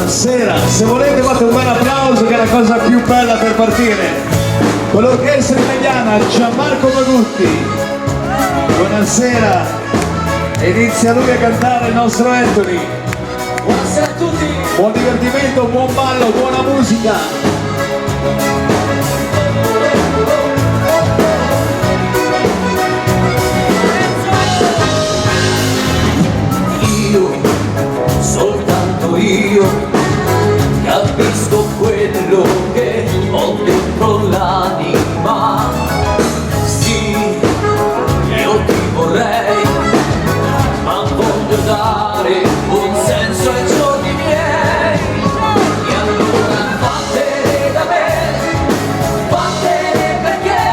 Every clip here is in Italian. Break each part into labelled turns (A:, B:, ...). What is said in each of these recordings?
A: Buonasera, se volete fate un bel applauso che è la cosa più bella per partire. Con l'orchestra italiana Gianmarco Magutti. Buonasera, inizia lui a cantare il nostro Anthony.
B: Buonasera a tutti.
A: Buon divertimento, buon ballo, buona musica.
B: Io capisco quello che ho dentro l'anima. Sì, io ti vorrei, ma voglio dare un senso ai giorni miei. E allora vattene da me, vattene perché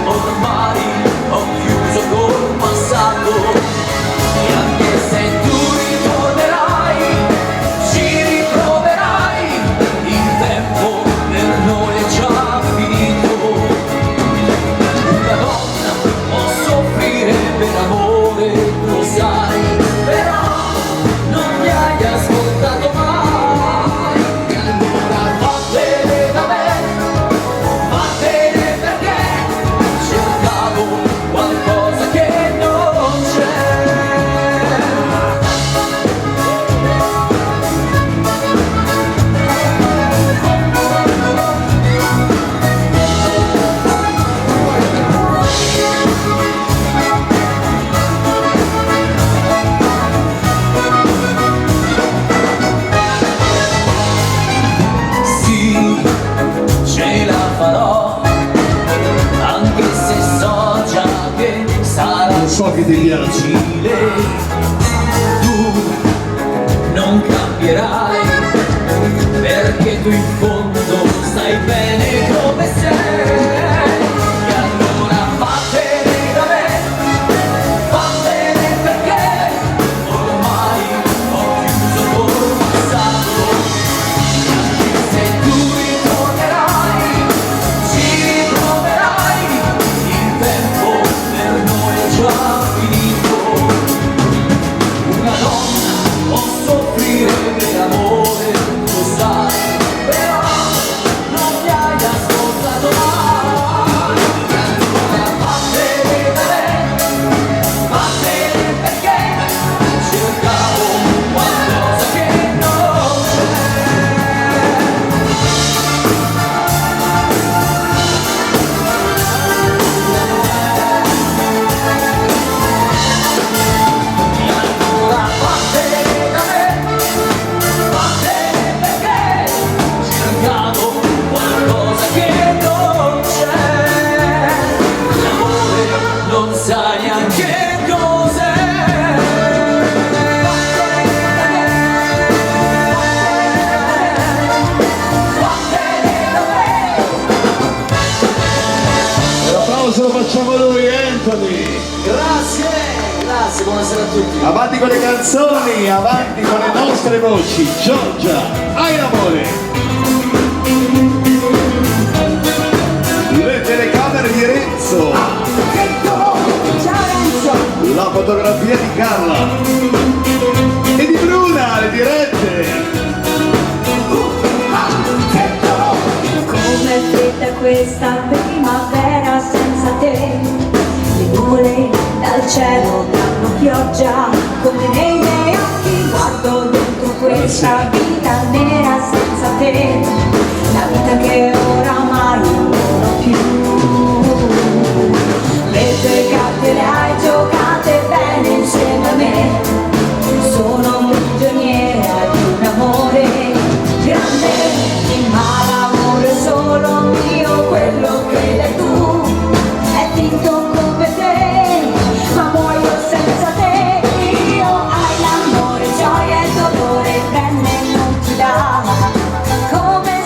B: ormai ho chiuso col passato. E anche se tu
A: so che ti piace.
B: Tu non cambierai, perché tu in fondo sai bene come sei. E allora vattene da me, vattene perché ormai ho chiuso col passato. E anche se tu ritornerai, ci ritroverai, il tempo per noi è già
A: lo facciamo lui, Anthony.
B: Grazie, buonasera a tutti.
A: Avanti con le canzoni, avanti con le nostre voci. Giorgia, hai l'amore. Le telecamere di Renzo.
C: Ciao Renzo.
A: La fotografia di Carla. E di Bruna, le dirette.
C: Come fredda questa primavera senza te, le nuvole dal cielo danno pioggia come nei miei occhi, guardo dentro questa vita nera senza te, la vita che oramai non ho più. Le tue carte le hai giocate bene insieme a me, sono prigioniera di un amore grande, ma l'amore solo mio, quello che dai tu è finto come te, ma muoio senza te. Io hai l'amore, gioia e dolore, prende e non ti dà, come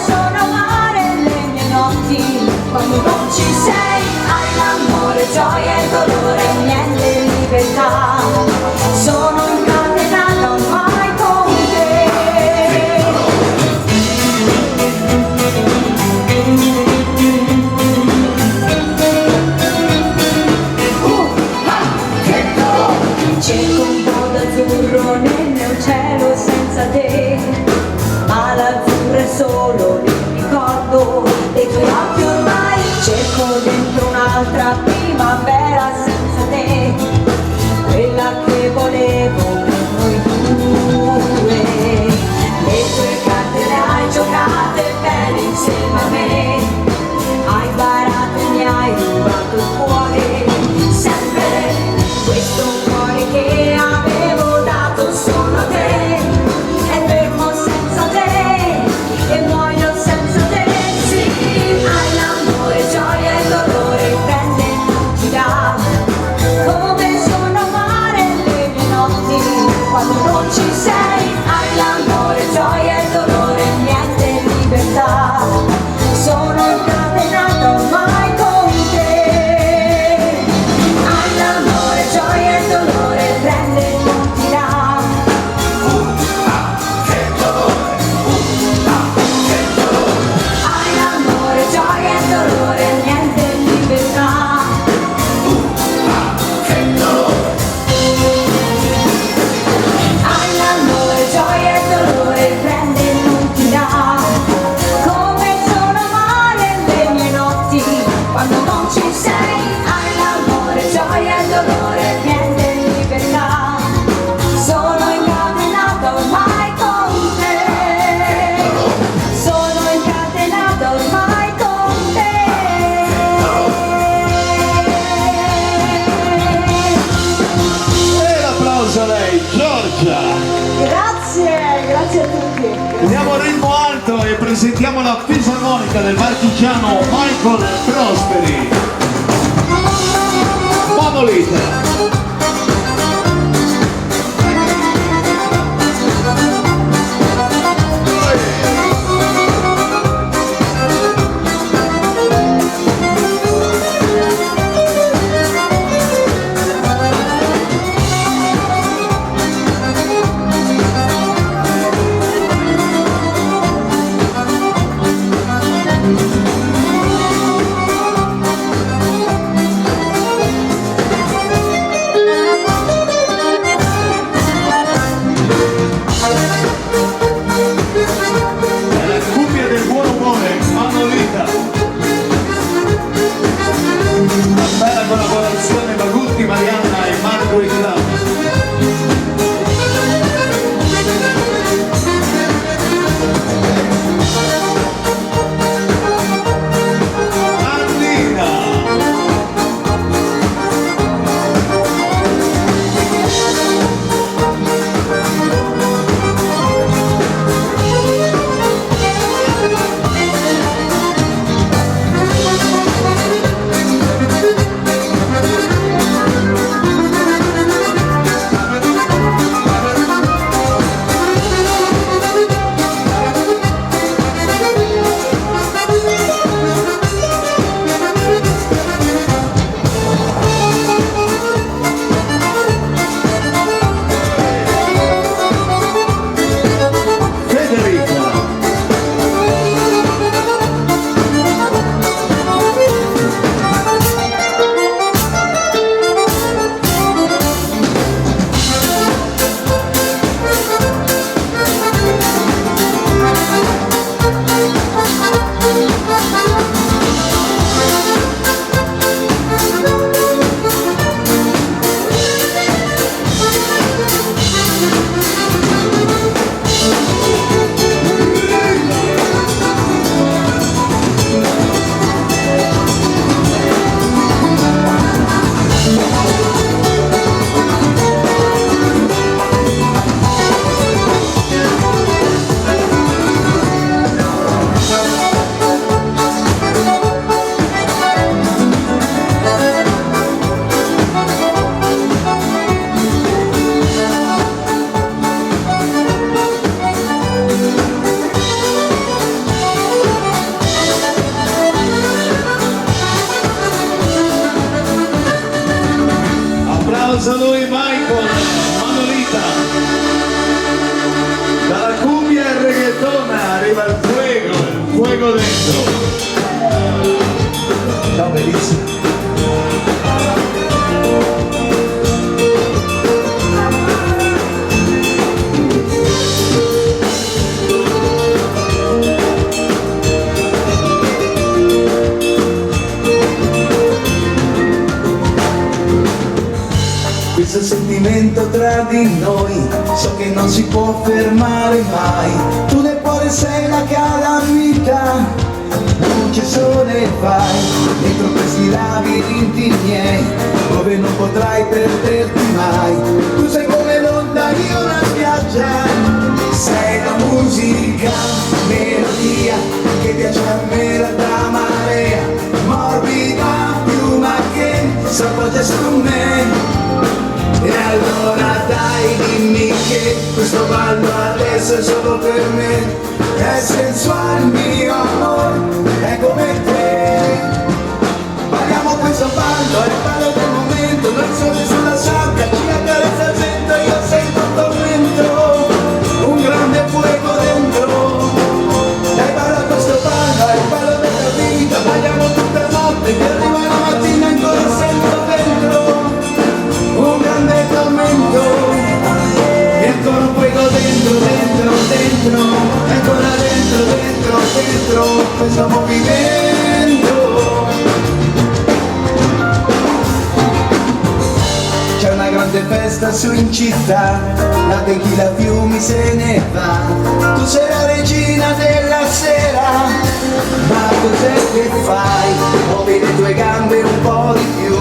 A: presentiamo la fisarmonica del marchigiano Michael Prosperi. Manolita. Collaborazione Bagutti, Marianna e Marco Iglama. Applauso a lui Michael, Manolita. Dalla cumbia e reggaeton arriva il fuego dentro. Ciao bellissimo.
B: Questo sentimento tra di noi, so che non si può fermare mai. Tu nel cuore sei la calamità, luce sole fai, dentro questi labirinti miei, dove non potrai perderti mai. Tu sei come l'onda di una spiaggia, sei la musica, melodia, che piace a me da marea, morbida piuma che s'appoggia su me. E allora dai dimmi che questo ballo adesso è solo per me, è sensuale mio amore, è come te. Balliamo questo ballo, è il ballo del momento, noi sole sulla sabbia, ci accarezza il vento, io sento un tormento, un grande fuoco dentro. Dai balla questo ballo, è il ballo della vita, balliamo tutta la notte, che arriva la mattina ancora sento dentro un grande tormento, e ancora un fuoco dentro, dentro, dentro, ancora dentro, dentro, dentro, questo movimento. C'è una grande festa su in città, la tequila fiumi se ne va, tu sei la regina della sera, ma cos'è che fai? Muovi le tue gambe un po' di più,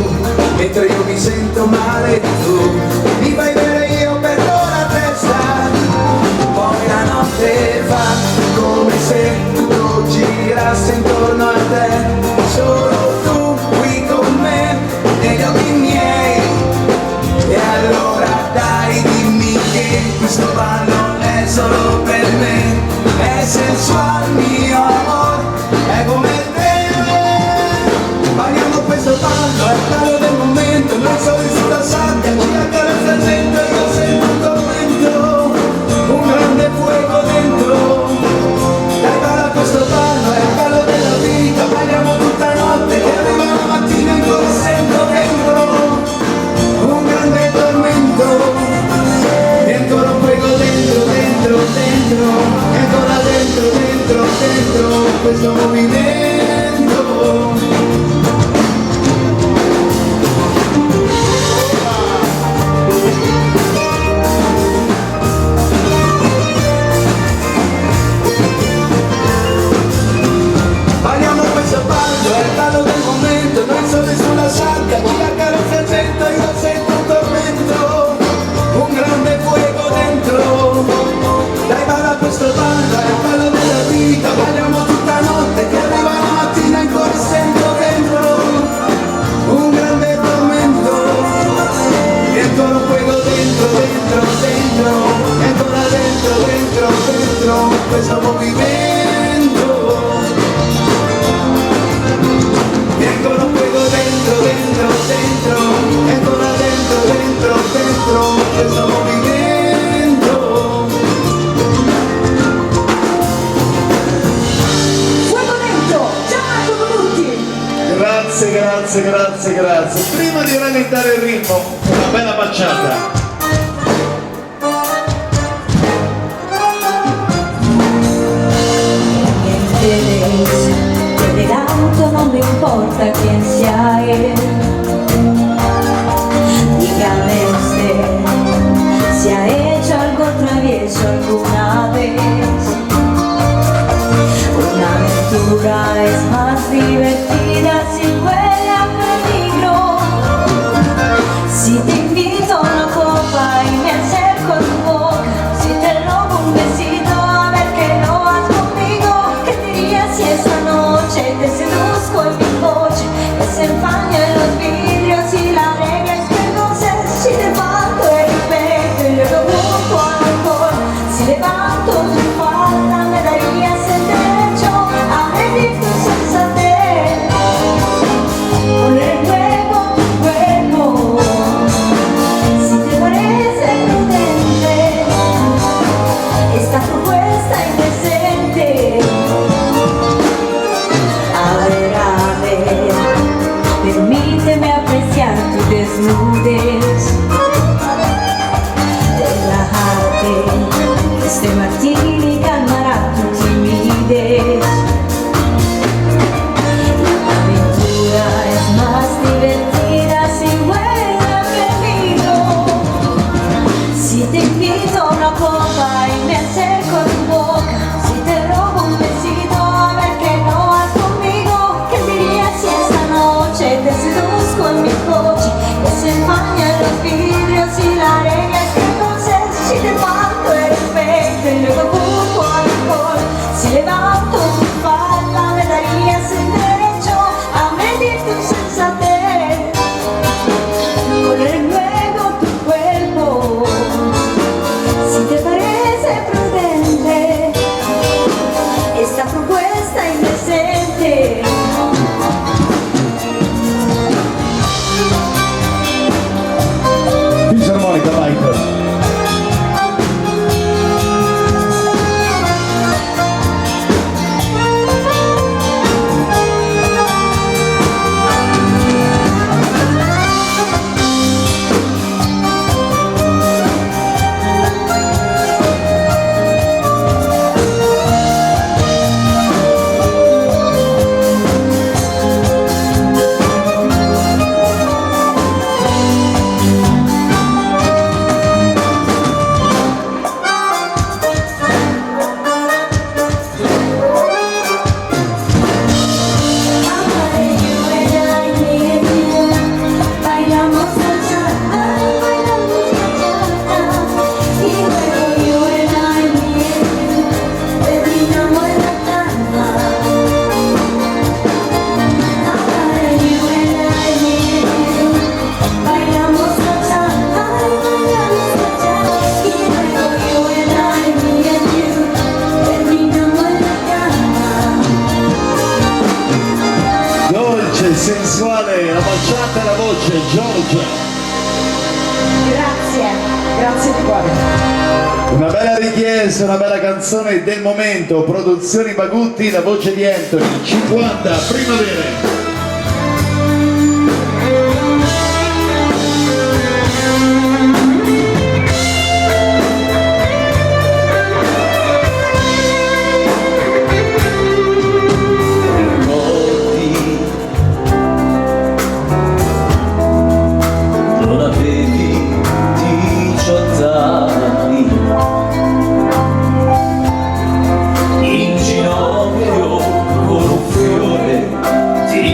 B: mentre io mi sento male tu mi fai bere, io perdo la testa, poi la notte fa come se tu questo movimento. E ancora un fuoco dentro, dentro, dentro, e ancora dentro, dentro, dentro questo movimento.
C: Fuoco dentro, Gianmarco Benutti.
A: Grazie, grazie, grazie, grazie. Prima di rallentare il ritmo, una bella baciata.
C: De tanto no me importa quién sea él. Dígame usted si ha hecho algo travieso alguna vez. Una aventura es más divertida si huele a peligro. Si te invito a una copa y me acerco a tu boca, si te robo un besito a ver que no vas conmigo, ¿qué dirías si esta noche te seduzco en mi coche, que se empañan los vidrios y la regla es que no sé si levanto el pecho y luego busco alcohol? Si levanto tu falda me darías el derecho a medir tu sensatez, poner en juego tu cuerpo. Si te parece prudente esta propuesta indecente, a ver, permíteme apreciar tu desnudez, relájate, que este martini calmará tu timidez. La aventura es más divertida si huele a peligro. Si te invito a una copa y me acerco a tu boca, si te robo un besito a ver que no vas conmigo, ¿qué dirías si esta noche te seduzco en mi coche, que se empañan los vidrios y la regla es que no sé si levanto el pecho y luego busco alcohol? Si levanto tu falda me darías el derecho a medir tu sensatez, poner en juego tu cuerpo. Si te parece prudente esta propuesta indecente.
A: Fisarmonica, Michael. Sensuale, la baciata e la voce, Giorgia.
C: Grazie di cuore.
A: Una bella richiesta, una bella canzone del momento, produzioni Bagutti, la voce di Anthony, 50 primavere.
B: In ginocchio con un fiore ti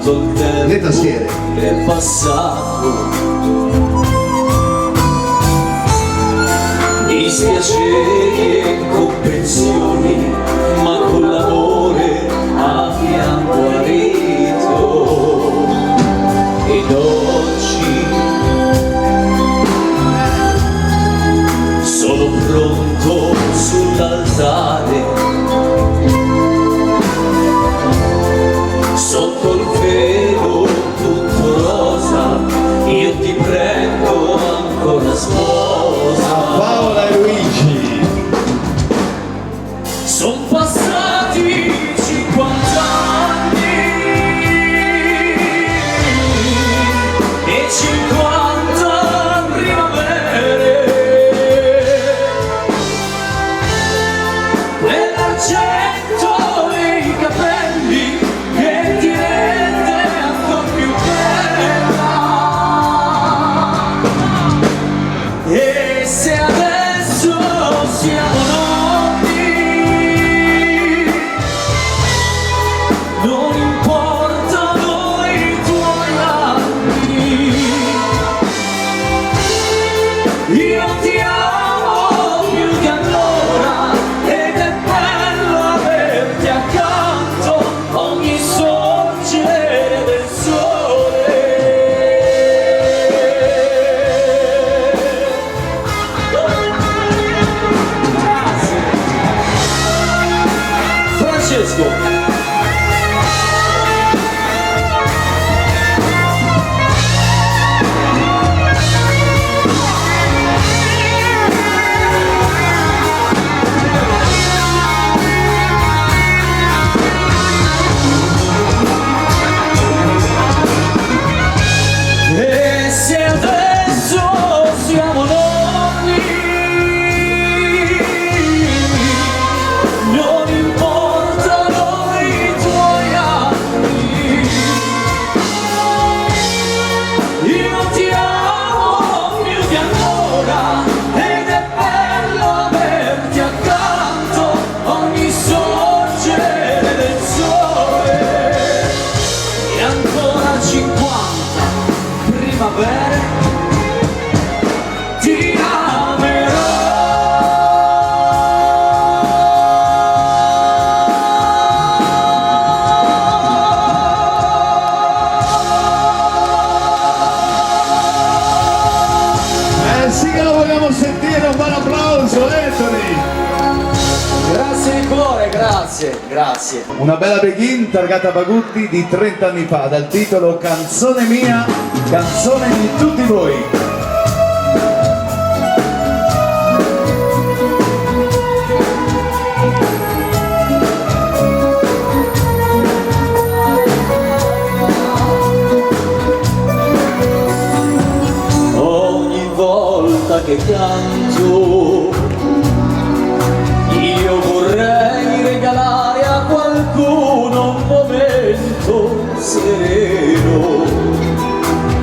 B: tutto il
A: Le tastiere.
B: tempo è passato. Dispiaceri e incomprensioni, ma con l'amore abbiamo guarito. Ed oggi sono pronto sull'altare, sotto il velo tutto rosa, io ti prendo ancora sposa.
A: Paola e Luigi.
B: Son passati 50 anni e 50 primavere, quell'argento nei capelli che ti rende ancora più bella. E se adesso siamo noti, non importano i tuoi anni, io ti amo più di allora ed è bello averti accanto ogni sorgere del sole. Francesco. E se adesso siamo nonni, non importano i tuoi anni, io ti amo più di allora ed è bello averti accanto ogni sorgere del sole. E ancora 50 primavere ti amerò.
A: Sì che lo vogliamo sentire, un buon applauso, Anthony.
B: Grazie di cuore, grazie, grazie.
A: Una bella begin targata Bagutti di 30 anni fa dal titolo Canzone mia, canzone di tutti voi.
B: Ogni volta che canto io vorrei regalare a qualcuno un momento sereno,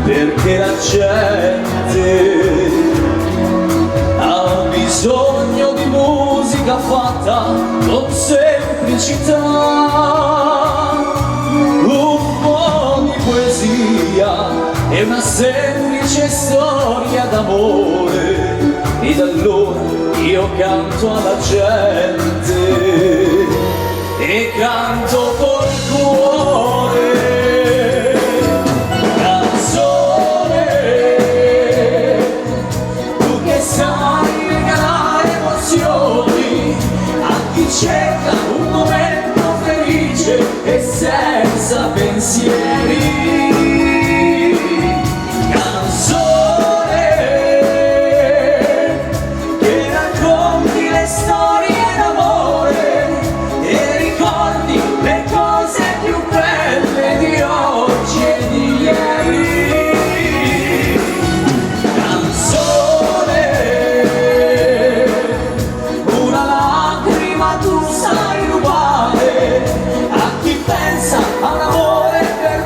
B: perché la gente ha bisogno di musica fatta con semplicità, un po' di poesia e una semplice storia d'amore. Ed allora io canto alla gente e canto col cuore. Canzone, tu che sai regalare emozioni a chi cerca un momento felice e senza pensieri. Storie d'amore e ricordi le cose più belle di oggi e di ieri. Canzone, una lacrima tu sai rubare a chi pensa a un amore per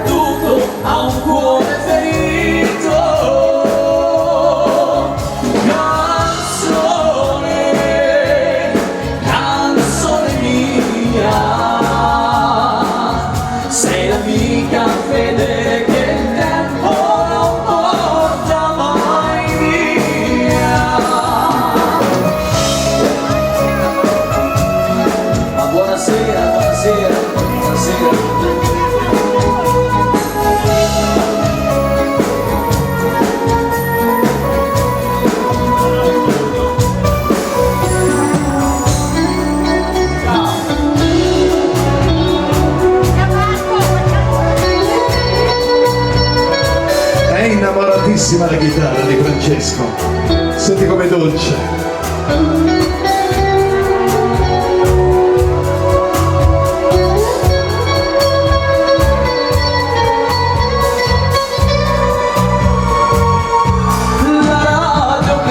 A: pazzesco. Senti com'è dolce.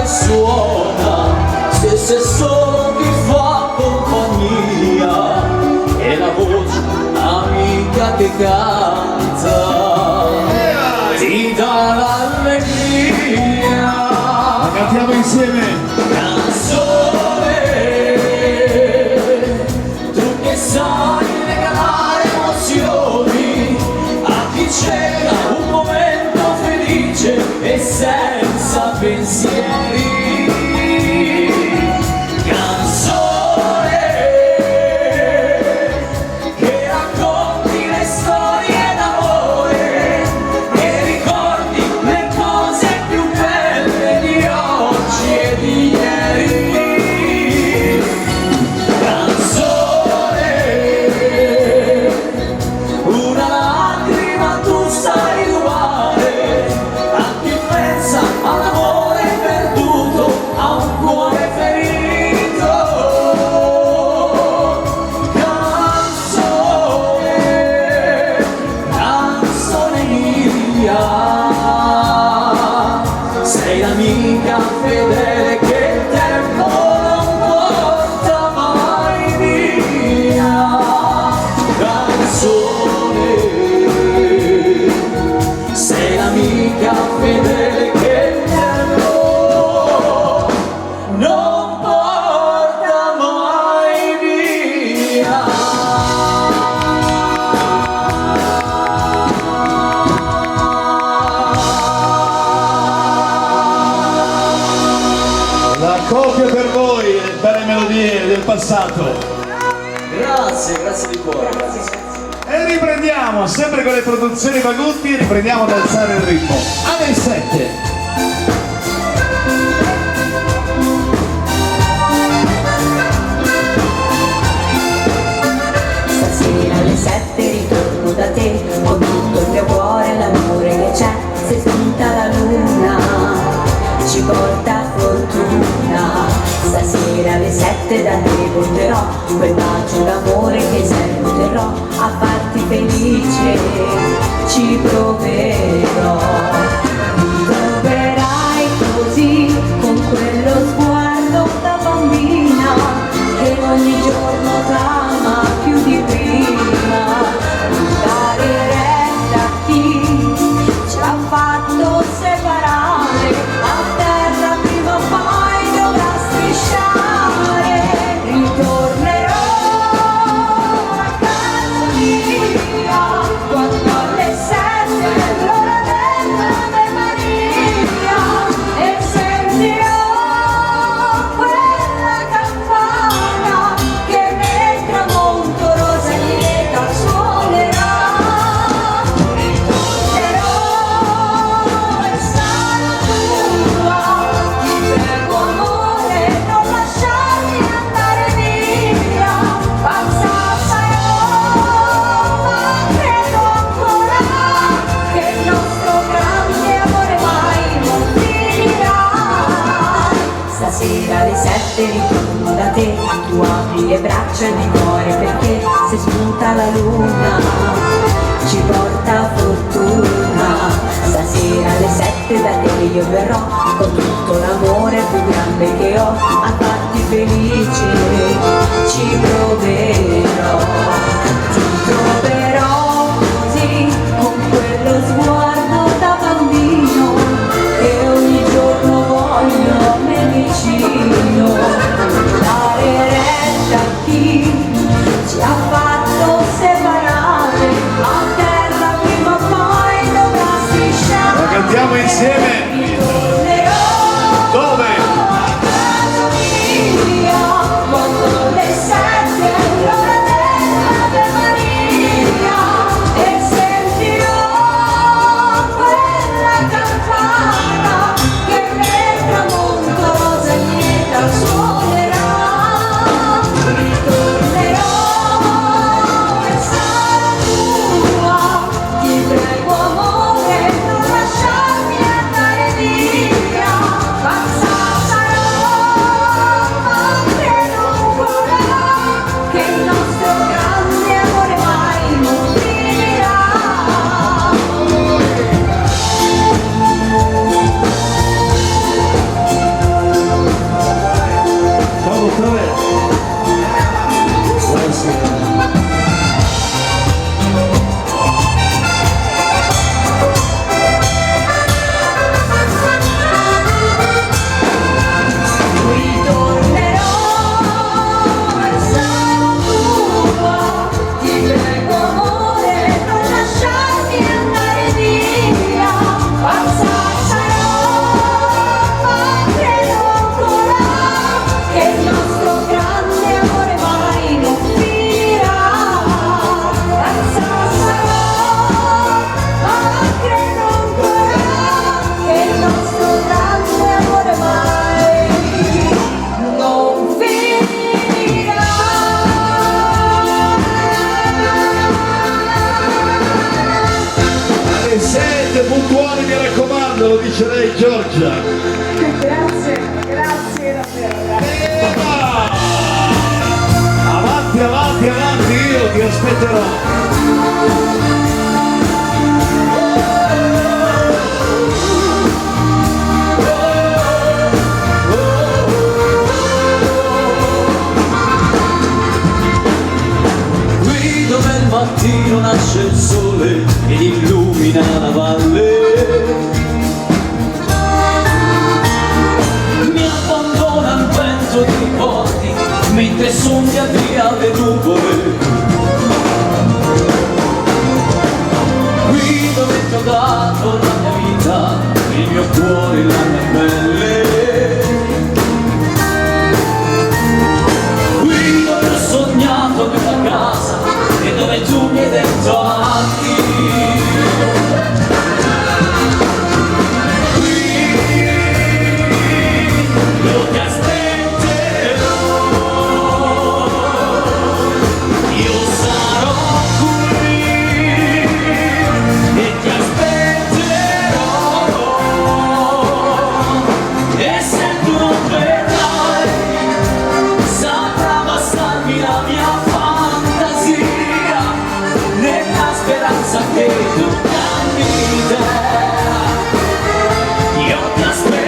D: Suona, se sei solo ti fa compagnia, e la voce amica che canta ti dà l'allegria.
A: La cantiamo insieme.
D: Canzone, tu che sai regalare emozioni a chi cerca un momento felice e senza pensieri. Sei l'amica fedele che il tempo non porta mai via. Canzone, sei l'amica fedele che il tempo non porta mai via.
A: La copia per voi, le belle melodie del passato.
D: Grazie di cuore.
A: E riprendiamo, sempre con le produzioni Magutti, riprendiamo ad alzare il ritmo. Alle 7.
C: Stasera alle 7 ritorno da te, ho tutto il mio cuore, l'amore che c'è, se spunta la luna ci porta fortuna. Stasera alle 7 da te porterò quel bacio d'amore che sempre terrò a farti felice, ci proverò. Mi troverai così, con quello sguardo da bambina che ogni giorno t'ama più di prima. Dare retta a chi ci ha fatto separare, a terra prima o poi dovrà strisciare. Ritornerò a casa mia quando alle 7 l'ora dell'Ave Maria, e sentirò quella campana che nel tramonto rosa e lieta suonerà. Ritornerò e sarò tua, ti prego amore non lasciarmi andare via. Pazza sarò, ma credo ancora che il nostro grande amore mai non finirà. Stasera alle 7 ritorno da te, tu apri le braccia e il cuore perché se spunta la luna ci porta fortuna. Stasera alle 7 da te io verrò con tutto l'amore più grande che ho a farti felice, ci proverò. Ti troverò così, con quello sguardo da bambino che ogni giorno voglio a me vicino. Dare retta a chi ci ha fatto separare, a terra prima o poi dovrà strisciare.
A: La cantiamo insieme.
C: Ritornerò
A: Dove?
C: a casa mia
A: ce lei Giorgia.
C: Grazie, grazie davvero, grazie.
A: Eva! Avanti, avanti, avanti, io ti aspetterò.
D: Qui dove il mattino nasce il sole ed illumina la valle, mi abbandona il vento dei ricordi mentre sognano via le nuvole. Qui dove ti ho dato la mia vita, il mio cuore, la mia pelle. Qui dove ho sognato quella casa e dove tu mi hai detto avanti. Io ti aspetterò, io sarò qui e ti aspetterò, e se tu non verrai saprà bastarmi la mia fantasia, nella speranza che tu cambi idea. Io ti aspetterò.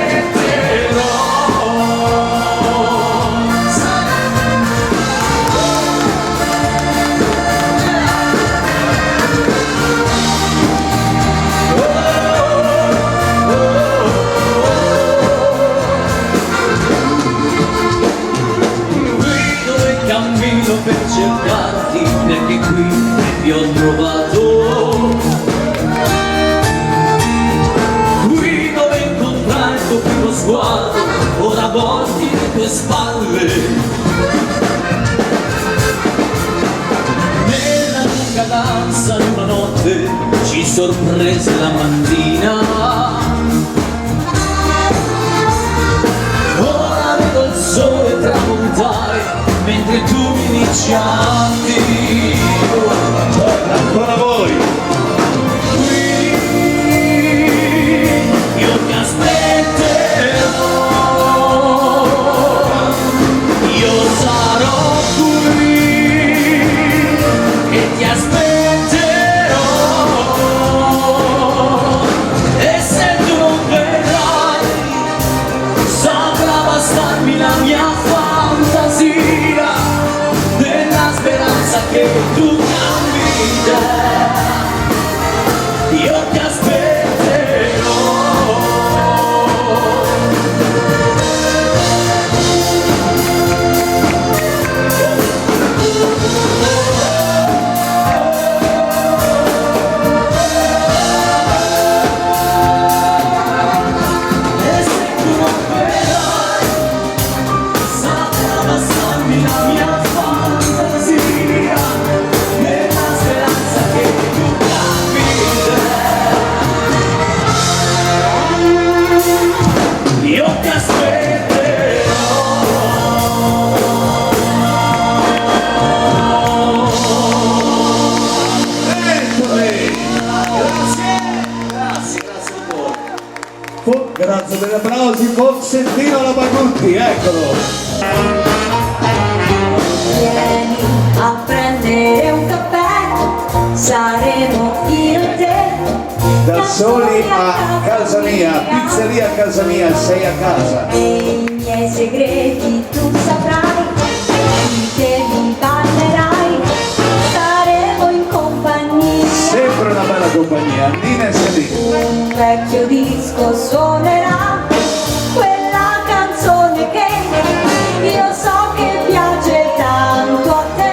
D: Qui dove cammino per cercarti, perché qui ti ho trovato. Qui dove incontrai il tuo primo sguardo, ora volti le tue spalle. Nella lunga danza di una notte ci sorprese la mattina. Ora vedo il sole tramontare mentre tu mi dici addio.
A: Ancora voi.
D: Qui io ti aspetterò, io sarò qui e ti aspetterò, e se tu non verrai saprà bastarmi la mia fantasia, nella speranza che tu cambi idea. Io ti aspetterò. E se tu non verrai saprà bastarmi la mia fantasia, nella speranza che tu cambi idea. Io ti aspetterò.
A: Eccoli.
D: Grazie di cuore.
A: Grazie degli applausi, Fonsettino La Bagutti, eccolo.
C: Vieni a prendere un caffè, saremo io e te.
A: Da soli a casa mia, pizzeria a casa mia, sei a casa.
C: E i miei segreti tu saprai, che mi parlerai, staremo in compagnia.
A: Sempre una bella compagnia, Nina e Selina.
C: Un vecchio disco suonerà quella canzone che io so che piace tanto a te.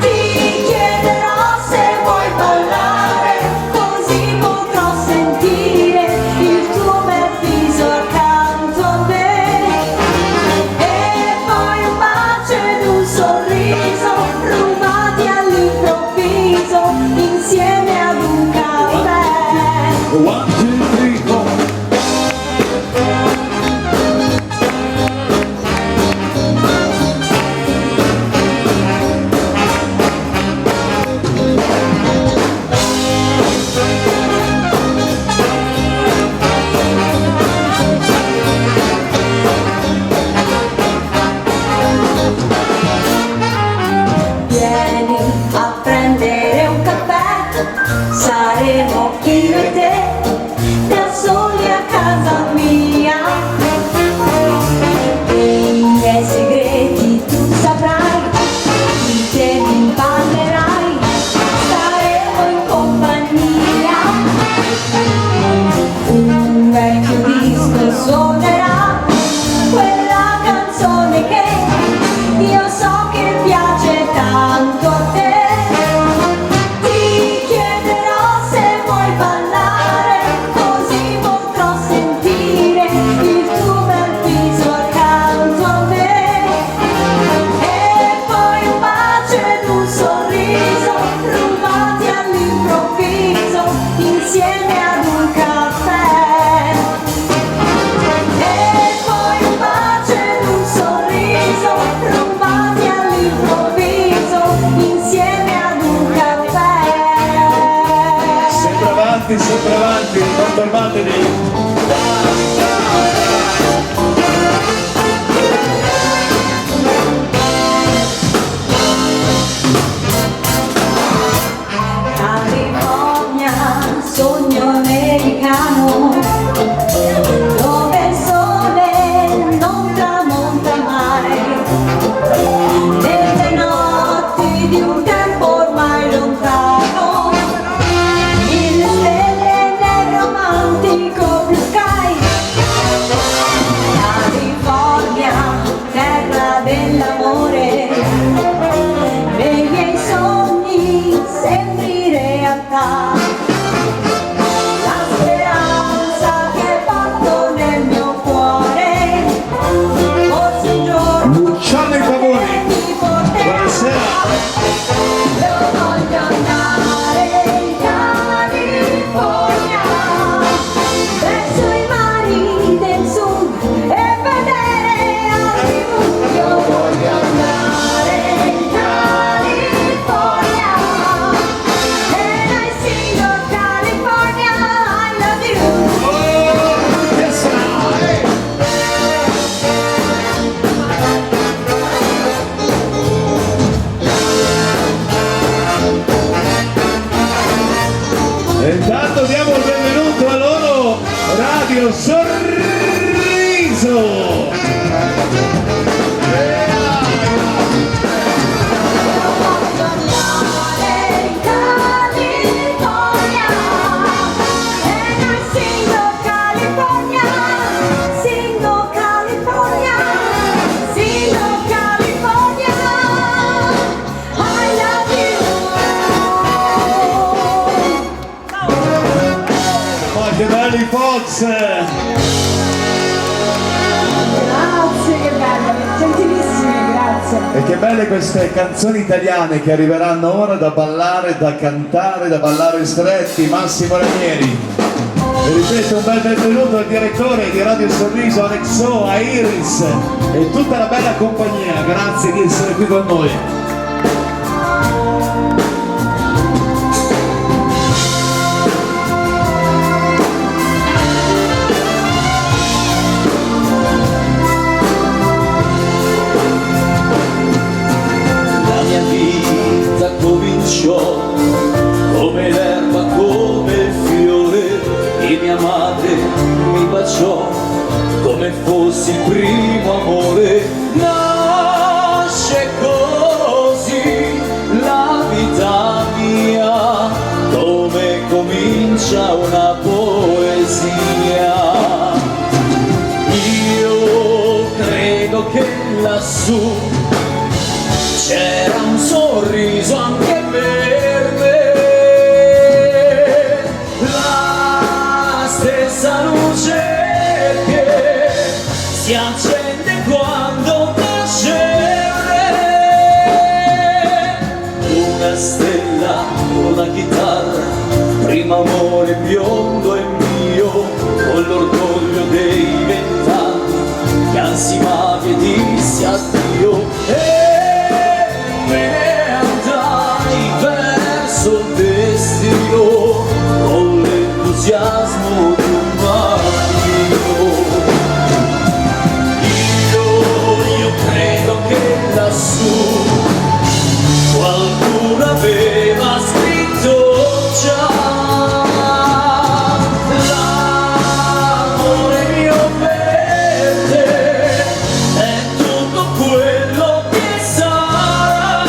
C: Ti chiederò se vuoi ballare, così potrò sentire il tuo bel viso accanto a me.
A: fermatevi.
C: California, sogno americano, dove il sole non tramonta mai, nelle notti di un tempo ormai lontano, mille stelle nel romantico blue sky. California, terra dell'amore, nei miei sogni sembri realtà. La speranza che porto nel mio cuore, forse un giorno
A: Luciano i favori.
C: mi porterà.
A: Buonasera.
C: Io voglio andare in California, verso i mari del sud e vedere Hollywood. Io voglio andare in California, and I sing of California, I love you.
A: Oh, yes, hey. E intanto diamo il benvenuto a loro Radio Sorriso. Ma che belli Fox!
C: Grazie, che bello, gentilissime, grazie.
A: E che belle queste canzoni italiane che arriveranno ora da ballare, da cantare, da ballare stretti, Massimo Ranieri. E ripeto un bel benvenuto al direttore di Radio Sorriso, Alexo, a Iris e tutta la bella compagnia. Grazie di essere qui con noi.
D: La mia vita cominciò come l'erba, come il fiore, e mia madre mi baciò come fosse il primo amore. Nasce così la vita mia, come comincia una poesia. Io credo che lassù c'era un sorriso anche per me, la stessa luce che si accende quando nasce una stella, una chitarra, primo amore biondo e mio, con l'orgoglio dei 20 anni che ansimava e dissi addio. Me ne andai verso il destino con l'entusiasmo di un bambino. Io credo che lassù qualcuno aveva scritto già l'amore mio per te, è tutto quello che sarà.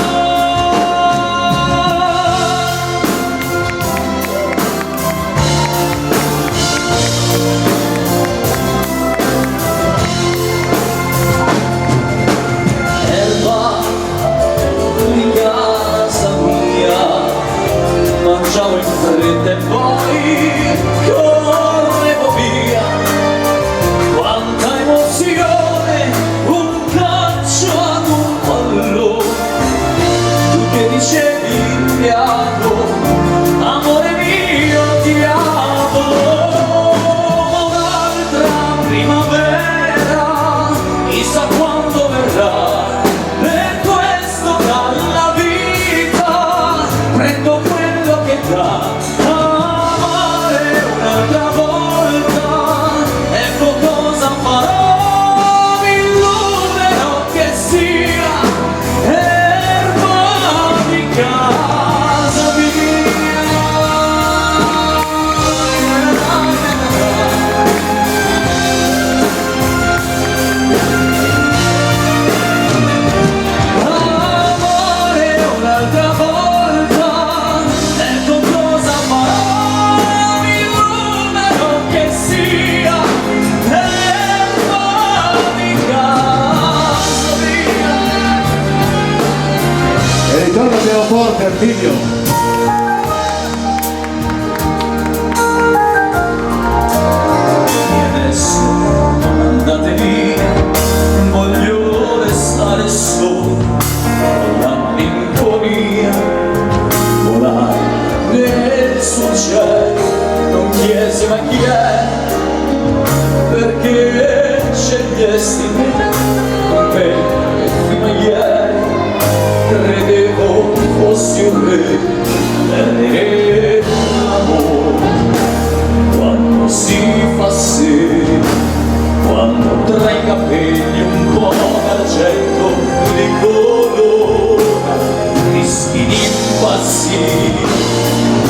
D: Erba di casa mia, mangiavo in fretta e poi correvo via. Quanta emozione, un calcio ad un pallone, tu che dicevi piano, amore mio ti amo. Un'altra primavera, chissà quando verrà, per questo dalla vita prendo quello che dà. Amare un'altra volta
A: Prendetelo forte, Artilio.
D: E adesso non andate via, voglio restare solo con la malinconia, volare nel suo cielo. Non chiesi ma chi è, perché scegliesti me, con me che fino a ieri credevo fossi un re. Perdere l'amore quando si fa sera, quando tra i capelli un po' d'argento li colora, rischi di impazzire,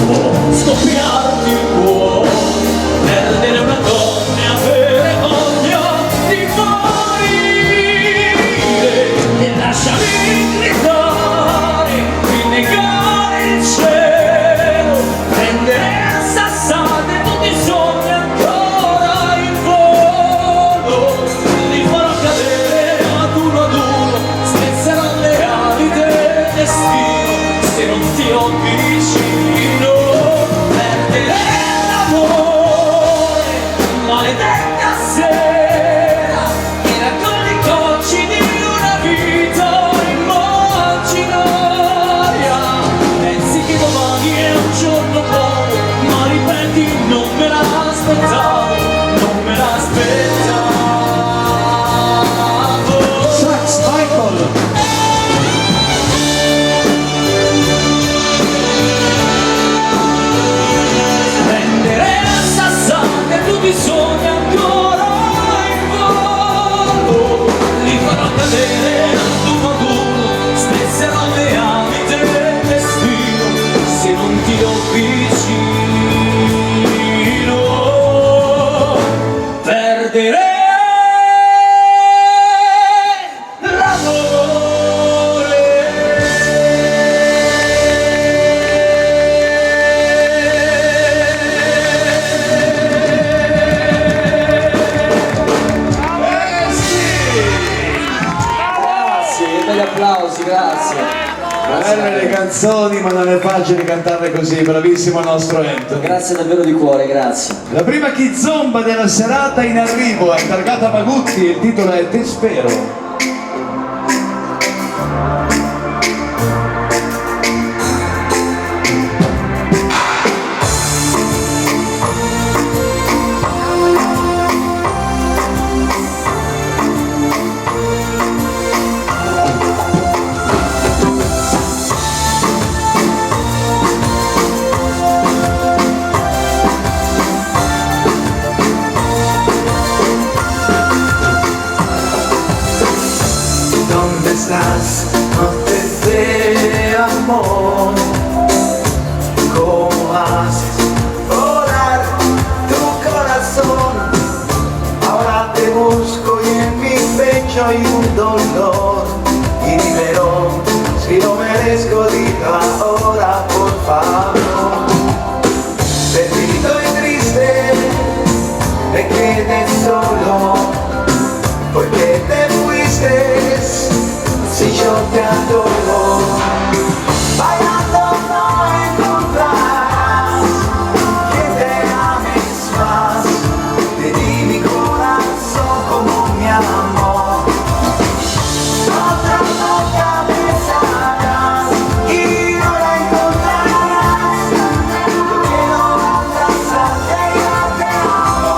D: può scoppiarti il cuore, perdere una donna e avere voglia di morire. E lasciami gridare, rinnegare il cielo, prendere a sassate tutti i sogni ancora in volo. Li farò cadere ad uno, spezzerò le ali del destino se non ti ho vicino. Perdere l'amore, maledetta sera, che raccoglie i cocci di una vita immaginaria. Pensi che domani è un giorno buono, ma ripeti non me l'aspettavo, non me l'aspettavo.
A: Sax Michael.
D: Prendere a sassate tutti i sogni ancora in volo, li farò cadere ad uno, spezzerò le ali del destino se non ti ho vicino. Perdere
E: Grazie, degli applausi, grazie.
A: Belle le canzoni, ma non è facile cantarle così. Bravissimo il nostro Ento.
E: Grazie davvero di cuore, grazie.
A: La prima kizomba della serata in arrivo è targata Magutti, il titolo è Te spero.
B: ¿Dónde estás? No te sé, amor. ¿Cómo haces volar tu corazón? Ahora te busco y en mi pecho hay un dolor. Y dímelo, si lo merezco, dilo ahora, por favor. Perdido y triste, te quedes solo. Porque te fuiste, si yo te adoro. Bailando no encontrarás quien te ames más. Te di mi corazón como mi amor. Otra nota besarás y no la encontrarás. Porque no abrazarte ya te amo.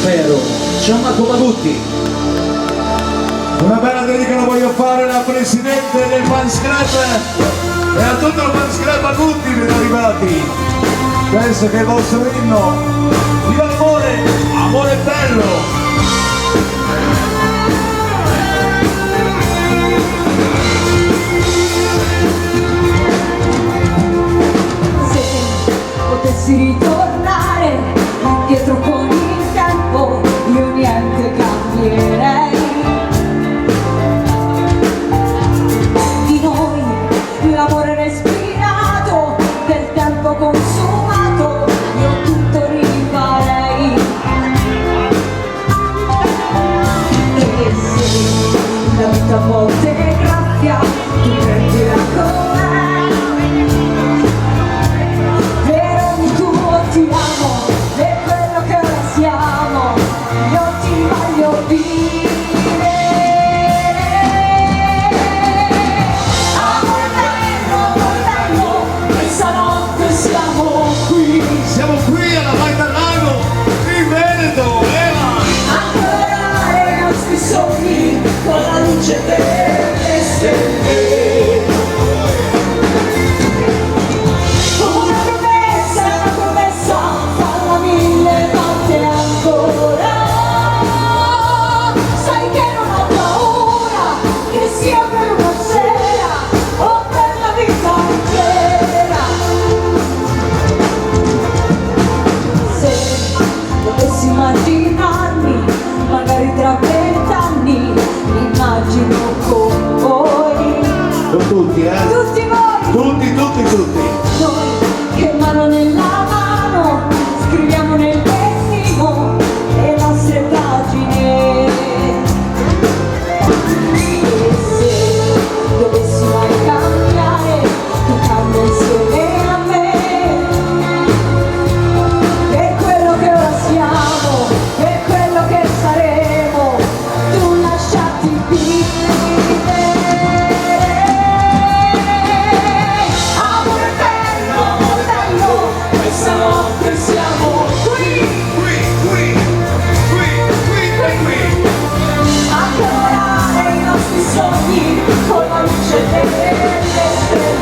E: Spero.
A: Gianmarco Magutti. Una bella dedica la voglio fare alla presidente del Fans Club e a tutto il Fans Club Magutti ben arrivati. Penso che il vostro inno, viva l'amore, amore bello.
C: Potessi ritornare indietro con il tempo, io niente cambierei. Di noi l'amore respirato, del tempo consumato, io tutto rifarei. E se la vita a volte è graffia, tu prendila con me. Ti amo, è quello che ora siamo, io ti voglio dire. Amore bello, questa notte siamo qui.
A: Siamo qui alla Vai del Lago, in Veneto,
C: Ancorare i nostri sogni con la luce delle stelle. Immaginarmi, magari tra 20 anni, immagino con voi.
A: con tutti,
C: Tutti voi.
A: Tutti.
C: Noi che mano nella mano scriviamo nel destino le nostre pagine. E se dovessi mai cambiare, tu cambia insieme a me. Per quello che ora siamo, per quello che saremo, tu lasciati vivere. Amore bello, questa notte siamo qui. Ancorare i nostri sogni con la luce delle stelle.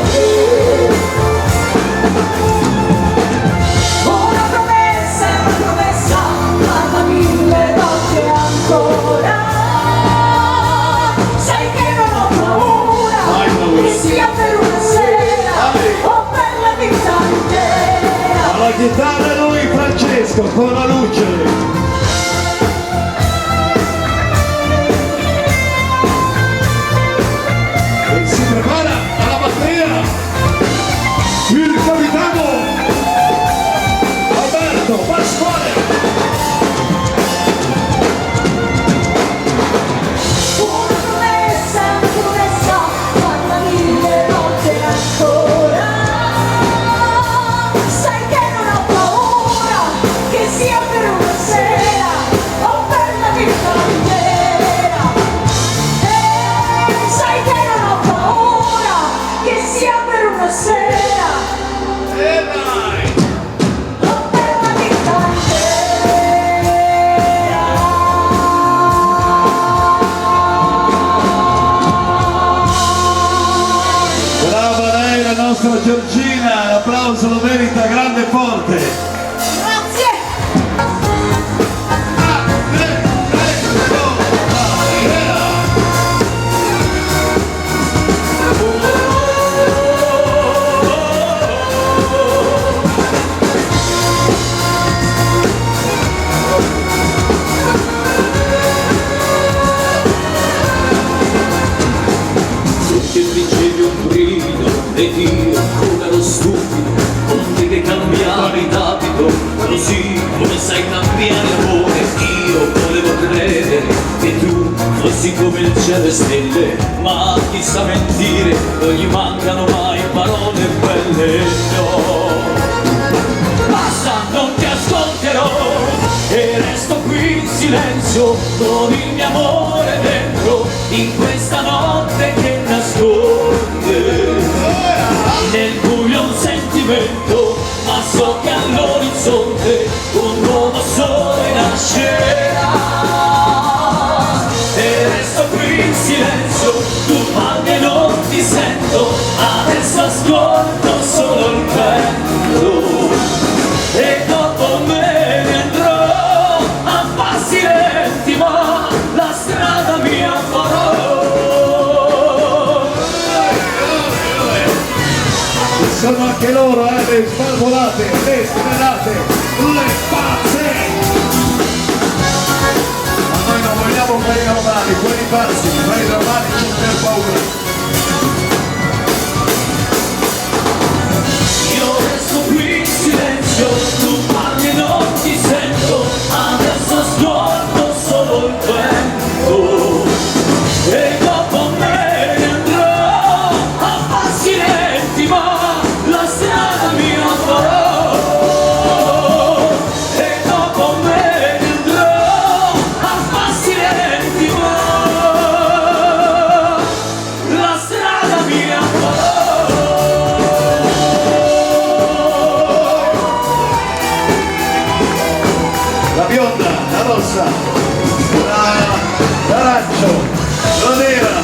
C: Una promessa, fatta 1000 volte ancora. Sai che non ho paura, che sia per una sera o per la vita intera.
A: Alla chitarra lui Francesco con la luce. E si prepara alla batteria il capitano Alberto Pasquale.
C: Una promessa, fatta 1000 volte ancora. Sai che non ho paura, che sia per una sera o per la vita intera. Sai che non ho paura, che sia per una sera
A: E dai!
C: o per la vita intera.
A: Brava lei, la nostra Giorgina, l'applauso lo merita grande e forte.
C: Grazie.
D: Che vincevi un grido ed io come ero stupido, con te che cambiavi d'abito, così come sai cambiare amore. Io volevo credere che tu fossi come il cielo e stelle, ma chi sa mentire, non gli mancano mai parole belle. No, basta, non ti ascolterò e resto qui in silenzio con il mio amore dentro, in questa notte che nasconde nel buio un sentimento, ma so che all'orizzonte un nuovo sole nasce.
A: spalmolate, le sgranate, le pazze. Ma noi non vogliamo quelli romani, quelli pazzi, quelli romani c'è per paura.
D: Io resto qui in silenzio, tu parli e non ti sento, adesso ascolto solo il vento e dopo me ne andrò a passi lenti, ma la strada mia farò e dopo me ne andrò a passi lenti, ma la strada mia farò.
A: La bionda, la rossa, l'arancio, la nera,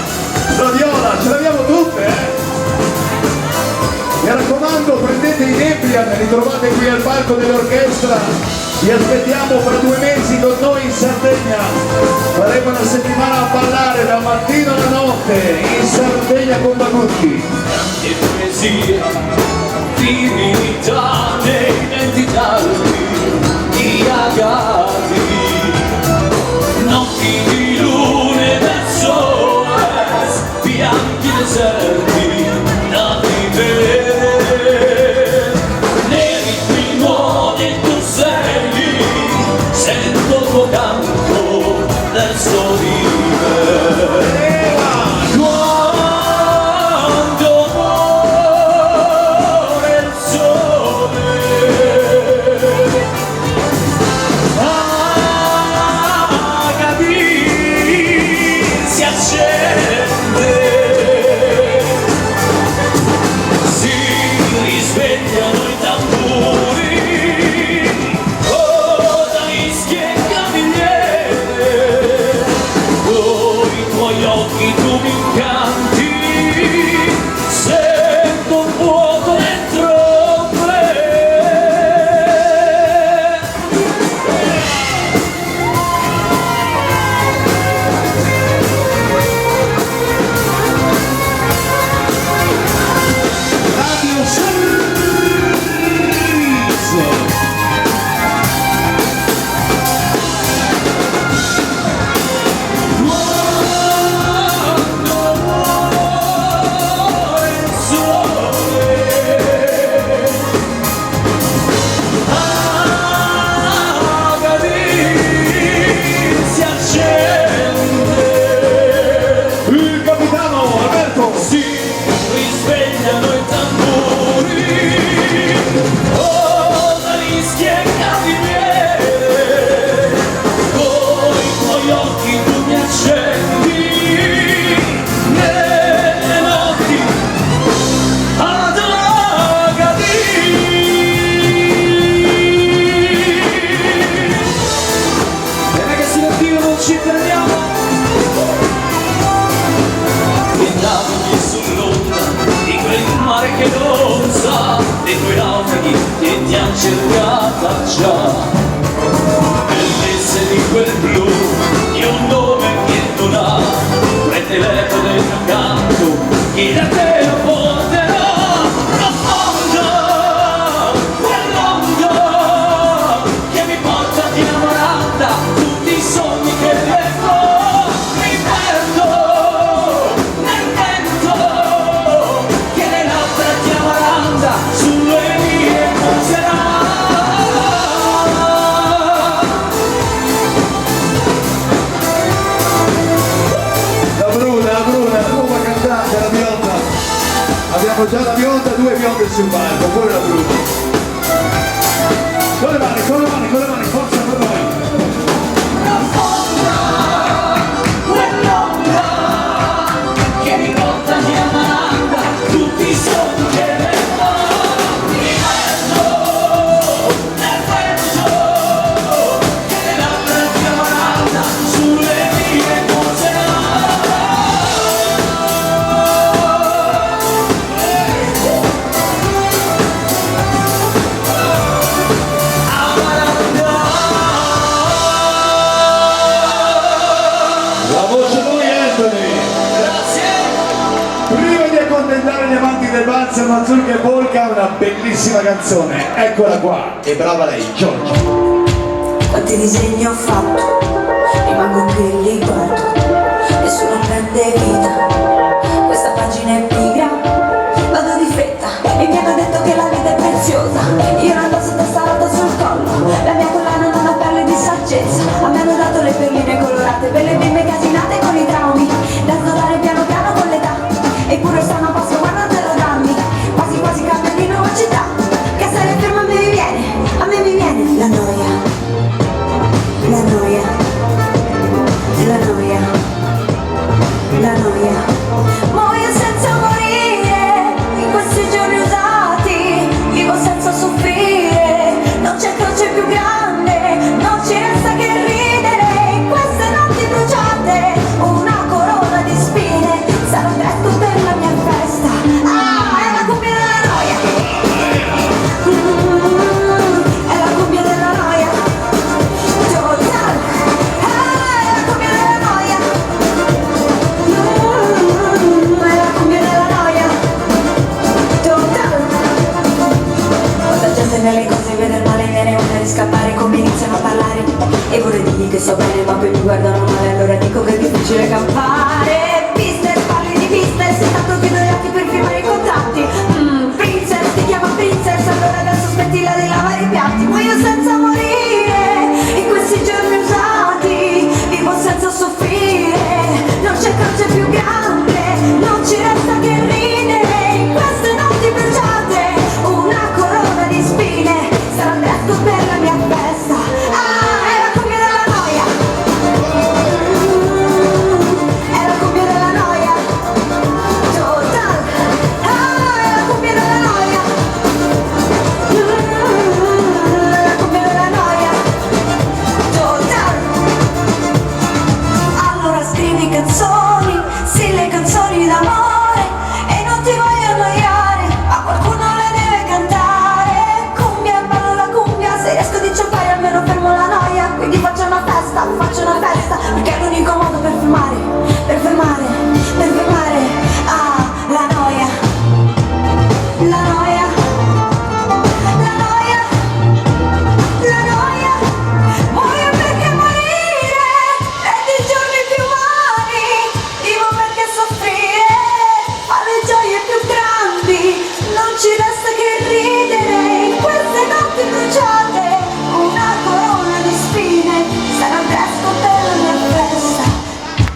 A: la viola, ce l'abbiamo tutte, Mi raccomando, prendete i Nebbia, li trovate qui al palco dell'orchestra, vi aspettiamo fra 2 mesi con noi in Sardegna, faremo una settimana a ballare dal mattino alla notte in Sardegna con Bagutti.
D: Grande poesia, divinità nei denti gialli di agati, notti di lune verso est, bianchi deserti da vivere, neri primoni e tu sei, sento il tuo canto verso di me. Cercata già, bellezze di quel blu, io un nome che non ha, prende l'eco del mio canto, chi da te lo porterà, profondo, quell'ondo, che mi porta di innamorata, tutti i sogni che leggo, mi perdo nel vento, che le labbra ti amaranda, sulle mie poserà.
A: Abbiamo già la bionda, 2 bionde sul palco, pure la Bruna. Con le mani, forza con noi.
D: Che mi porta di Amaranda, tutti i sogni che vedo, mi perdo nel vento, che le labbra di Amaranda sulle mie poserà.
A: Grazie a Mazurka e Polka, una bellissima canzone. Eccola qua, e brava lei, Giorgia.
C: Quanti disegni ho fatto, rimango qui e li guardo, nessuno prende vita, questa pagina è pigra, vado di fretta e mi hanno detto che la vita è preziosa, io non indosso testa alta sul collo, la mia collana non ha perle di saggezza, a me hanno dato le perline colorate per le bimbe casinate con i traumi, da sdolare piano piano con l'età, eppure stanno a passo guardando drammi, quasi quasi cambio di nuova città, che stare fermo a me mi viene la noia. La noia, la noia, la noia. Muoio senza morire, in questi giorni usati, vivo senza soffrire, non c'è croce più grande, non ci resta che ridere, in queste notti bruciate, una corona di spine, sarò detto per la mia festa, è la cumbia della noia, è la cumbia della noia. Nelle cose vedo il male, viene voglia di scappare, come iniziano a parlare e vorrei dirgli che sto bene ma poi mi guardano male, allora dico che è difficile campare. Business, parli di business, intanto chiudo gli occhi per firmare i contratti. Princess, ti chiama princess, allora adesso smettila di lavare i piatti. Muoio senza morire, in questi giorni usati, vivo senza soffrire, non c'è croce più grande, non ci resta che ridere, in queste notti bruciate, una corona di spine, sarà detto per la mia festa, è la cumbia della noia, è la cumbia della noia, total, è la cumbia della noia, è la cumbia della noia, total. Allora scrivi canzoni, sì le canzoni d'amore, e non ti voglio annoiare, a qualcuno le deve cantare, cumbia, ballo la cumbia, se riesco di inciampare almeno fermo la noia, quindi faccio una festa, perché è l'unico modo per fermare, la noia, la noia, la noia, la noia, muoio perché morire, è di giorni più umani, vivo perché soffrire, fa le gioie più grandi, non ci resta che ridere, in queste notti bruciate, una corona di spine, sarà presto per la mia festa,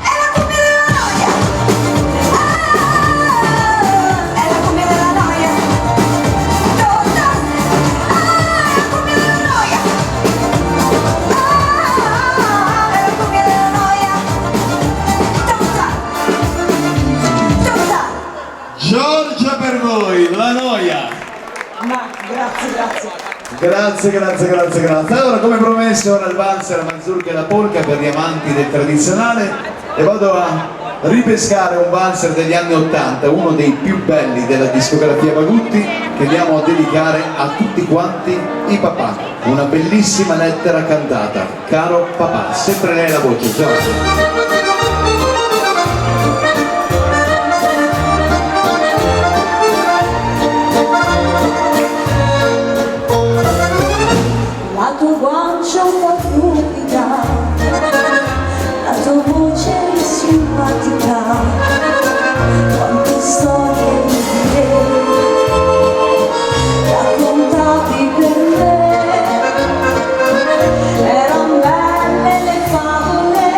C: è la cumbia della noia, è la cumbia della noia, total, è la cumbia della noia, è la cumbia della noia, total, total.
A: Giorgia per voi, la noia.
C: Ma grazie.
A: Grazie. Allora, come promesso, ora il valzer, la mazurka e la polka per gli amanti del tradizionale, e vado a ripescare un valzer degli anni '80, uno dei più belli della discografia Bagutti, che andiamo a dedicare a tutti quanti i papà. Una bellissima lettera cantata, caro papà, sempre lei la voce, Giorgia.
C: La tua guancia un po' fluida, la tua voce simpatica, quante storie di te raccontavi per me, erano belle le favole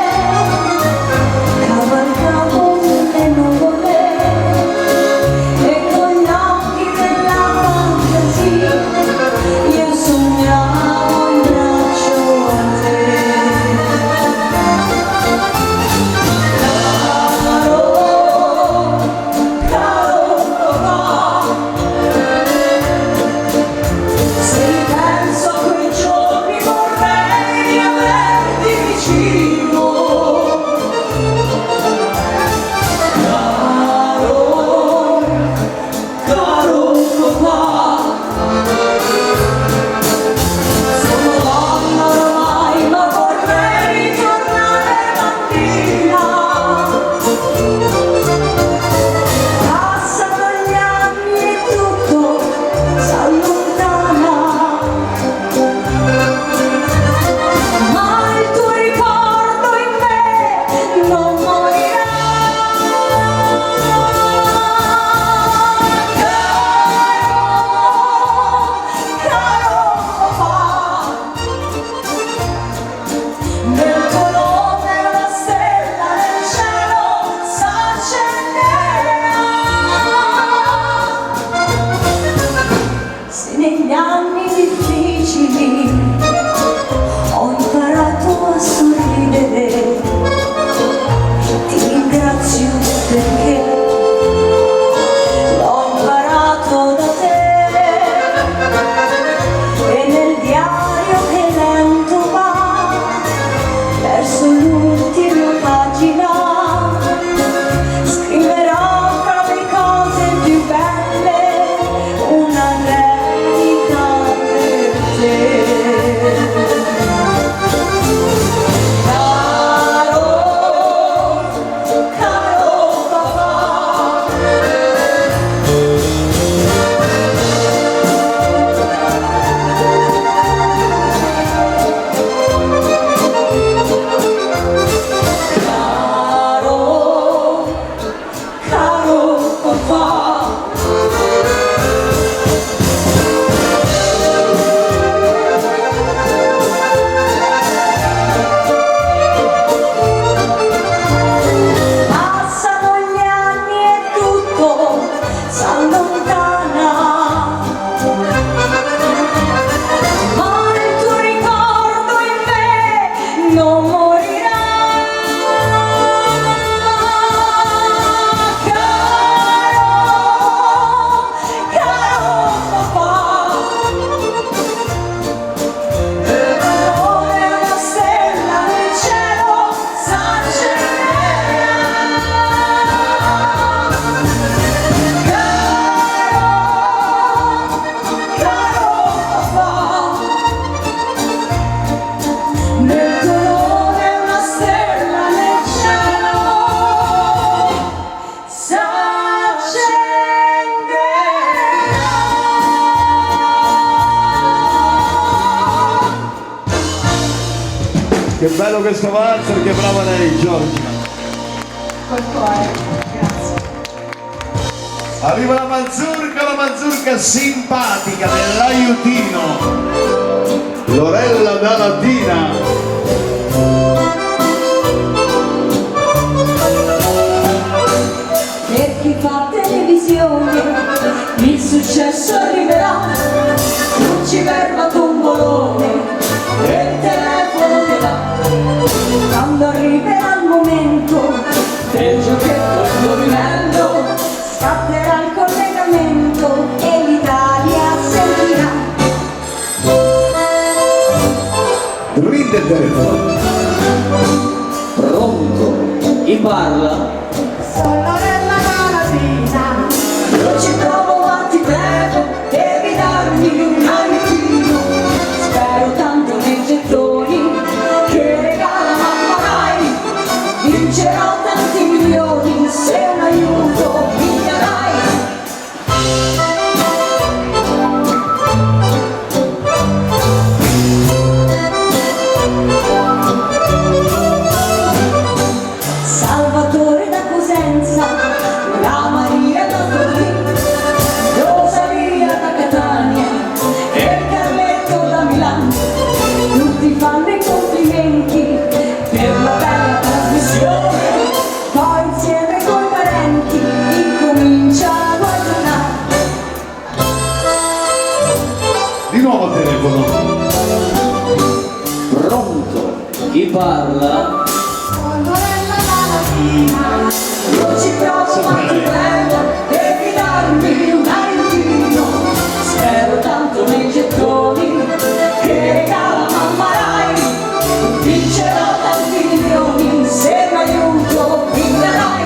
A: Che bello questo valzer, che brava lei, Giorgia.
C: Col cuore, grazie.
A: Arriva la mazurka simpatica dell'aiutino. Lorella da Latina.
C: Per chi fa televisione il successo arriverà, non ci verrà tombolone e il telefono te dà. Quando arriverà il momento del giochetto indovinello, scatterà il collegamento e l'Italia sentirà.
A: Ride il telefono.
E: Pronto? Chi parla?
C: Sono Lorella Malatina, io ci provo ma ti prego, devi darmi un aiutino. Spero tanto nei gettoni che regala mamma Rai, vincerò tanti milioni se un aiuto mi darai. Salvatore da Cosenza, la Maria da Torino, Rosalia da Catania e Carletto da Milano. Tutti fanno i complimenti per la bella trasmissione, poi insieme coi parenti incominciano a giocare.
A: Di nuovo il telefono.
E: Pronto? Chi parla?
C: Io ci provo ma ti prego, devi darmi un aiutino. Spero tanto nei gettoni che regala mamma Rai, vincerò tanti milioni se un aiuto mi darai.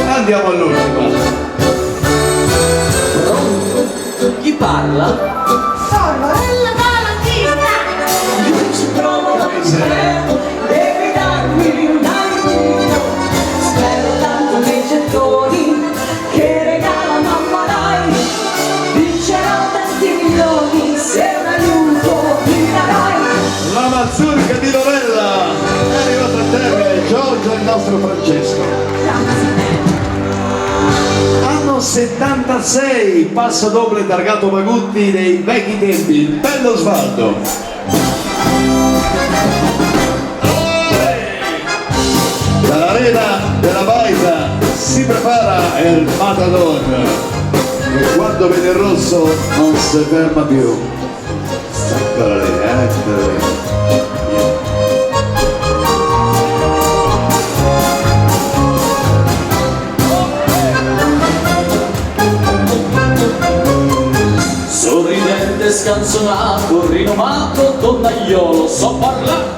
A: Andiamo all'ultima.
E: Pronto? Chi parla?
C: Sono Lorella Malatina, io ci provo ma ti prego, devi darmi un aiutino. Spero tanto nei gettoni che regala mamma Rai, vincerò tanti milioni se un aiuto mi darai.
A: La mazurka di Lorella è arrivata a termine. Giorgio e il nostro Francesco. Anno 76, passo doble targato Magutti dei vecchi tempi, il bello Osvaldo. Dall'arena della Baita si prepara il Matador, che quando vede il rosso non si ferma più. Eccola lì, eccola lì.
D: Sorridente, scanzonato, rinomato donnaiolo, so parlare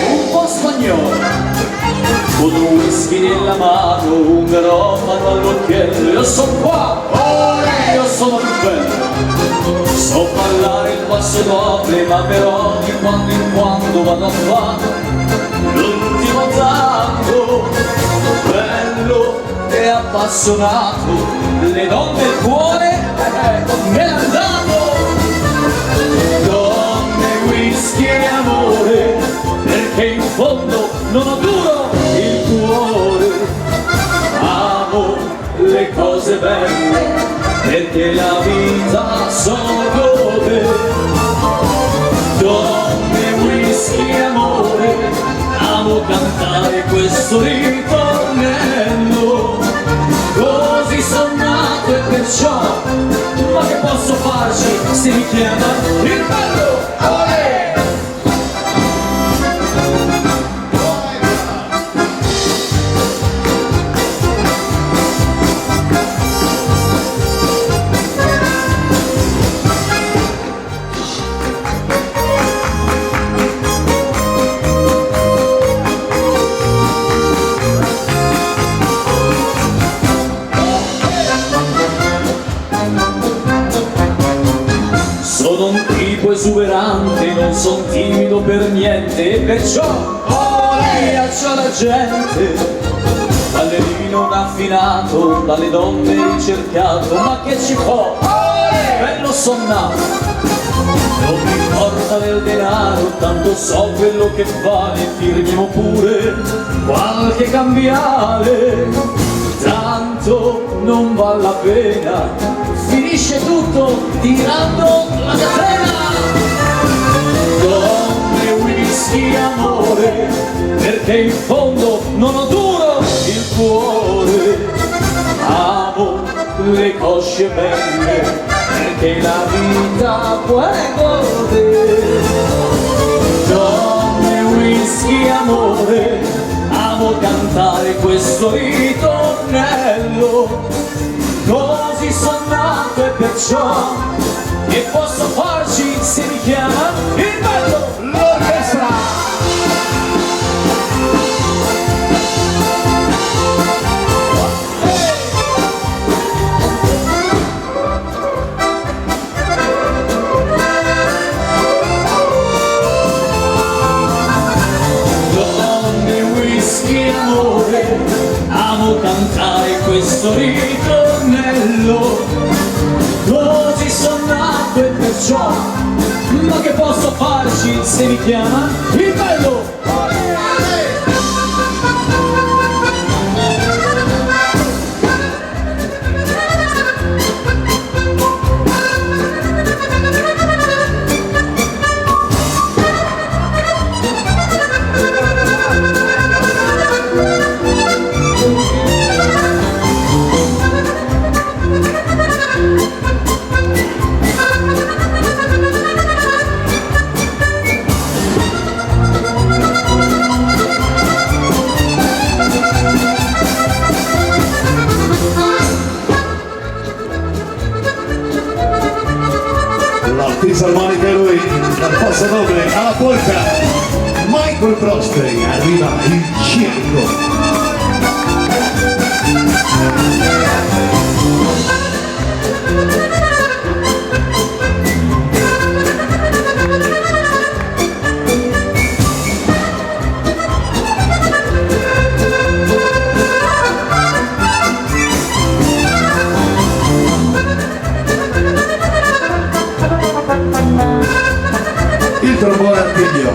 D: un po' spagnolo, con un whisky nella mano, un garofano all'occhiello. Io so qua, io sono il bello, so ballare il passo doble, ma però di quando in quando vado a fare l'ultimo tango, bello e appassionato, le donne il cuore me l'ha dato. Donne, whisky e amore, perché in fondo non ho duro il cuore. Amo le cose belle, perché la vita sono dove. Donne, whisky e amore, amo cantare questo ritornello. Così son nato e perciò, ma che posso farci se mi chiama il bello? Olè! Sono un tipo esuberante, non son timido per niente, e perciò ghiaccio la gente. Ballerino raffinato, dalle donne ricercato, ma che ci può? Bello sonnato. Non mi importa del denaro, tanto so quello che vale, firmiamo pure qualche cambiale. Tanto non vale la pena, finisce tutto tirando la catena. Donne, whisky, amore, perché in fondo non ho duro il cuore. Amo le cosce belle, perché la vita puoi godere. Donne, whisky, amore, amo cantare questo ritornello. Così son nato e perciò che posso farci se mi chiama il bello.
A: L'orchestra!
D: Amo cantare questo ritornello, così son nato e perciò, ma che posso farci se mi chiama il bello?
A: La fisarmonica è lui, dal Fossa Noble alla polka, Michael Prosperi, arriva il circo. Il trombone artiglio.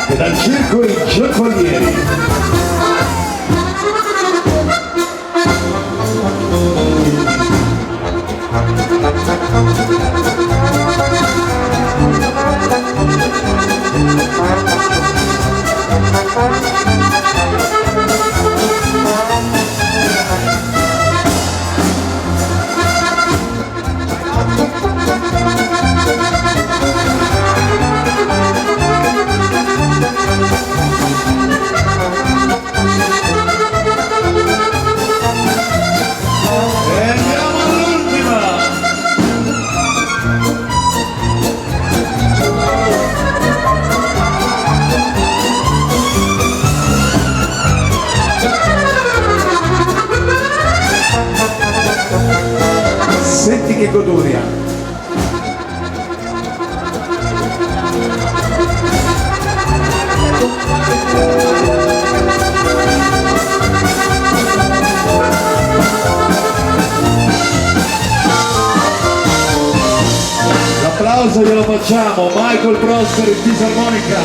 A: E dal circo i giocolieri. E andiamo all'ultima. Senti che goduria. L'applauso glielo facciamo, Michael Prosperi, fisarmonica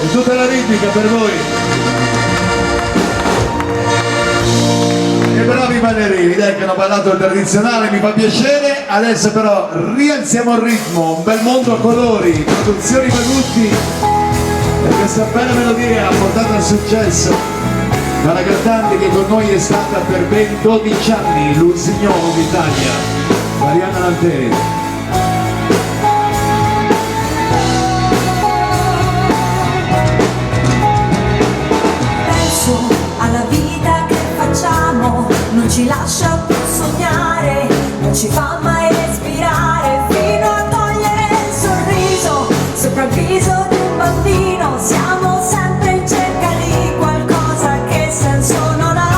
A: e tutta la ritmica per voi. E bravi ballerini, dai, che hanno ballato il tradizionale, mi fa piacere. Adesso però rialziamo il ritmo, un bel mondo a colori, produzioni Magutti, e questa bella melodia ha portato al successo dalla cantante che con noi è stata per ben 12 anni, l'Usignolo d'Italia, Mariana Lanteri.
C: Alla vita che facciamo non ci lascia più sognare, non ci fa mai respirare, fino a togliere il sorriso sopra il viso di un bambino. Siamo sempre in cerca di qualcosa che senso non ha.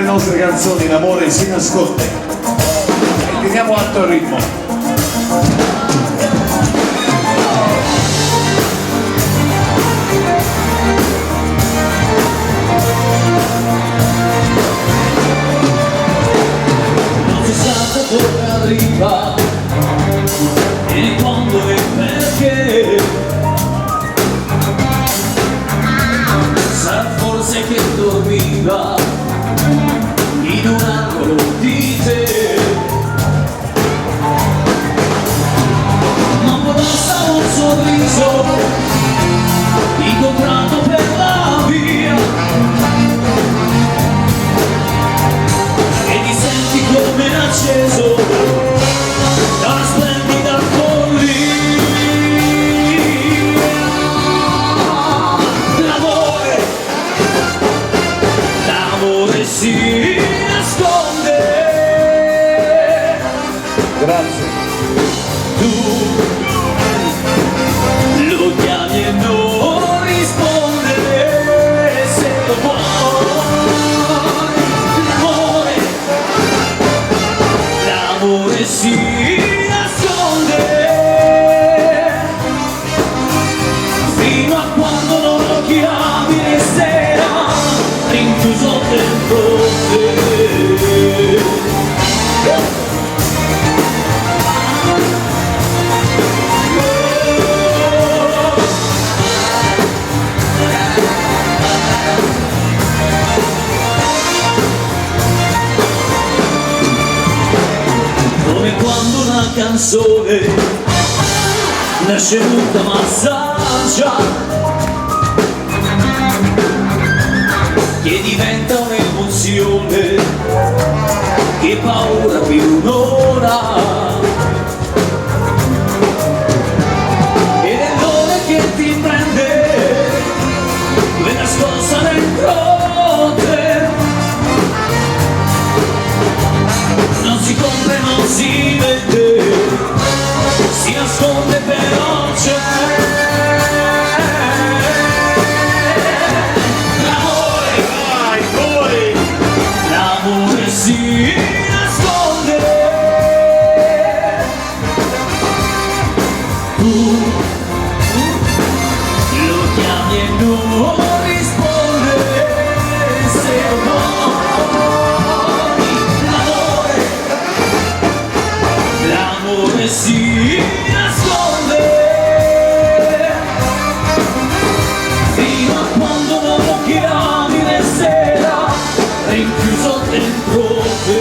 A: le nostre canzoni l'amore si nasconde e teniamo alto il ritmo.
D: Non si sa dove arriva e quando e perché. Sarà forse che dormiva in un angolo di te, ma poi basta un sorriso incontrato per la via e ti senti come acceso da una splendida follia. L'amore si nasconde.
A: Grazie.
D: Tu lo chiami e non risponde. Se lo vuoi, l'amore si nasconde fino a quando non lo chiami e sera rinchiuso dentro te. Come quando una canzone nasce muta ma saggia, che diventa un'emozione, che paura più un'ora, ed è l'ora che ti prende, dove nascosta dentro te, non si compra e non si vede, si nasconde però c'è. L'amore si nasconde. Tu lo chiami e non risponde. Se vuoi l'amore si nasconde fino a quando non lo chiami la sera rinchiuso dentro te.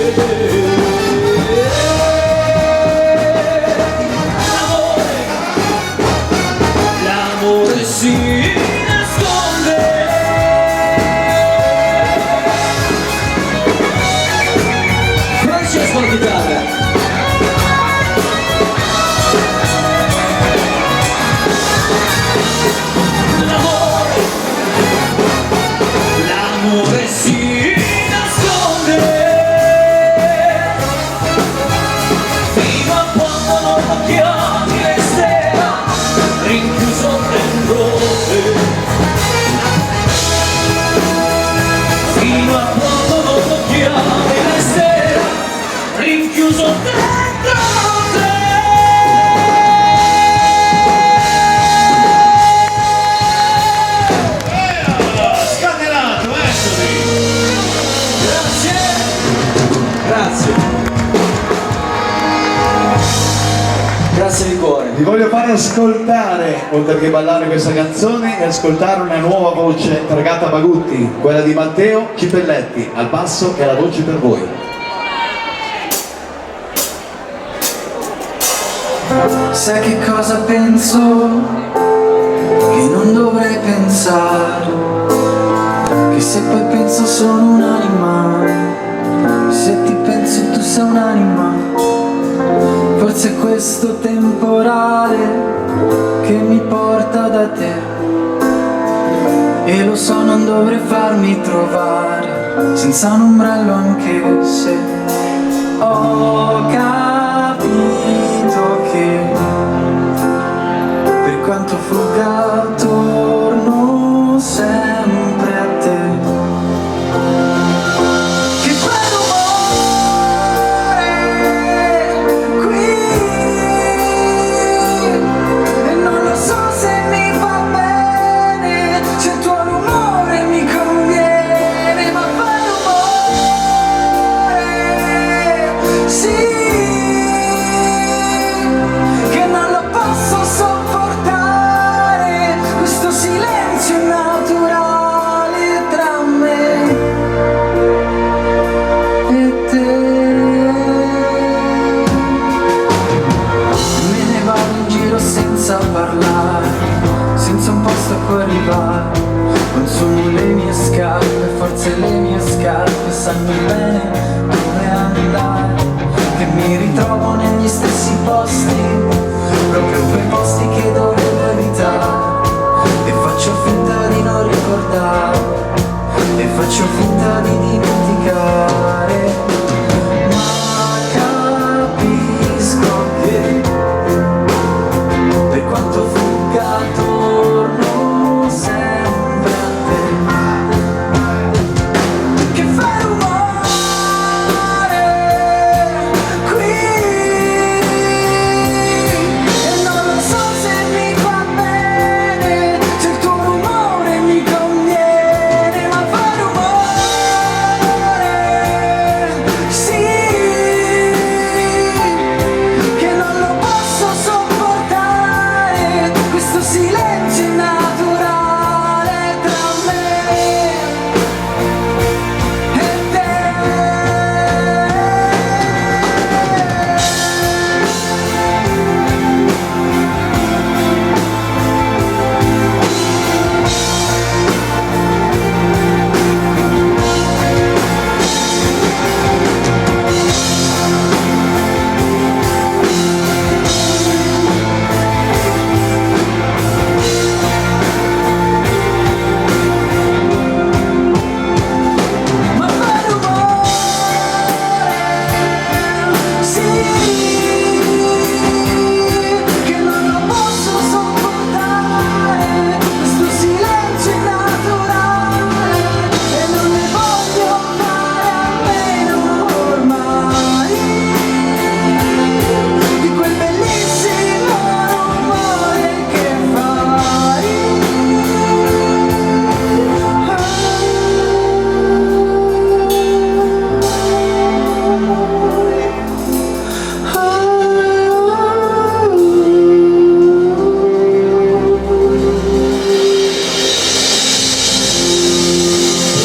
D: L'amore si nasconde. Francesco alla chitarra. L'amore si nasconde fino a quando non lo chiami e sera rinchiuso dentro te. Fino a quando non lo chiami e sera rinchiuso dentro te.
A: Scatenato, Anthony!
E: Grazie. Grazie di cuore.
A: Vi voglio fare ascoltare, oltre che ballare questa canzone, e ascoltare una nuova voce targata Bagutti, quella di Matteo Cipelletti, al basso e alla voce per voi.
B: Sai che cosa penso? Che non dovrei pensare, che se poi penso sono un'anima, se ti penso tu sei un'anima, forse è questo temporale che mi porta da te, e lo so non dovrei farmi trovare senza un ombrello anche se ho capito che per quanto fugga torno sempre a te. Che tutte le mie scarpe sanno bene dove andare, che mi ritrovo negli stessi posti, proprio quei posti che dovevo evitare, e faccio finta di non ricordare, e faccio finta di dimenticare. Ma capisco che per quanto fugga torno sempre a te, che fai rumore qui, e non lo so se mi va bene, se il tuo rumore mi conviene, ma fai rumore, sì, che non lo posso sopportare, questo silenzio naturale tra me e te. Ma fai rumore, sì, che non lo posso sopportare, questo silenzio naturale, e non ne voglio fare a meno ormai, di quel bellissimo rumore che fai.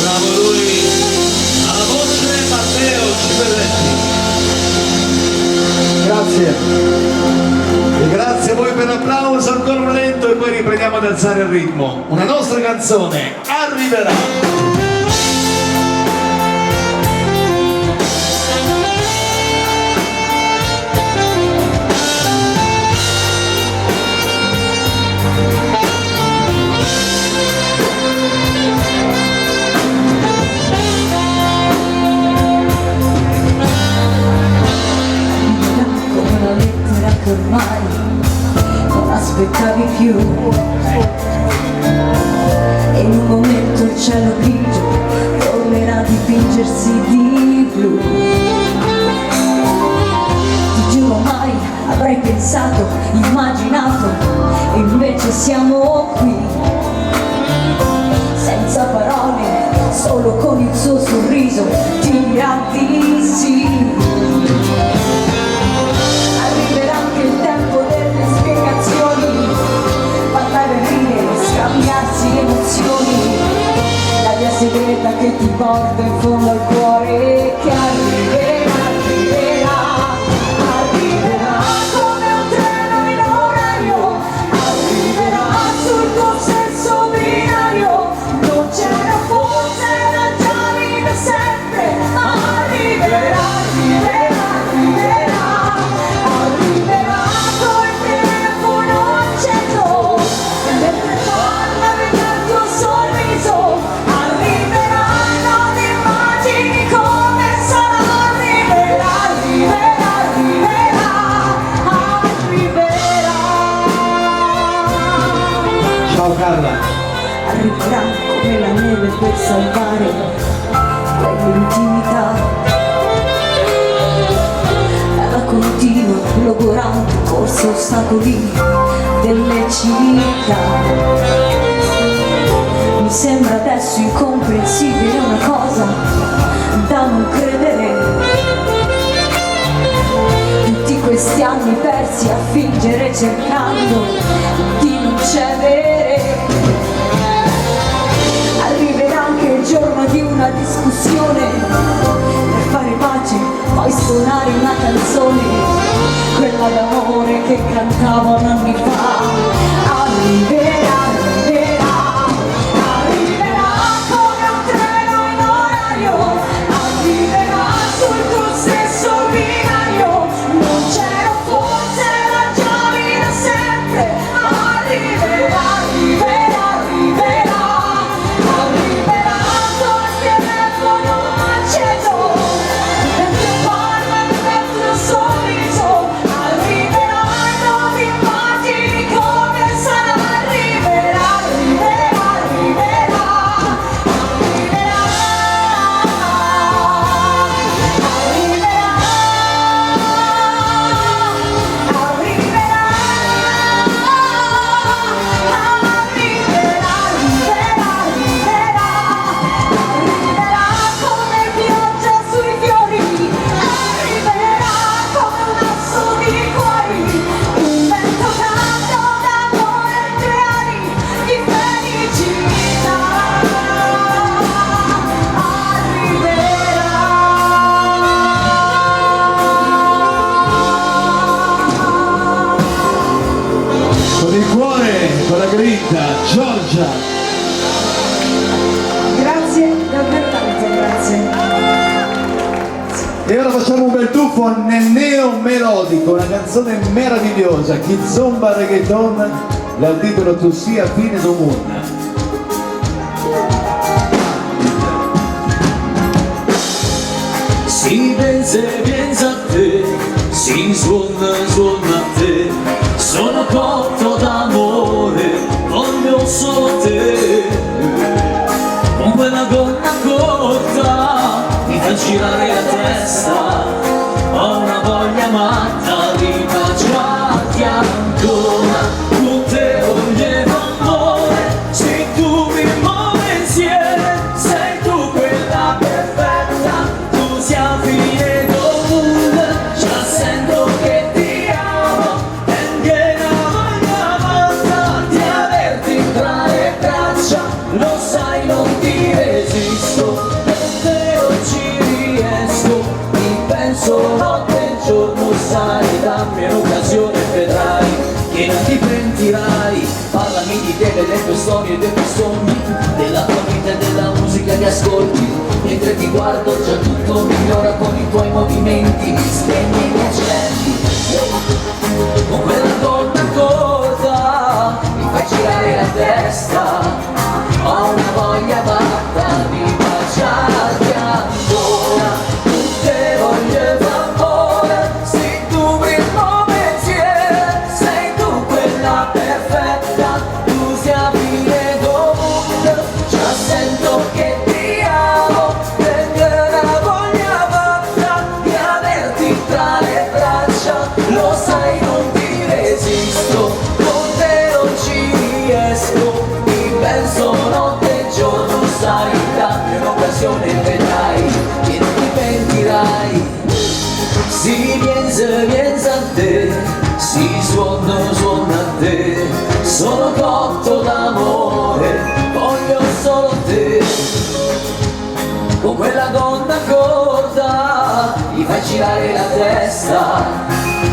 D: Bravo lui, alla voce Matteo Civelletti.
A: Grazie. E grazie a voi per l'applauso, ancora un lento e poi riprendiamo ad alzare il ritmo. Una nostra canzone arriverà.
C: come una lettera che ormai non aspettavi più, e in un momento il cielo grigio tornerà a dipingersi di blu. Ti giuro mai avrei pensato, immaginato, e invece siamo qui, senza parole, solo con il suo sorriso ti dirà di sì. Arriverà anche il tempo delle spiegazioni, parlare, ridere, scambiarsi emozioni, la via segreta che ti porta in fondo al cuore, che arriverà, arriverà come un treno in orario, arriverà sul tuo stesso binario, non c'era forse era già lì da sempre, ma arriverà, arriverà col telefono acceso, mentre parla vedi il tuo sorriso, arriverà, non immagini come sarà, arriverà, arriverà.
A: Ciao Carla.
C: Arriverà come la neve per salvare quell'intimità, dalla continua logorante corsa ostacoli delle città. Mi sembra adesso incomprensibile una cosa da non credere, tutti questi anni persi a fingere cercando di non cedere. Arriverà anche il giorno di una discussione per fare pace, poi suonare una canzone, quella d'amore che cantavano anni fa. Arriverà, arriverà, arriverà come un treno in
A: il cuore, con la grinta, Giorgia.
C: Grazie, davvero tanto, grazie.
A: E ora facciamo un bel tuffo nel neo melodico, una canzone meravigliosa, Kizomba Reggaeton, dal titolo Tu sia fine do mondo.
D: Si pensa e pensa a te, si suona e suona a te, sono cotto d'amore, voglio solo te. Con quella gonna corta mi fa girare la testa, ho una voglia matta di baciarti ancora. Con te voglio amore, se tu mi muovi insieme, sei tu quella perfetta, tu sia fine dovunque, già sento che ti amo, e che la voglia matta di averti tra le braccia, lo sai non ti resisto, con te non ci riesco, mi penso notte e giorno, sai, dammi un'occasione e vedrai che non ti pentirai. Parlami di te, delle tue storie, dei tuoi sogni, della tua vita e della musica che ascolti. Mentre ti guardo già tutto migliora con i tuoi movimenti, mi spegni gli accendi. Con quella gonna corta mi fai girare la testa, ho una voglia matta di baciarti ancora. Con te voglio amore, se tu mi muovi insieme, sei tu quella perfetta, tu sia fine dovunque, già sento che ti amo, tengo una voglia matta di averti tra le braccia, lo sai non ti resisto, con te non ci riesco, mi penso notte e giorno, sai, dammi un'occasione e vedrai che non ti pentirai. Si piensa a te, si suona a te, sono cotto d'amore, voglio solo te. Con quella gonna corta mi fai girare la testa,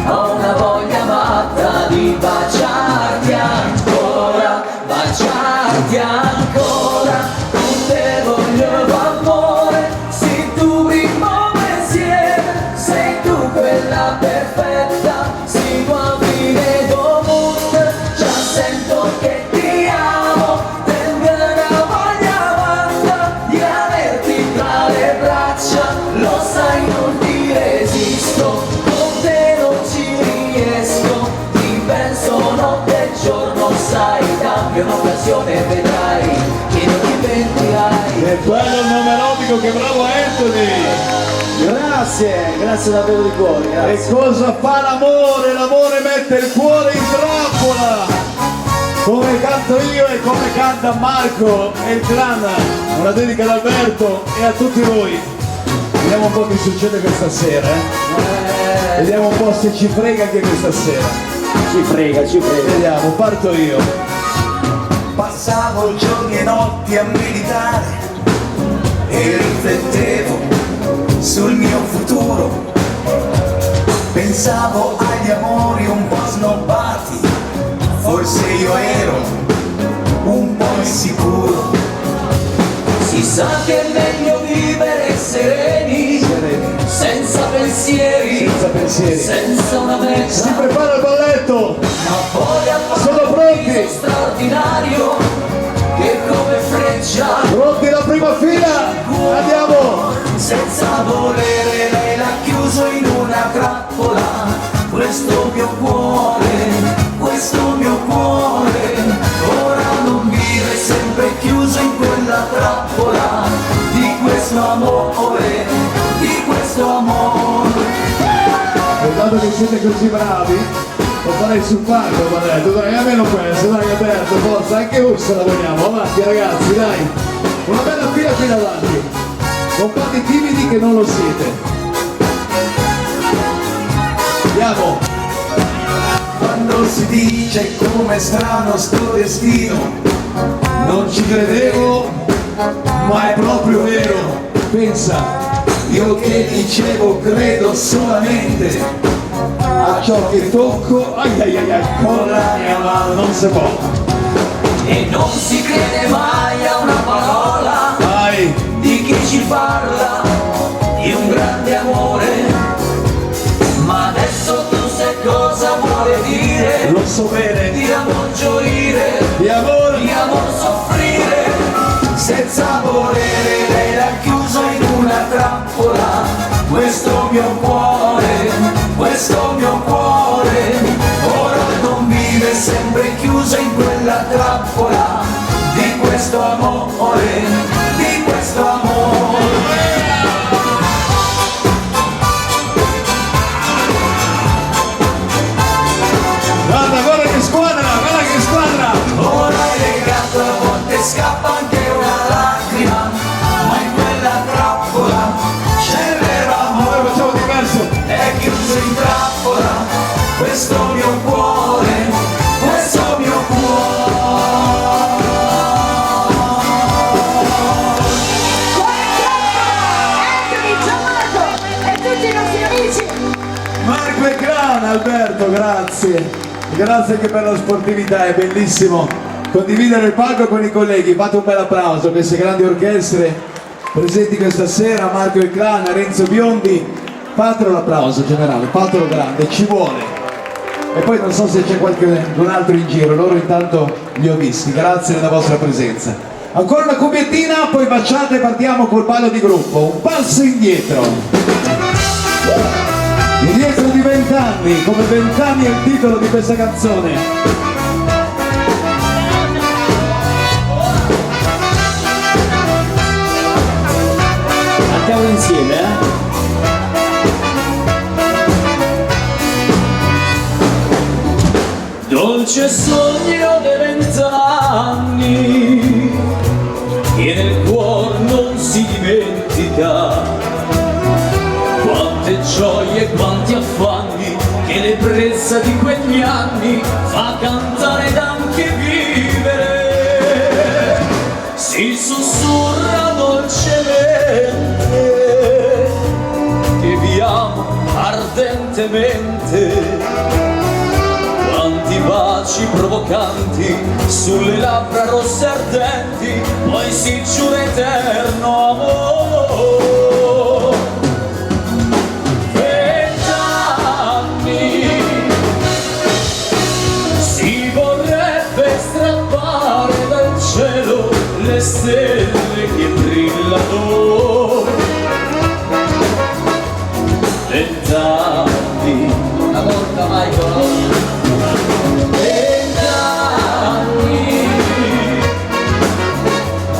D: ho una voglia matta di baciarti ancora, baciarti ancora. Con te voglio amore, se tu mi muovi insieme, sei tu quella perfetta, si tua fine dovunque, già sento che ti amo, tengo una voglia matta di averti tra le braccia, lo sai non ti resisto, con te non ci riesco, ti penso notte e giorno, sai, dammi un'occasione e vedrai che non ti pentirai.
A: Che bello il nome melodico, che bravo Anthony!
E: Grazie davvero di cuore, grazie.
A: E cosa fa l'amore? L'amore mette il cuore in trappola! Come canto io e come canta Marco e il clan, una dedica ad Alberto e a tutti voi. Vediamo un po' che succede questa sera, Vediamo un po' se ci frega anche questa sera.
E: Ci frega.
A: Vediamo, parto io.
B: Passavo giorni e notti a meditare e riflettevo sul mio futuro. Pensavo agli amori un po' snobbati, forse io ero un po' insicuro.
D: Si sa che è meglio vivere sereni, senza pensieri, senza una
A: Si
D: meta,
A: prepara il balletto!
D: ma poi a
A: Sono pronti!
D: straordinario che come freccia,
A: Pronti la prima fila? Andiamo!
B: Senza volere lei l'ha chiuso in una trappola, questo mio cuore, ora non vive sempre chiuso in quella trappola di questo amore,
A: E dato che siete così bravi, lo farei sul palco, ma dai, tu dai, almeno questo, dai Alberto, forza, anche Ursa la vogliamo, avanti ragazzi, dai! Una bella fila qui davanti, con quanti timidi che non lo siete. Andiamo!
B: Quando si dice com'è strano sto destino,
A: Non ci credevo, ma è proprio vero. Pensa,
B: io che dicevo credo solamente
A: a ciò che tocco, ai ai ai ai, con la mia mano non si può.
D: E non si crede mai a una parola
A: Vai,
D: di chi ci parla di un grande amore. Ma adesso tu sai cosa vuole dire,
A: lo so bene,
D: di amor gioire,
A: di amore,
D: di amor soffrire, senza volere lei l'ha chiuso in una trappola. Questo mio cuore, questo mio cuore, ora non vive sempre chiuso in quella trappola di questo amore, di questo amore.
A: guarda che squadra, guarda che squadra.
D: Ora è legato, a volte scappa anche una lacrima, ma in quella trappola c'è vero amore.
A: Noi facciamo diverso.
D: È chiuso in trappola questo mio cuore, questo mio cuore.
C: Anthony, Gianmarco e tutti i nostri amici.
A: Marco e Clan, Alberto, grazie. Grazie anche per la sportività, è bellissimo condividere il palco con i colleghi. Fate un bel applauso a queste grandi orchestre presenti questa sera, Marco e Clan, Renzo Biondi. Fatelo l'applauso generale, fatelo grande, ci vuole. E poi non so se c'è qualcun altro in giro, loro intanto li ho visti, grazie della vostra presenza. Ancora una cubbiettina, poi baciate e partiamo col ballo di gruppo. Un passo indietro. Indietro di 20 anni, come 20 anni è il titolo di questa canzone.
E: Andiamo insieme,
D: Dolce sogno dei 20 anni che nel cuore non si dimentica. Quante gioie, quanti affanni che l'ebbrezza di quegli anni fa cantare ed anche vivere. Si sussurra dolcemente che vi amo ardentemente. Quanti baci provocanti sulle labbra rosse ardenti, poi si giura eterno amore. 20 anni si vorrebbe strappare dal cielo le stelle che brillano. 20 anni, una volta mai con 20 anni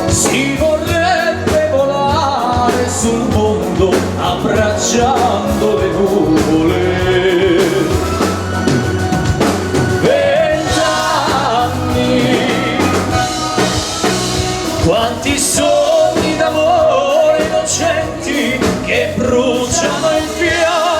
D: si vorrebbe volare sul mondo abbracciando le nuvole. 20 anni, quanti sogni d'amore innocenti che bruciano in fiammano.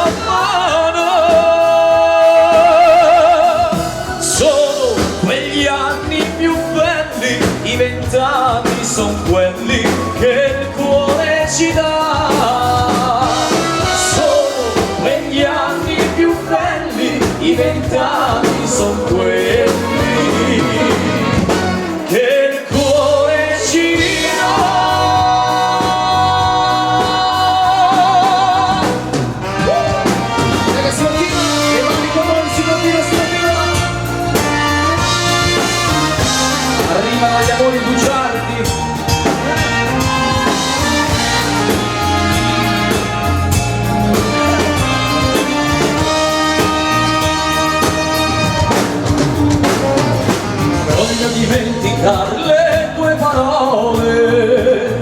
D: Sono quegli anni più belli, i 20 anni son quelli che il cuore ci dà. Sono quegli anni più belli, i 20 anni son quelli che il cuore ci dà. Si continua, e vanno con noi, si continua, si continua. Arrivano gli amori bugiardi. Voglio dimenticare le tue parole,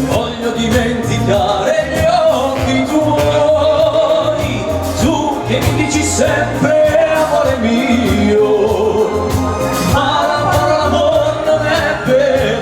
D: voglio dimenticare gli occhi tuoi, tu che mi dici sempre amore mio, ma la parola amor non è per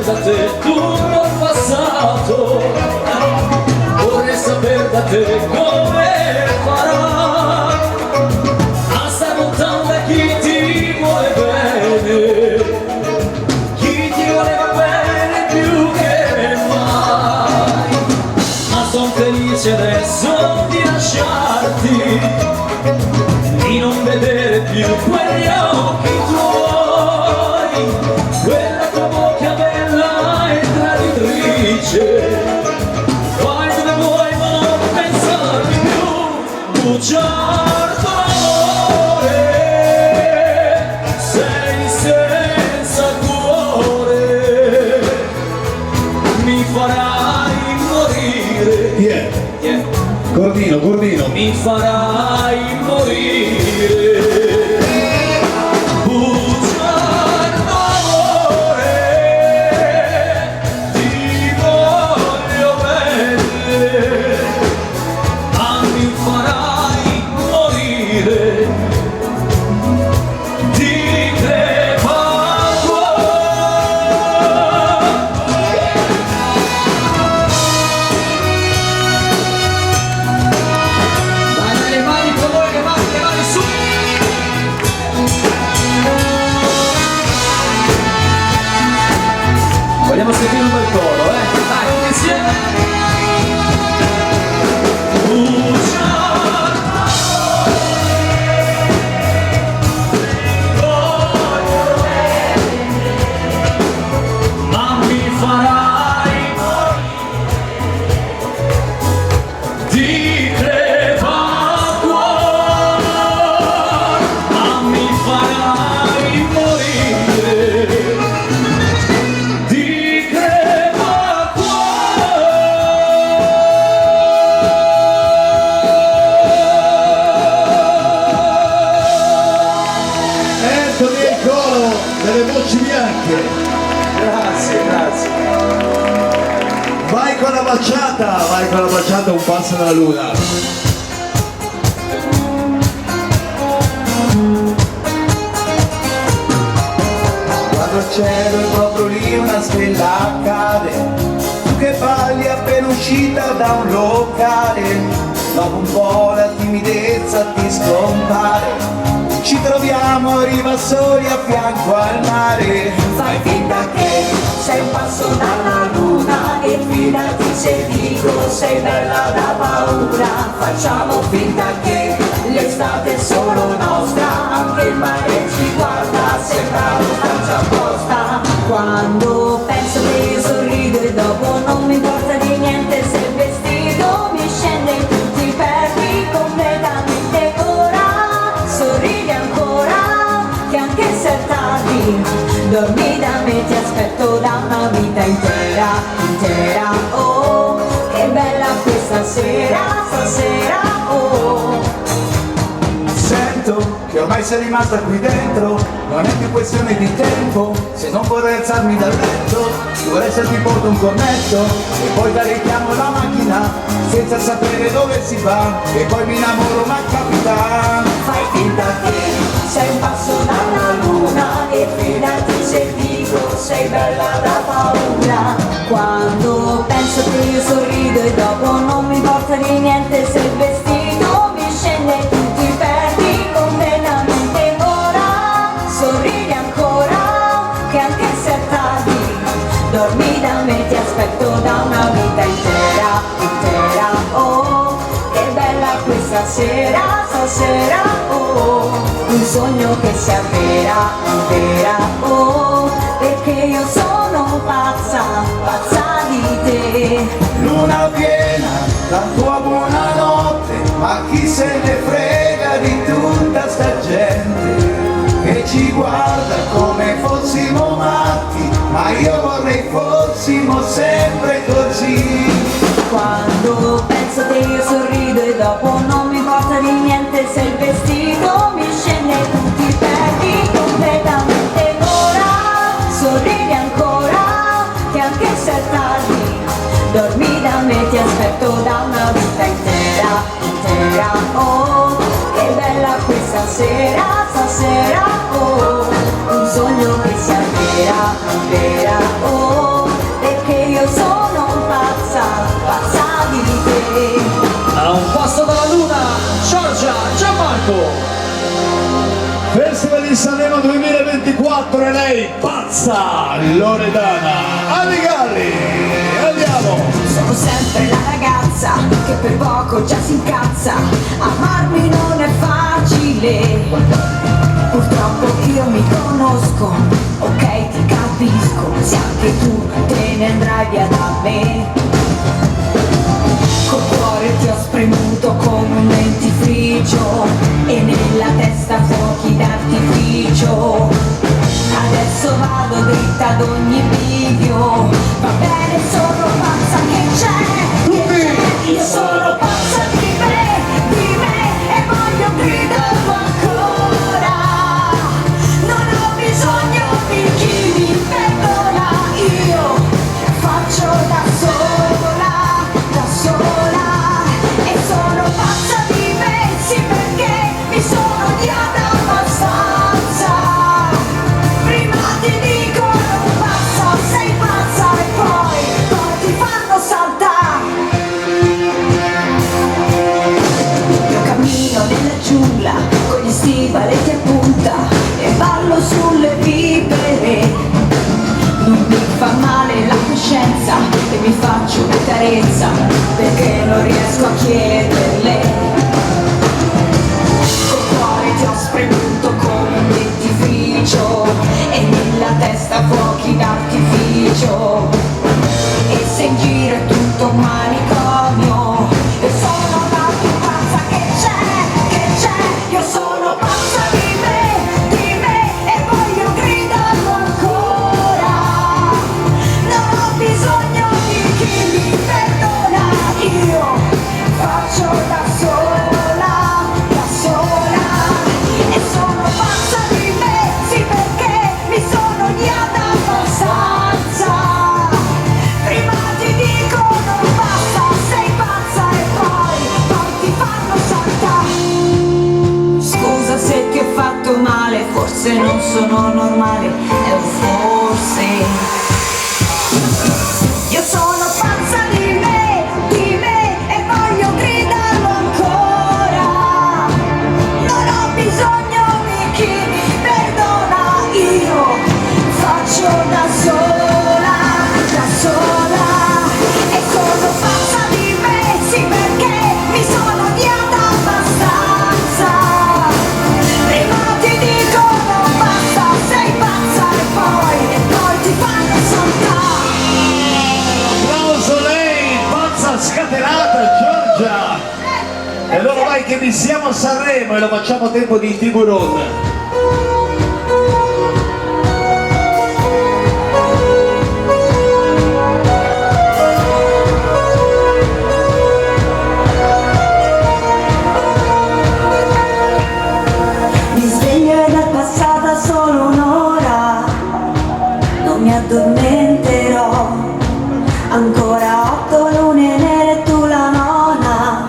D: senza te tutto il passato. Vorrei sapere da te come farà a stare lontano da chi ti vuole bene, chi ti voleva bene più che mai. Ma son felice adesso di lasciarti, di non vedere più quegli occhi tuoi, quella tua bocca bella e traditrice. Vai dove vuoi ma non pensarmi più, bugiardo amore, sei senza cuore, mi farai morire.
A: Yeah. Gordino.
D: Mi farai morire. Bugiardo amore, ti voglio bene, ma mi farai morire di crepacquo. Vai le mani con voi, le mani su. Vogliamo sentire un bel coro, Dai, tutti insieme. Bugiardo voglio bene, ma mi farai di crepacquo, ma mi farai morire di crepacquo.
A: Anthony e il coro delle voci bianche.
B: Grazie.
A: Vai con la baciata, un passo dalla luna.
B: Quando il cielo è proprio lì una stella cade, tu che balli appena uscita da un locale, dopo un po' la timidezza ti scompare, ci troviamo a riva soli a fianco al mare.
C: Fai finta che sei un passo dalla luna e fidati se dico sei bella da paura. Facciamo finta che l'estate è solo nostra, anche il mare ci guarda, sembra lo faccia apposta. Quando penso che io sorrido e dopo non mi importa di niente se il vestito mi scende, tu ti perdi completamente ora. Sorridi ancora, che anche se è tardi, dormi da me, ti aspetto da una vita intera, oh, che bella questa sera, stasera, oh.
B: Sento che ormai sei rimasta qui dentro, non è più questione di tempo, se non vorrei alzarmi dal letto, vorrei se ti porto un cornetto, e poi da richiamo la macchina, senza sapere dove si va, e poi mi innamoro ma capita.
C: Fai finta che sei un passo dalla luna e fidati se dico sei bella da paura. Quando penso che io sorrido e dopo non mi importa di niente se il vestito mi scende, tu ti perdi completamente ora. Sorridi ancora, che anche se è tardi, dormi da me, ti aspetto da una vita intera, oh, che bella questa sera, stasera, oh, un sogno che si avvera, oh, perché io sono pazza di te.
B: Luna piena, la tua buonanotte, ma chi se ne frega di tutta sta gente che ci guarda come fossimo matti, ma io vorrei fossimo sempre così.
C: Quando penso che io sorrido e dopo non mi importa di niente se il vestito mi scende, tu ti perdi completamente ora. Sorridi ancora, che anche se è tardi, dormi da me, ti aspetto da una vita intera, oh, che bella questa sera, stasera, oh, un sogno che si avvera, oh,
A: Sanremo 2024 e lei pazza Loredana Amigalli. Andiamo.
C: Sono sempre la ragazza che per poco già si incazza. Amarmi non è facile. Purtroppo io mi conosco. Ok, ti capisco. Se anche tu te ne andrai via da me. Col cuore ti ho spremuto come un dentifricio e nella testa fuochi d'artificio. Adesso vado dritta ad ogni bivio. Va bene, sono pazza, che c'è? Io sono pazza di me e voglio gridarlo ancora. Non ho bisogno di chi mi perdona. Io faccio da sola e sono pazza di me, sì, perché mi sono odiata abbastanza. Prima ti dicono pazza, sei pazza e poi ti fanno saltare. Io cammino nella giungla con gli stivaletti a punta e ballo sulle vipere. Non mi fa male la coscienza e mi faccio una carezza perché non riesco a chiederle. Col cuore ti ho spremuto come un dentifricio e nella testa fuochi d'artificio. E se in giro è tutto un manicomio, io sono la più pazza che c'è, io sono pazza di me e voglio gridarlo ancora. Non ho bisogno di chi mi perdona, io faccio da sola e sono pazza di me, sì, perché mi sono odiata abbastanza. Prima ti dicono basta, sei pazza e poi ti fanno saltare. Scusa se ti ho fatto male, forse non sono normale, è un forse. Io sono pazza di me e voglio gridarlo ancora. Non ho bisogno di chi mi perdona, io faccio da sola e sono pazza di me, sì, perché mi sono odiata abbastanza. Prima ti dicono basta, sei pazza e poi ti fanno saltare.
A: Applauso lei, pazza scatenata Giorgia. E allora vai che vi siamo a Sanremo e lo facciamo a tempo di Tiburon.
C: Mi sveglio ed è passata solo un'ora, non mi addormenterò. Ancora 8 lune nere, tu la nona,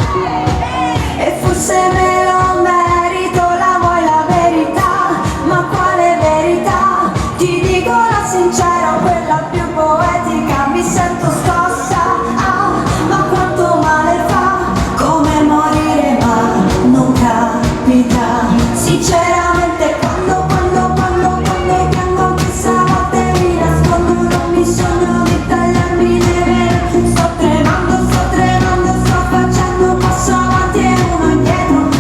C: e forse me lo merito. La vuoi la verità? Ma quale verità? Ti dico la sincera, quella più poetica. Mi sento scossa, ma quanto male fa, come morire ma non capita. Sinceramente quando piango questa notte mi nascondo, non mi sogno di tagliarmi le vene. Sto tremando, sto facendo un passo avanti e uno indietro.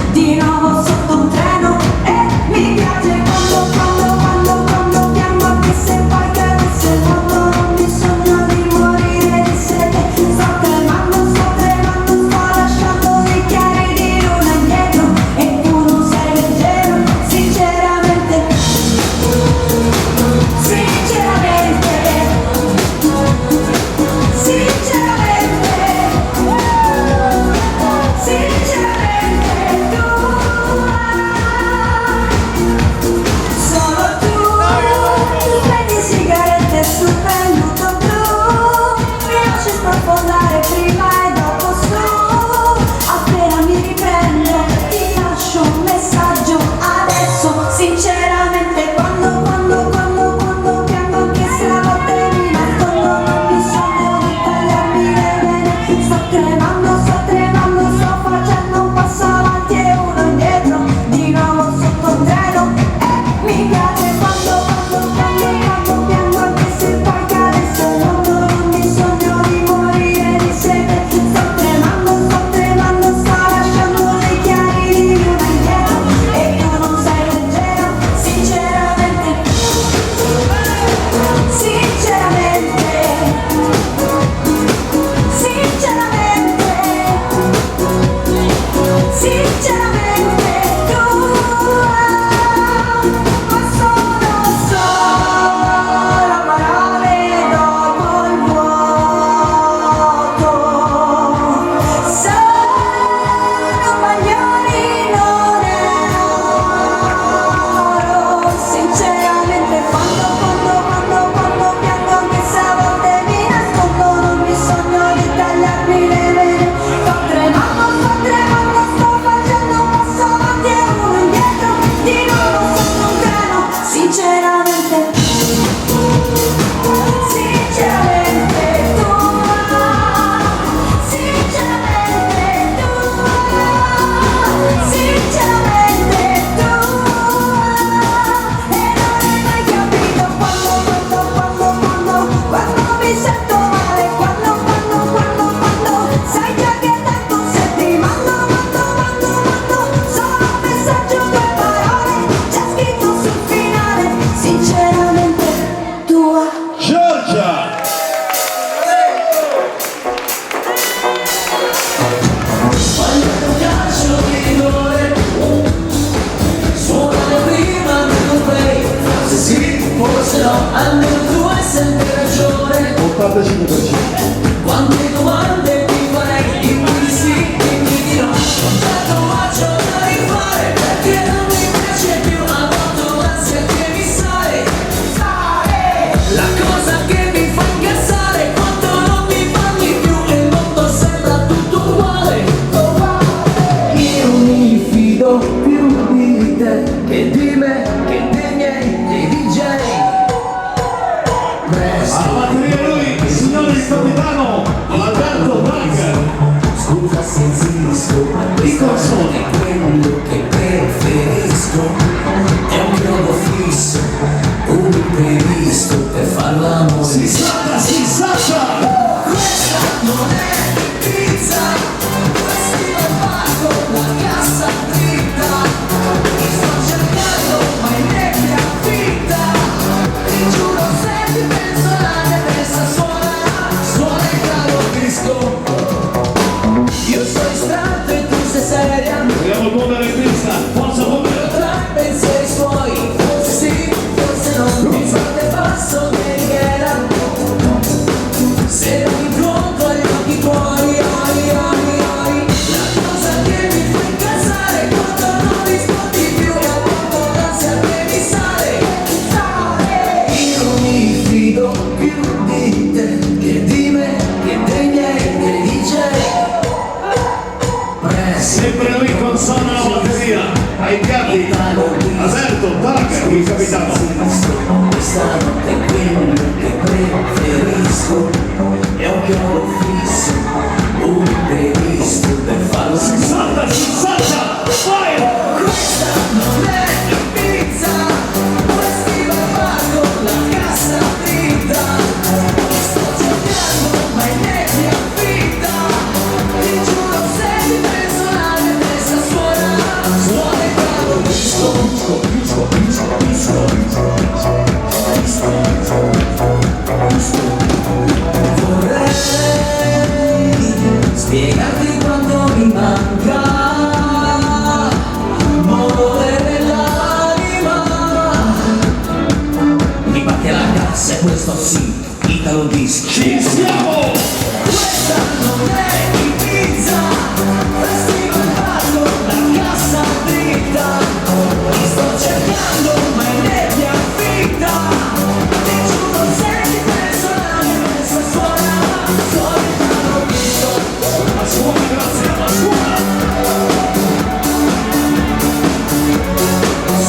B: fido più di te che di me, che dei miei DJ.
A: A batteria lui, il signore il capitano Alberto Braga.
B: Scusa se insisto,
A: I consoni.
B: quello che preferisco è un chiodo fisso, un imprevisto per far l'amore.
A: Si salta!
B: Questa non è pizza, questi non pago la cassa dritta. Mi sto cercando ma in nebbia fitta. Ti giuro se ti penso la mia testa suona il caro disco. Io sto distratto e tu sei seria.
A: Vogliamo muovere in pista, forza muovere!
B: Tra i pensieri suoi, forse sì, forse no. Mi fate passo neghiera. Se non incontro agli occhi tuoi, la cosa che mi fa incazzare quando non rispondi più e a poco l'ansia che mi sale. Io mi fido più di te che di me, che dei miei, che DJ.
A: Sempre lui consona la batteria, ai capi Alberto Braga, il capitano.
B: Questa notte è quello che preferisco, è un chiodo fisso, un imprevisto per farlo.
A: Si salta, vai!
B: Questa non è pizza, questi non pago la cassa dritta. Ti sto cercando ma in nebbia fitta. Ti giuro se ti penso la mia testa suona il cavo Vorrei spiegarti quanto mi manca l'amore nell'anima. Mi batte la cassa e questo sì, Italo Disco.
A: Ci siamo!
B: Questa non è pizza, festival pago la cassa dritta. Ti sto cercando ma in nebbia fitta. Ti giuro se ti penso la mia testa suona il caro disco.
A: Ma suona, grazie, ma suona!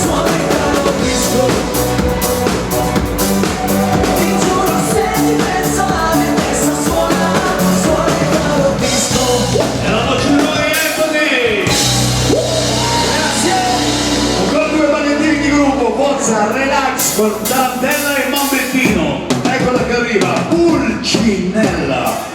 B: Suona il caro disco. Ti giuro se ti penso la mia testa suona il caro disco.
A: E la voce di lui Anthony!
B: Grazie.
A: Con due magnetini di gruppo, Forza Relax con Tarantella e Mambettino. Eccola che arriva, Pulcinella.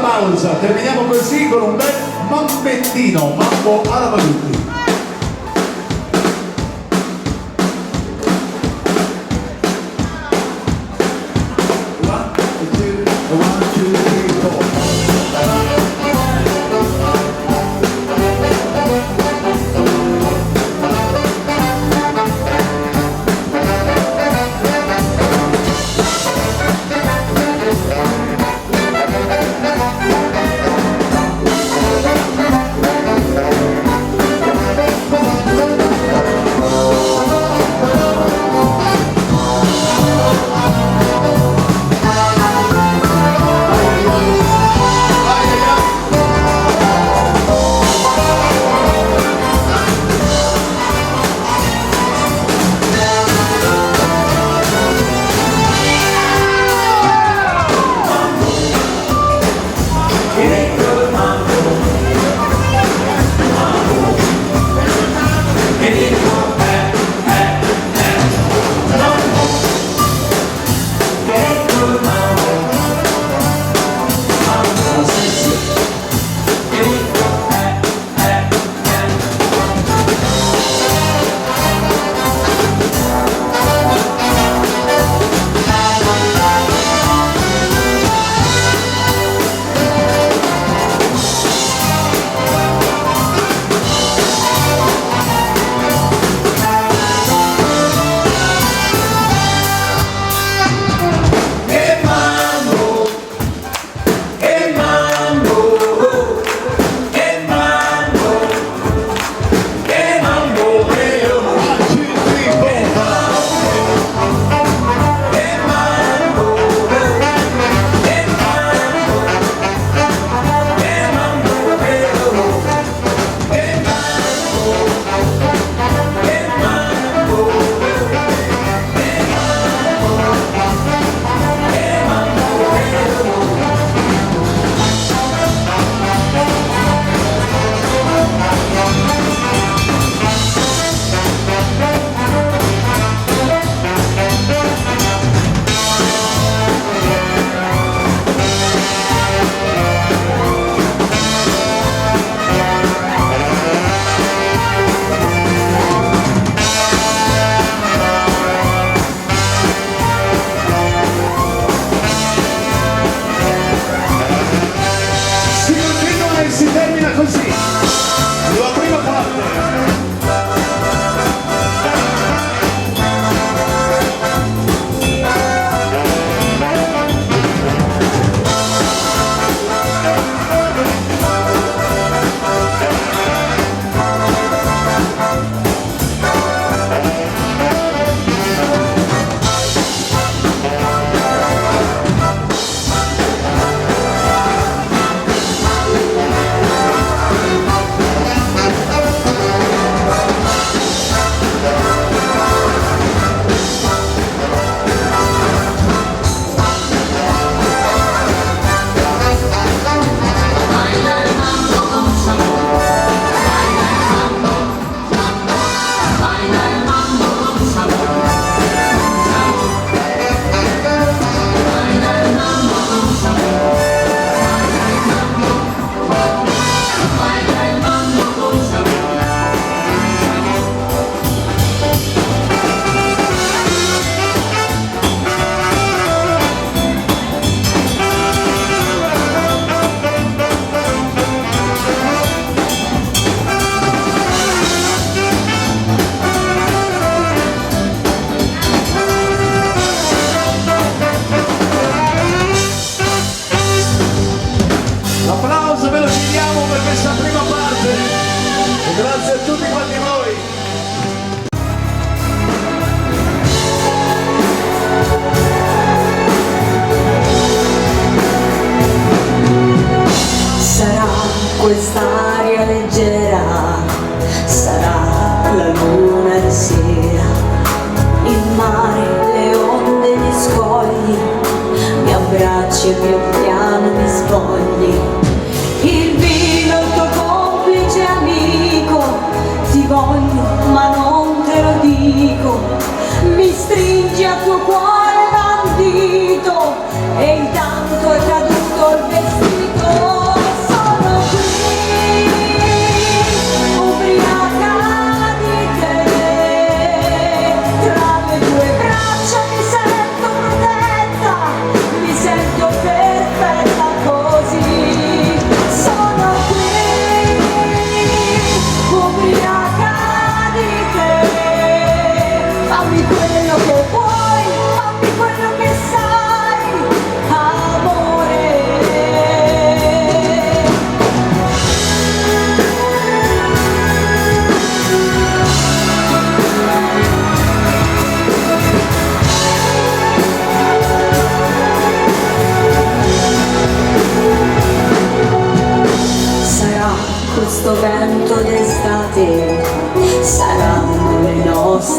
A: pausa, terminiamo così con un bel mambettino, mambo alla Magutti. Si termina così la prima parte. L'applauso ve lo chiediamo per questa prima parte e grazie a tutti quanti voi.
C: Sarà quest'aria leggera, sarà la luna di sera, il mare, le onde, gli scogli, mi abbracci e più piano mi spogli. Il vino, il tuo complice amico, ti voglio ma non te lo dico, mi stringi a tuo cuore bandito e intanto è caduto il vestito.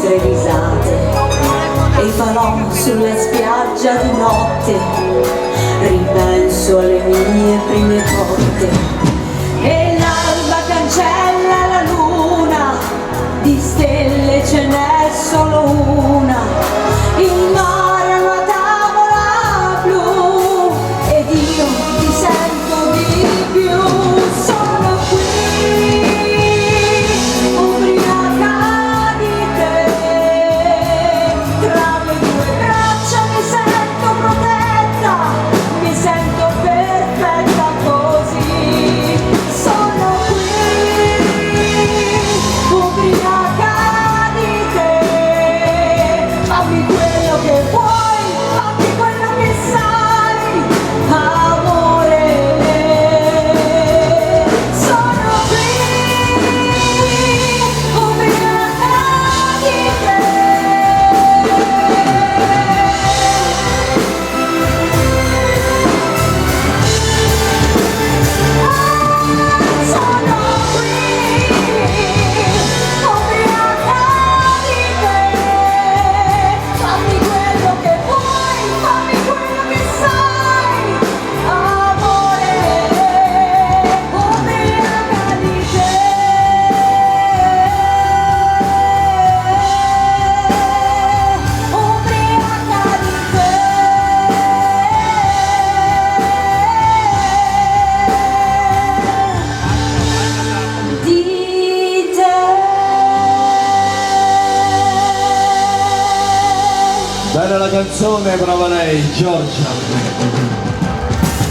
C: nostre risate e i falò sulla spiaggia di notte, ripenso alle mie prime volte e l'alba cancella la luna, di stelle ce n'è solo una, il mare è una tavola blu ed io ti sento di più. Sono qui ubriaca di te, tra le tue braccia mi sento protetta, mi sento perfetta così. Sono qui ubriaca di te, fammi quello che vuoi, fammi quello che sai, amore. Sono qui ubriaca di te. Sono qui ubriaca di te, fammi quello che vuoi, fammi quello che sai, amore, ubriaca di te, ubriaca di te.
A: Bella la canzone, brava lei, Giorgia.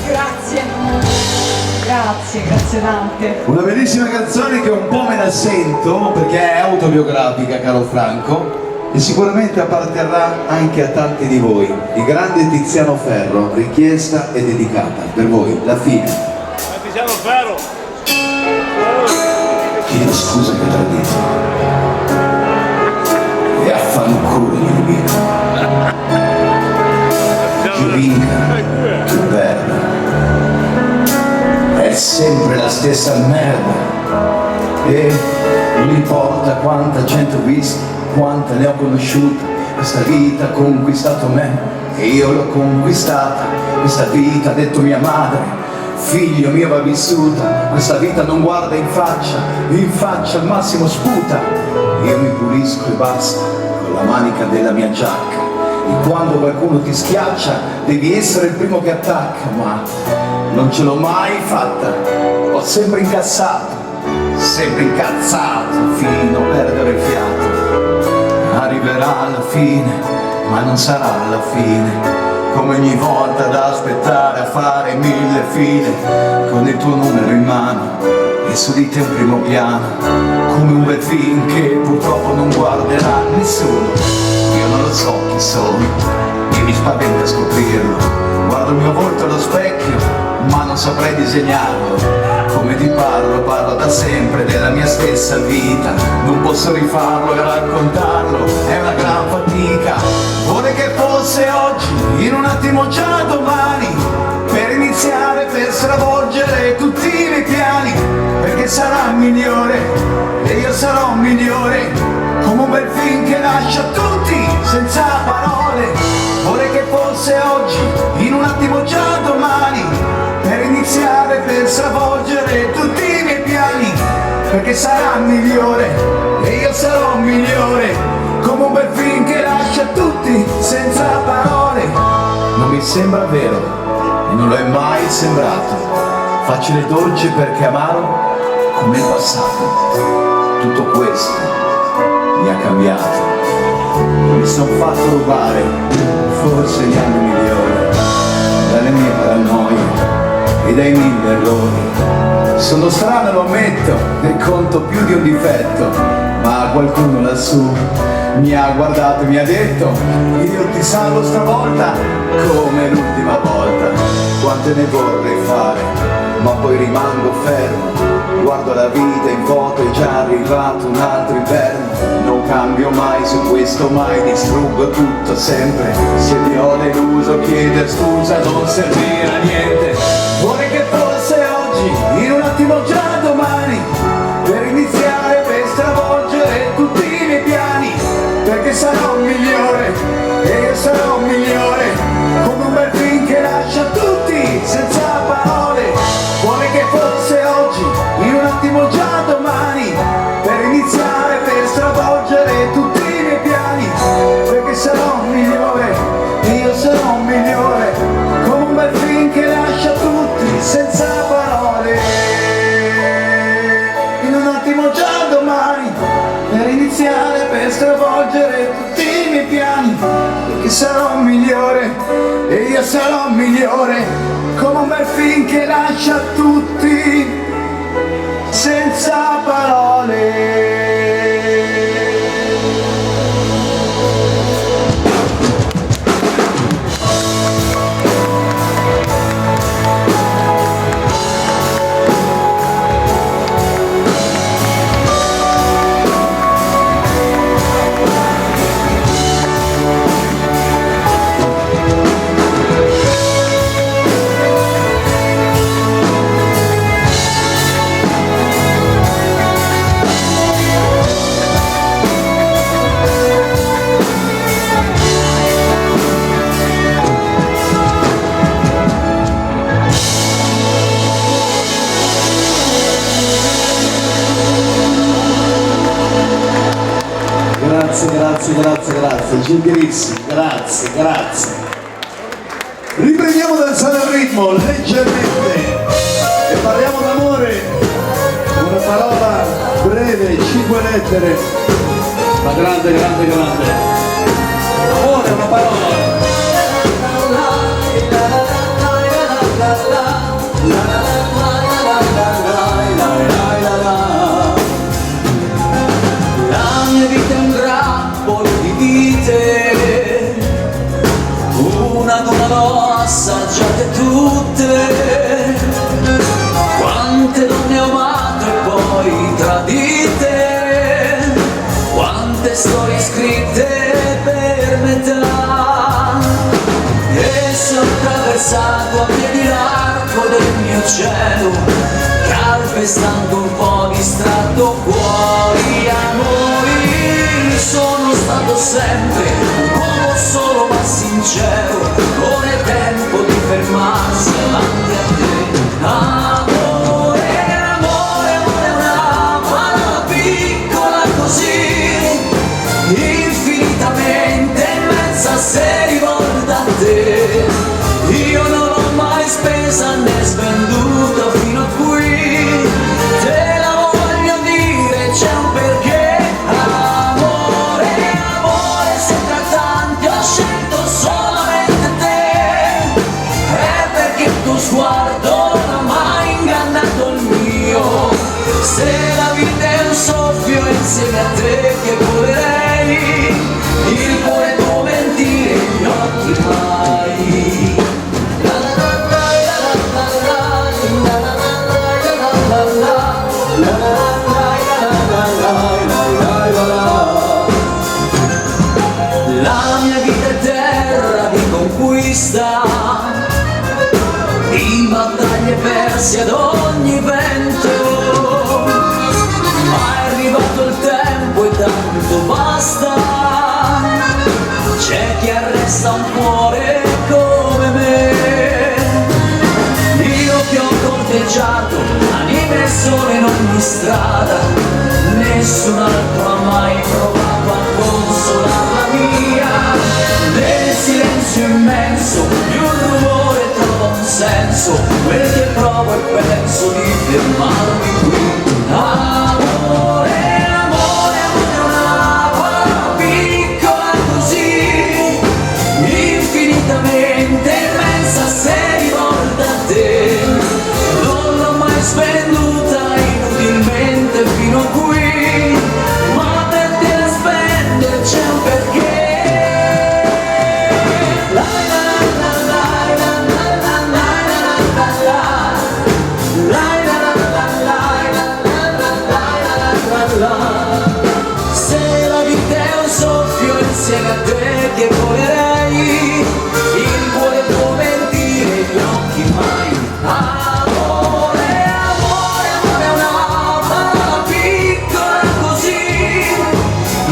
C: Grazie tante.
A: Una bellissima canzone che un po' me la sento perché è autobiografica, caro Franco, e sicuramente apparterrà anche a tanti di voi. Il grande Tiziano Ferro, richiesta e dedicata per voi, la fine.
F: Tiziano Ferro!
B: Chiedo scusa che ho tradito e affanculo gli rubino. Chi vinca, chi perda, è sempre la stessa merda. E non importa quanta gente ho visto, quanta ne ho conosciuta, questa vita ha conquistato me e io l'ho conquistata. Questa vita ha detto mia madre, figlio mio va vissuta, questa vita non guarda in faccia al massimo sputa. Io mi pulisco e basta con la manica della mia giacca, e quando qualcuno ti schiaccia devi essere il primo che attacca, ma non ce l'ho mai fatta, ho sempre incazzato fino a perdere il fiato. Arriverà alla fine, ma non sarà la fine, come ogni volta da aspettare a fare 1000 file, con il tuo numero in mano e su di te un primo piano, come un bel film che purtroppo non guarderà nessuno. Io non lo so chi sono e mi spaventa scoprirlo, guardo il mio volto allo specchio ma non saprei disegnarlo. Come ti parlo da sempre della mia stessa vita, non posso rifarlo e raccontarlo, è una gran fatica. Vorrei che fosse oggi, in un attimo già domani, per iniziare, per stravolgere tutti i miei piani, perché sarà migliore e io sarò migliore, come un bel film che lascia tutti senza parole. Vorrei che fosse oggi, in un attimo già domani, per iniziare, per stravolgere tutti i miei piani, perché sarà migliore e io sarò migliore, come un bel film che lascia tutti senza parole. Non mi sembra vero e non lo è mai sembrato, facile e dolce perché amaro come il passato. Tutto questo mi ha cambiato, mi son fatto rubare forse gli anni migliori dalle mie paranoie e dai 1000 errori. Sono strano, lo ammetto, ne conto più di un difetto, ma qualcuno lassù mi ha guardato e mi ha detto: io ti salvo stavolta come l'ultima volta. Quante ne vorrei fare, ma poi rimango fermo, guardo la vita in foto, è già arrivato un altro inverno. Non cambio mai su questo, mai distruggo tutto sempre. Se ti ho deluso chieder scusa non servirà a niente. Vorrei che fosse oggi, in un attimo già domani, per iniziare, per stravolgere tutti i miei piani, per migliore e io sarò migliore, come un bel film che lascia tutti senza parole. Vuole che fosse oggi, in un attimo già domani, per iniziare, per stravolgere tutti i miei piani, perché sarò migliore e io sarò migliore, come un bel film che lascia tutti senza parole. In un attimo già domani, per iniziare, per stravolgere tutti i miei piani, perché sarò migliore e io sarò migliore, come un bel film che lascia tutti senza parole.
A: Grazie, gentilissimi, grazie. Riprendiamo a danzare al ritmo, leggermente, e parliamo d'amore, una parola breve, 5 lettere, ma grande. Amore è una parola.
D: La mia vita è un grappolo di vite, una ad una l'ho assaggiate tutte, quante donne ho amato e poi tradite, quante storie scritte per metà, e sono attraversato a piedi l'arco del mio cielo, calpestando un po' distratto fuori amori. Sono stato sempre un uomo solo ma sincero, non è tempo di fermarsi avanti a te. Amore è una parola piccola così, infinitamente immensa se rivolta a te. Io non l'ho mai spesa né svenduta fino a qui, te la voglio dire, c'è un perché. Amore, se tra tanti ho scelto solamente te, è perché il tuo sguardo non ha mai ingannato il mio. Se la vita è un soffio insieme a te che volerei, il cuore può mentire, gli occhi mai. La mia vita è terra di conquista, di battaglie perse ad ogni vento, ma è arrivato il tempo e tanto basta. C'è chi arresta un cuore come me, io che ho corteggiato anime e sole in ogni strada, nessun altro ha mai provato a consolare la mia. Nel silenzio immenso di un rumore trova un senso, quel che provo e penso di fermarmi qui. Amore è una parola piccola così, infinitamente immensa se rivolta a te. Non l'ho mai svenduta inutilmente fino a qui, ma per te la spendere c'è un perché. Se la vita è un soffio insieme a te che volerei, il cuore può mentire, gli occhi mai. Amore è una parola piccola così,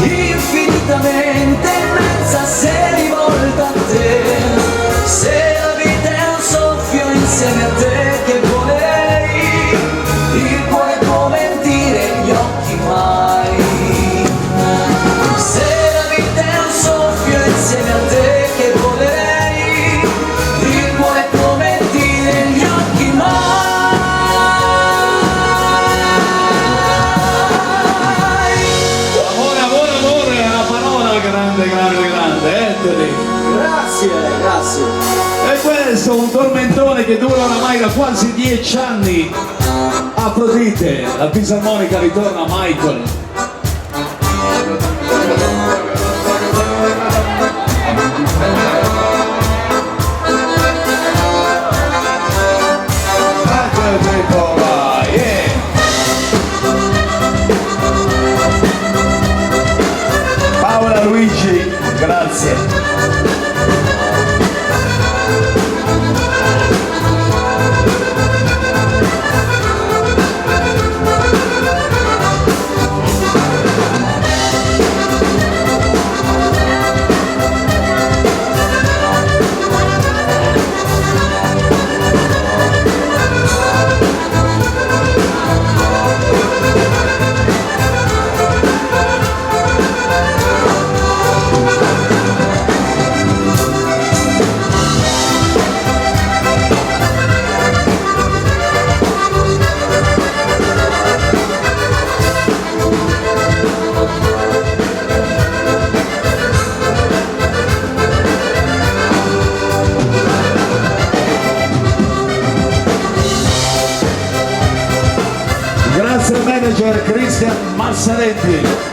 D: infinitamente
A: grande Anthony.
E: Grazie, grazie.
A: E questo è un tormentone che dura oramai da quasi 10 anni. Applaudite, la fisarmonica ritorna a Michael. Paola Luigi, grazie. Grazie al manager Cristian Massaretti.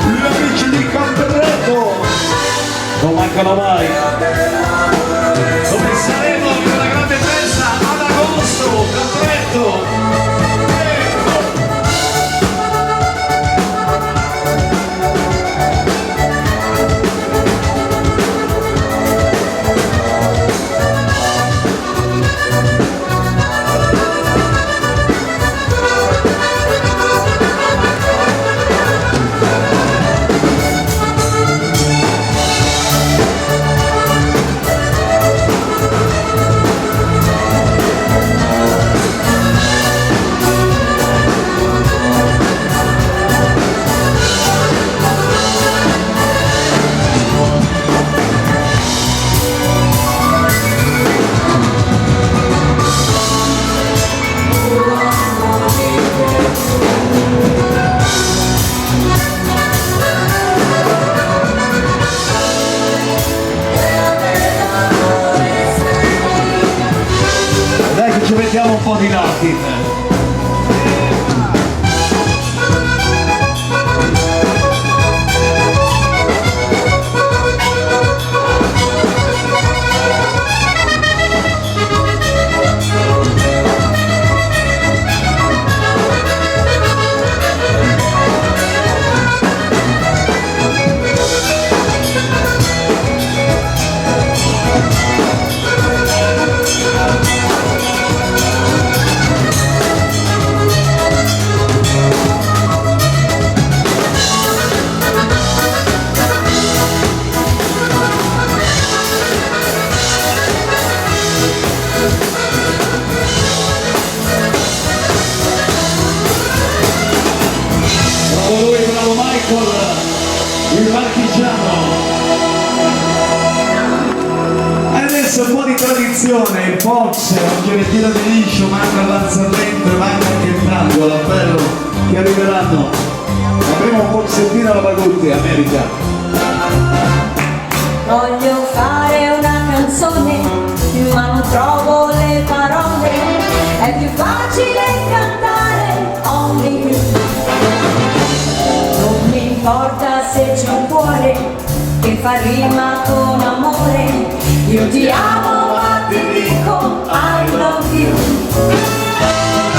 A: Gli amici di Camperretto non mancano mai. Dove saremo in una grande festa ad agosto, Camperretto. Dai che ci mettiamo un po' di Latin. Bravo lui, bravo Michael, il marchigiano. E adesso un po' di tradizione, il Fox, oggi è tiro di liscio, manca l'azzarletto e manca anche il tango, l'appello che arriveranno. Avremo un boxettino alla Bagutti, America.
C: Voglio fare una canzone, ma non trovo le parole. È più facile cantare Only You. Non mi importa se c'è un cuore che fa rima con amore. Io ti amo ma ti dico I love you.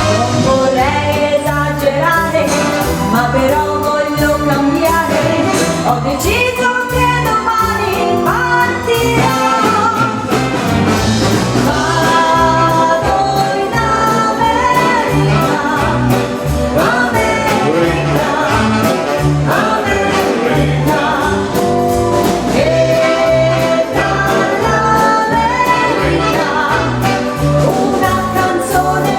C: Non vorrei esagerare, ma però voglio cambiare. Ho deciso che domani partirò. Vado in America, America, America. E dall'America una canzone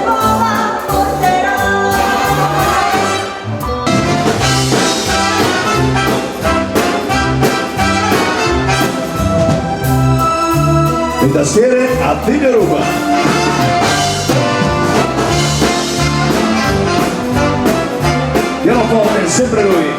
A: tastiere Attilio Ruba. Pianoforte, sempre lui.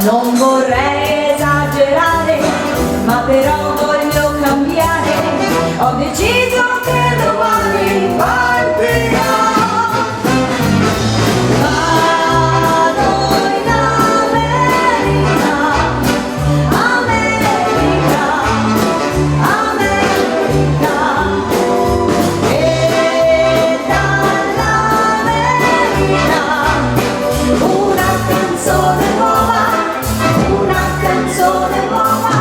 C: Non vorrei esagerare, ma però voglio cambiare. Ho deciso che domani partirò. Vado in America, America, America. E dall'America una canzone nuova. Una canzone nuova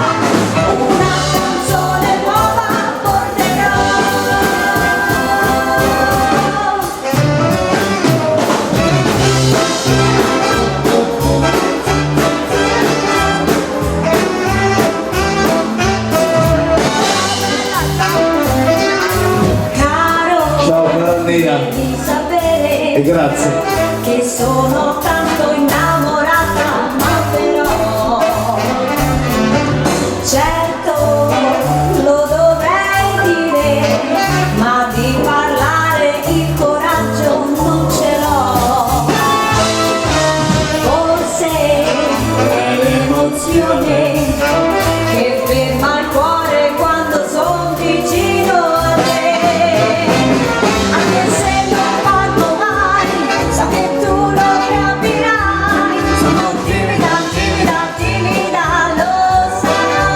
C: porterò. Caro,
A: Ciao Carolina.
C: devi sapere
A: E grazie.
C: che sono tanto innamorata, ma però certo lo dovrei dire, ma di parlare il coraggio non ce l'ho. Forse è l'emozione che ferma il cuore quando son vicino a te. Anche se non parlo mai, so che tu lo capirai. Sono timida, timida, timida, lo sai.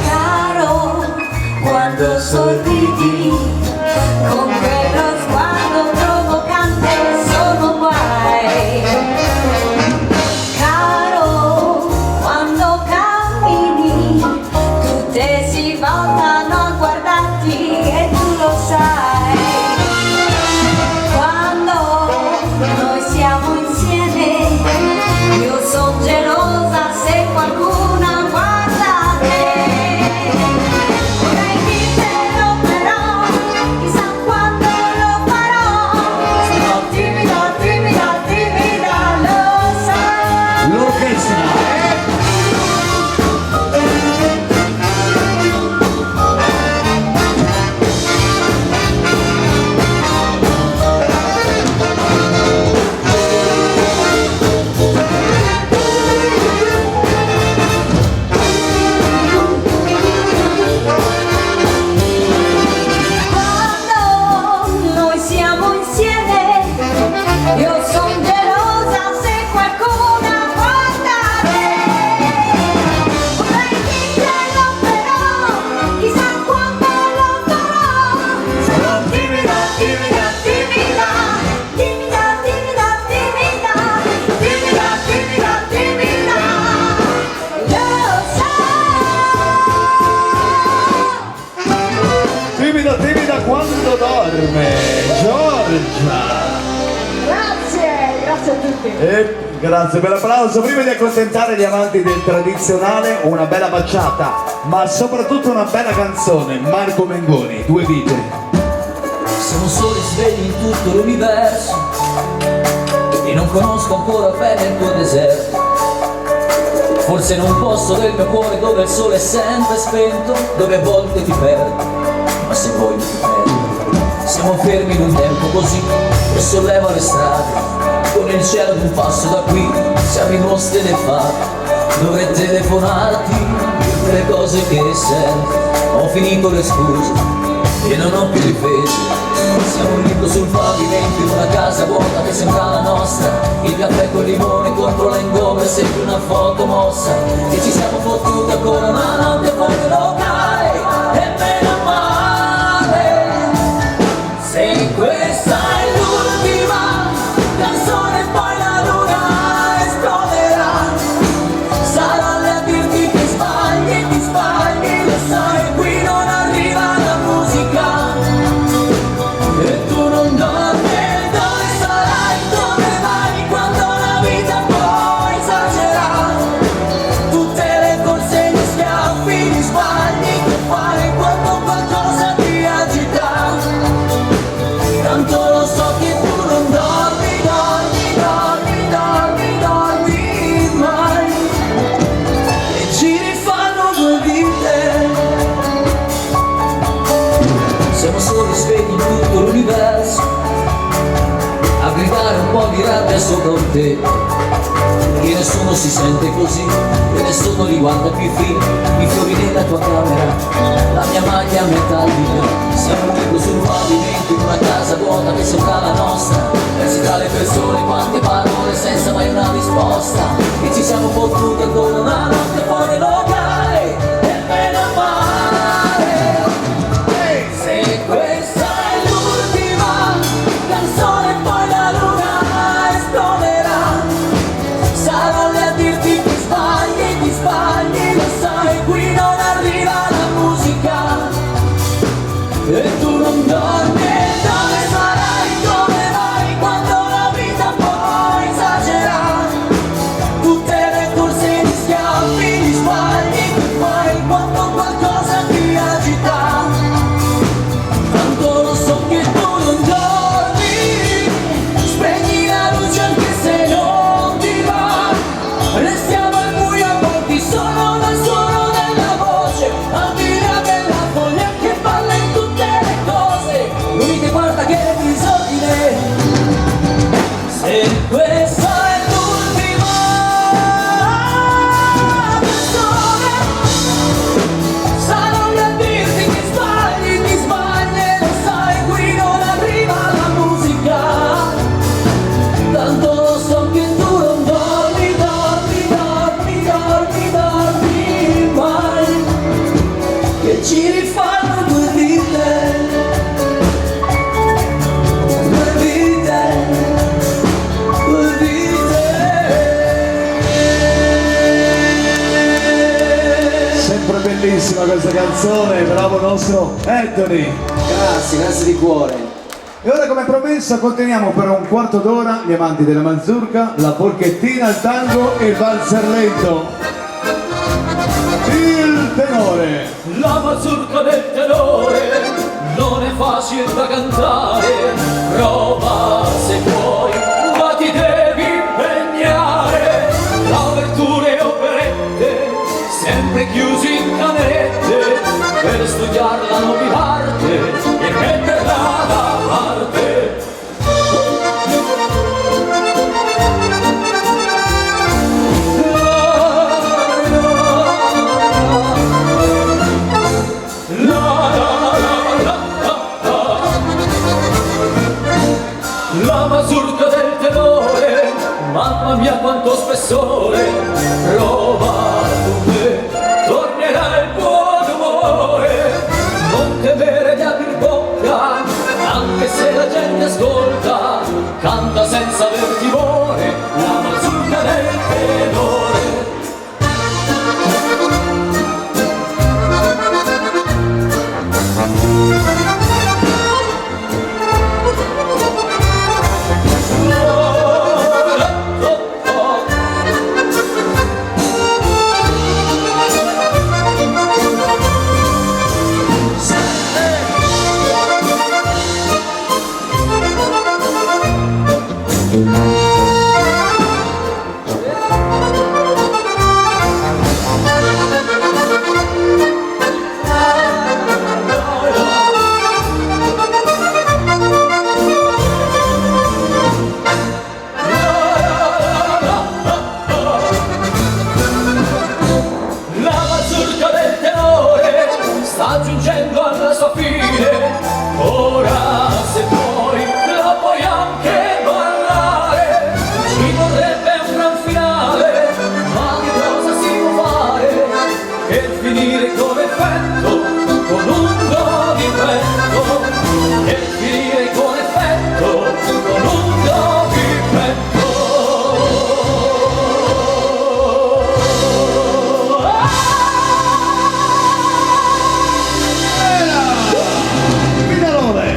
C: Caro, quando sorridi, con quello sguardo provocante sono guai. Caro, quando cammini, tutte si voltano a guardarti e tu lo sai. Quando noi siamo insieme, io sono gelosa se qualcuna guarda te. Vorrei dirtelo però, chissà quando lo farò. Sono timida, timida, timida, lo sai.
A: L'orchestra.
C: Quando noi siamo insieme, io sono gelosa se qualcuna guarda te. Vorrei dirtelo però, chissà quando lo farò. Sono timida, timida, timida, timida, timida, timida, timida, timida, timida, lo sai.
A: Timida, timida quando dorme. Giorgia.
C: Grazie a tutti.
A: E grazie per l'applauso. Prima di accontentare gli amanti del tradizionale, una bella baciata, ma soprattutto una bella canzone. Marco Mengoni, Due vite.
D: Siamo soli svegli in tutto l'universo e non conosco ancora bene il tuo deserto. Forse in un posto del mio cuore dove il sole è sempre spento, dove a volte ti perdo, ma se vuoi mi perdo. Siamo fermi in un tempo così che solleva le strade, con il cielo ad un passo da qui, siamo i mostri del fare. Dovrei telefonarti, dirti le cose che senti, ho finito le scuse e non ho più difese. Siamo un libro sul pavimento in una casa vuota che sembra la nostra. Il caffè col limone contro l'engome è sempre una foto mossa. E ci siamo fottuti ancora una notte fuori il locale. E meno male, se questa è l'ultima canzone poi la di rabbia sopra un te, che nessuno si sente così, che nessuno li guarda più i film, i fiori nella tua camera, la mia maglia a metallica, siamo un libro sul pavimento in una casa vuota che sembra la nostra, persi tra le persone quante parole senza mai una risposta, e ci siamo fottuti ancora una notte fuori locale, e meno male. Se questa è l'ultima canzone poi la luna esploderà, sarò lì a dirti che sbagli, lo sai, qui non arriva la musica, e tu non dormi, dove sarai, come vai, quando la vita poi esagera, tutte le corse di schiaffi, di sbagli, che fai quando qualcosa ti agita. Tanto lo so che tu non dormi, spegni la luce anche se non ti va, restiamo al buio avvolti solo dal suono della voce, al di là della foglia che parla in tutte le cose, l'unica guarda che è disordine. Se questa è l'ultima canzone, sarò lì a dirti che sbagli, lo sai, qui non arriva la musica, tanto lo so che tu non dormi mai, che ci rifanno due vite, due vite, due vite.
A: Sempre bellissima questa canzone, bravo nostro Anthony.
E: Grazie, grazie di cuore.
A: E ora come promesso conteniamo per un quarto d'ora gli amanti della mazurka, la polchettina, il tango e il valzer lento. Il tenore.
D: La mazurka del tenore non è facile da cantare, prova se vuoi, ma ti devi impegnare. Aperture e operette, sempre chiusi in camerette, per studiare la nuova arte e metterla da parte. La mazurka del tenore, mamma mia quanto spessore, prova con me, tornerà il buon umore, non temere di aprir bocca, anche se la gente ascolta, canta senza aver timore, la mazurka del tenore. La mazurka del tenore sta giungendo alla sua fine, ora se vuoi la puoi anche ballare, ci vorrebbe un gran finale, ma che cosa si può fare per finire con effetto, con un do di petto, per finire con effetto, con un do di petto.
A: Pinalone.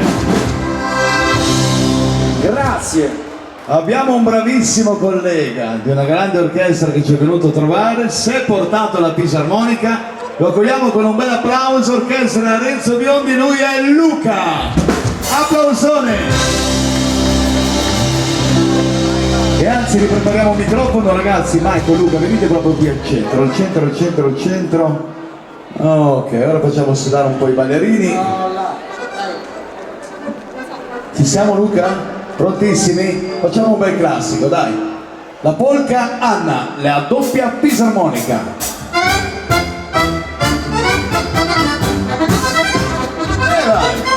E: Grazie.
A: Abbiamo un bravissimo collega di una grande orchestra che ci è venuto a trovare, si è portato la fisarmonica, lo accogliamo con un bel applauso, orchestra Renzo Biondi, lui è Luca. Applausone! E anzi riprepariamo un microfono ragazzi, Michael, Luca, venite proprio qui al centro, al centro, al centro, al centro. Ok, ora facciamo sudare un po' i ballerini. Ci siamo Luca? Prontissimi? Facciamo un bel classico, dai. La polka Anna, la doppia fisarmonica. E vai.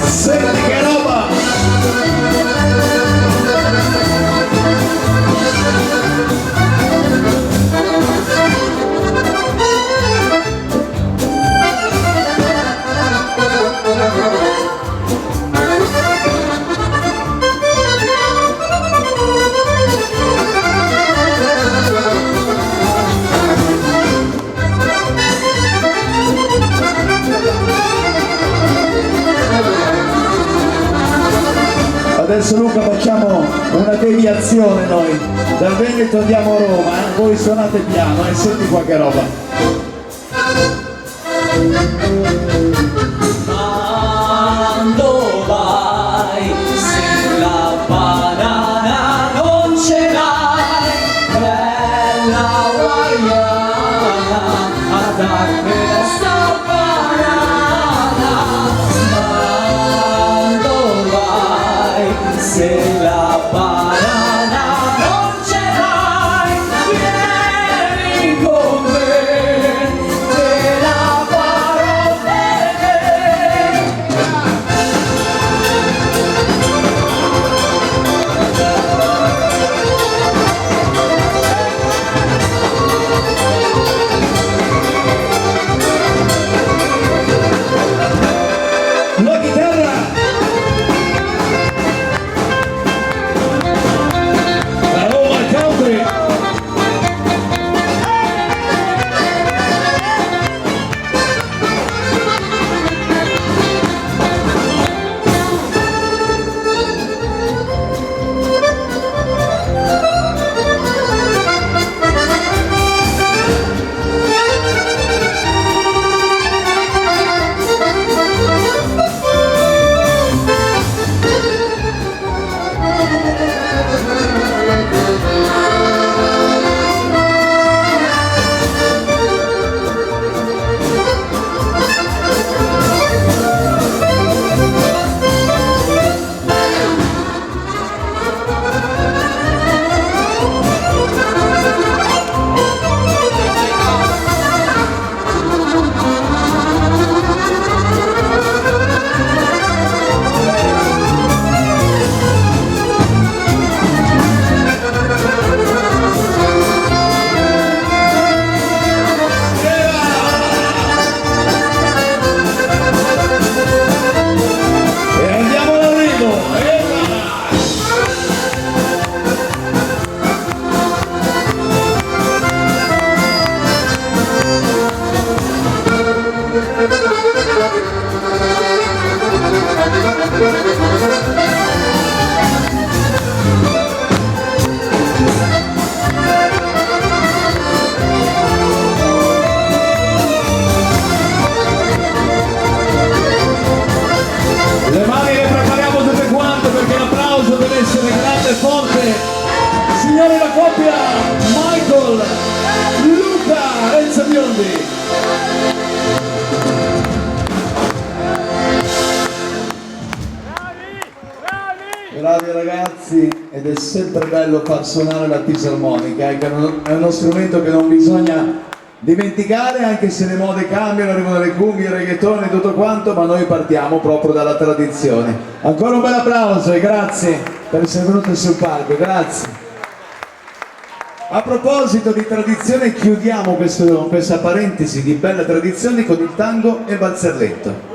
A: Senti che roba! Adesso Luca facciamo una deviazione noi, dal Veneto andiamo a Roma, voi suonate piano e senti qualche roba.
D: Quando vai, se la banana non ce l'hai, bella hawaiana, a darmi sta banana. Quando vai, se la banana non ce l'hai, vieni con me, te la farò vedere.
A: La chitarra! La Roma Country! E andiamo all'arrivo! Le mani le prepariamo tutte quante perché l'applauso deve essere grande e forte. Signori, la coppia Michael, Luca! Enzo Biondi. Bravi ragazzi, ed è sempre bello far suonare la fisarmonica, che è uno strumento che non bisogna dimenticare, anche se le mode cambiano, arrivano le cumbie, i reggaeton e tutto quanto, ma noi partiamo proprio dalla tradizione. Ancora un bel applauso e grazie per essere venuti sul palco, grazie. A proposito di tradizione, chiudiamo questa parentesi di belle tradizioni con il tango e il valzerletto.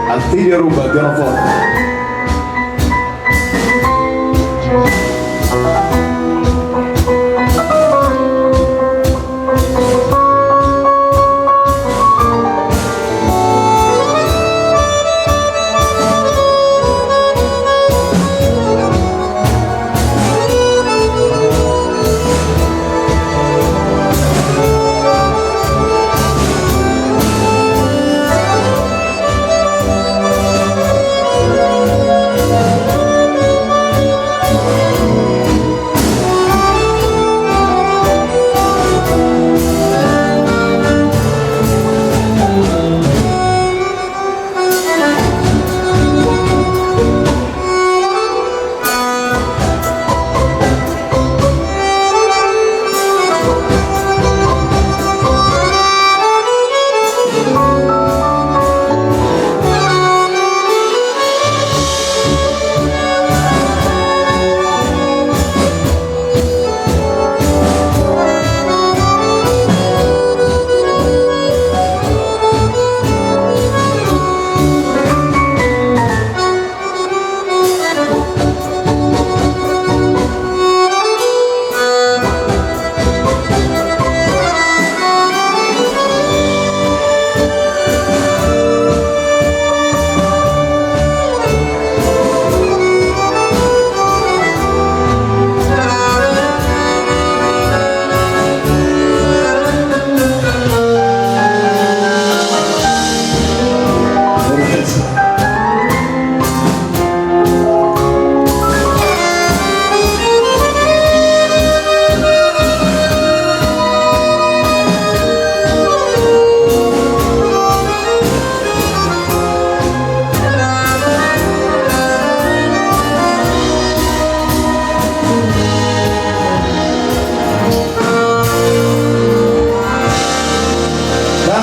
A: Attilio Ruba al pianoforte.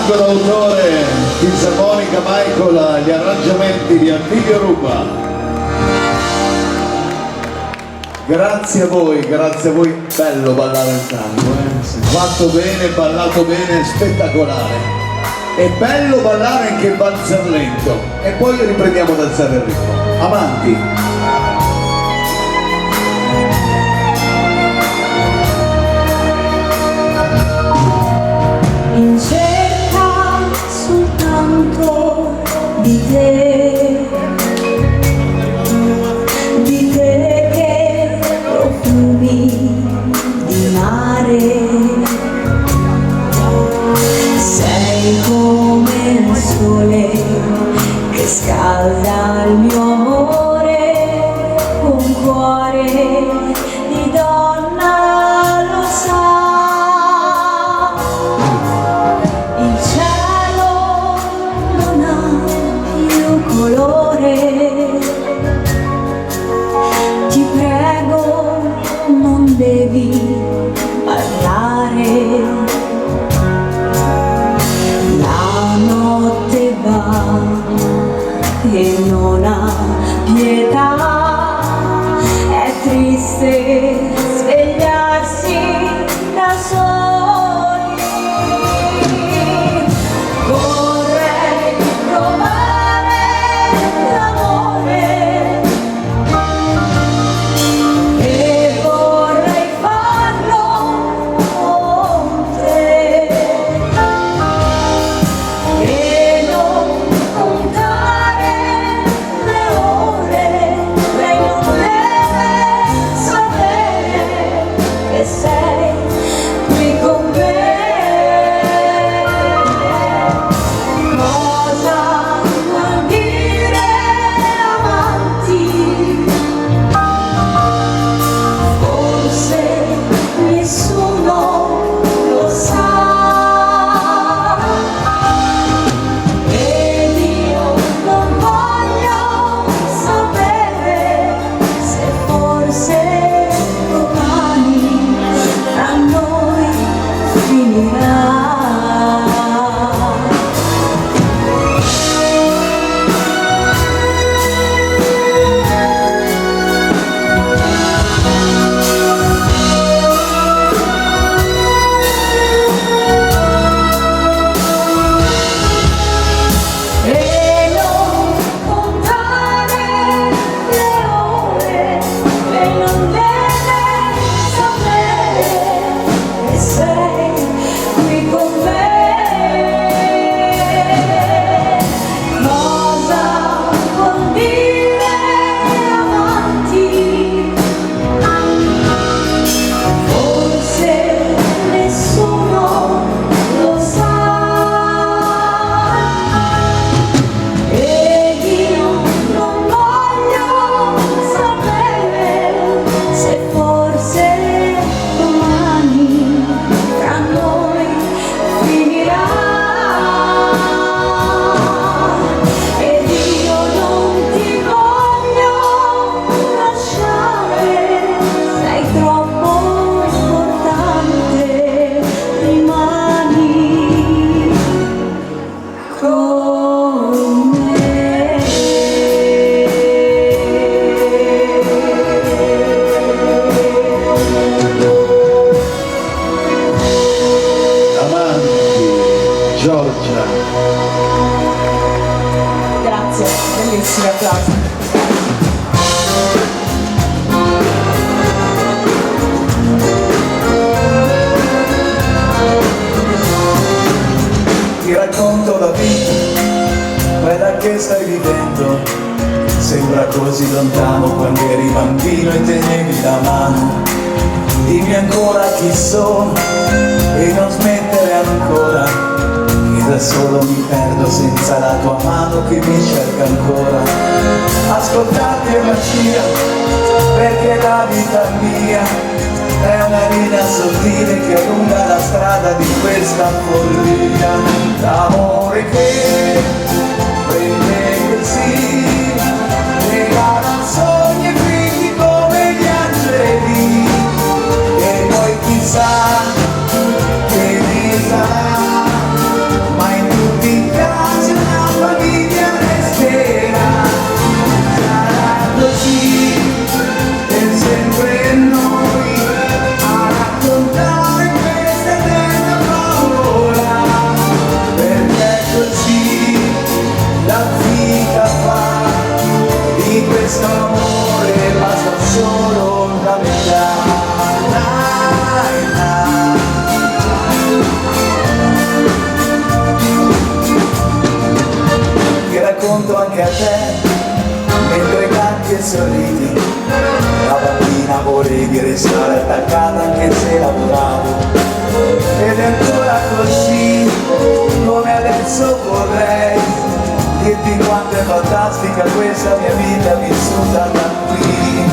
A: D'autore fisarmonica Michael, gli arrangiamenti di Attilio Ruba. Grazie a voi, bello ballare il tango, fatto bene, ballato bene, spettacolare. È bello ballare anche il valzer lento e poi riprendiamo ad alzare il ritmo. Avanti.
C: In cerca soltanto di te che profumi di mare, sei come il sole che scalda il mio amore, un cuore di donna lo sa. Il cielo non ha più colore, ti prego non devi parlare. La notte va e non ha pietà, è triste svegliarsi da soli. Vorrei provare l'amore e vorrei farlo con te e non contare le ore. Lei non deve sapere che sei qui con me. Cosa vuol dire amanti? Forse nessuno lo sa, ed io non voglio sapere se forse domani tra noi finirà. E non contare le ore, lei non deve sapere che sei qui con me. Cosa vuol dire amanti? Forse nessuno lo sa, ed io non voglio sapere se forse domani tra noi finirà. Ed io non ti voglio lasciare, sei troppo importante, rimani con me.
A: Avanti, Giorgia.
C: Grazie, bellissimi applausi.
B: Ti racconto la vita, quella che stai vivendo. Sembra così lontano quando eri bambino e tenevi la mano. Dimmi ancora chi sono e non smettere ancora, che da solo mi perdo senza la tua mano che mi cerca ancora. Ascoltarti è magia, perché la vita mia è una linea sottile che allunga la strada di questa follia. L'amore che prende così, regala sogni e figli come gli angeli, e poi chissà che li sarà, ma in tutti i casi una famiglia resterà. Sarà così per sempre. restare attaccata anche se lavoravo. Ed è ancora così, come adesso vorrei dirti quanto è fantastica questa mia vita vissuta da qui.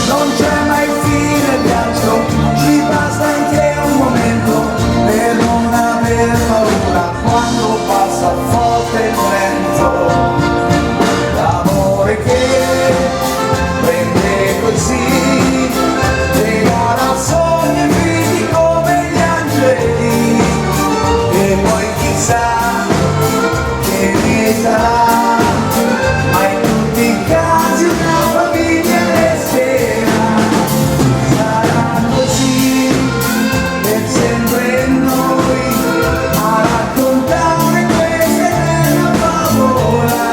B: Non c'è mai fine al viaggio, ci basta anche un momento per non aver paura quando passa forte il vento. L'amore che prende così, regala sogni finiti come gli angeli, e poi chissà che ne sarà, ma in tutti i casi una famiglia resterà. Sarà così per sempre noi a raccontare questa eterna favola,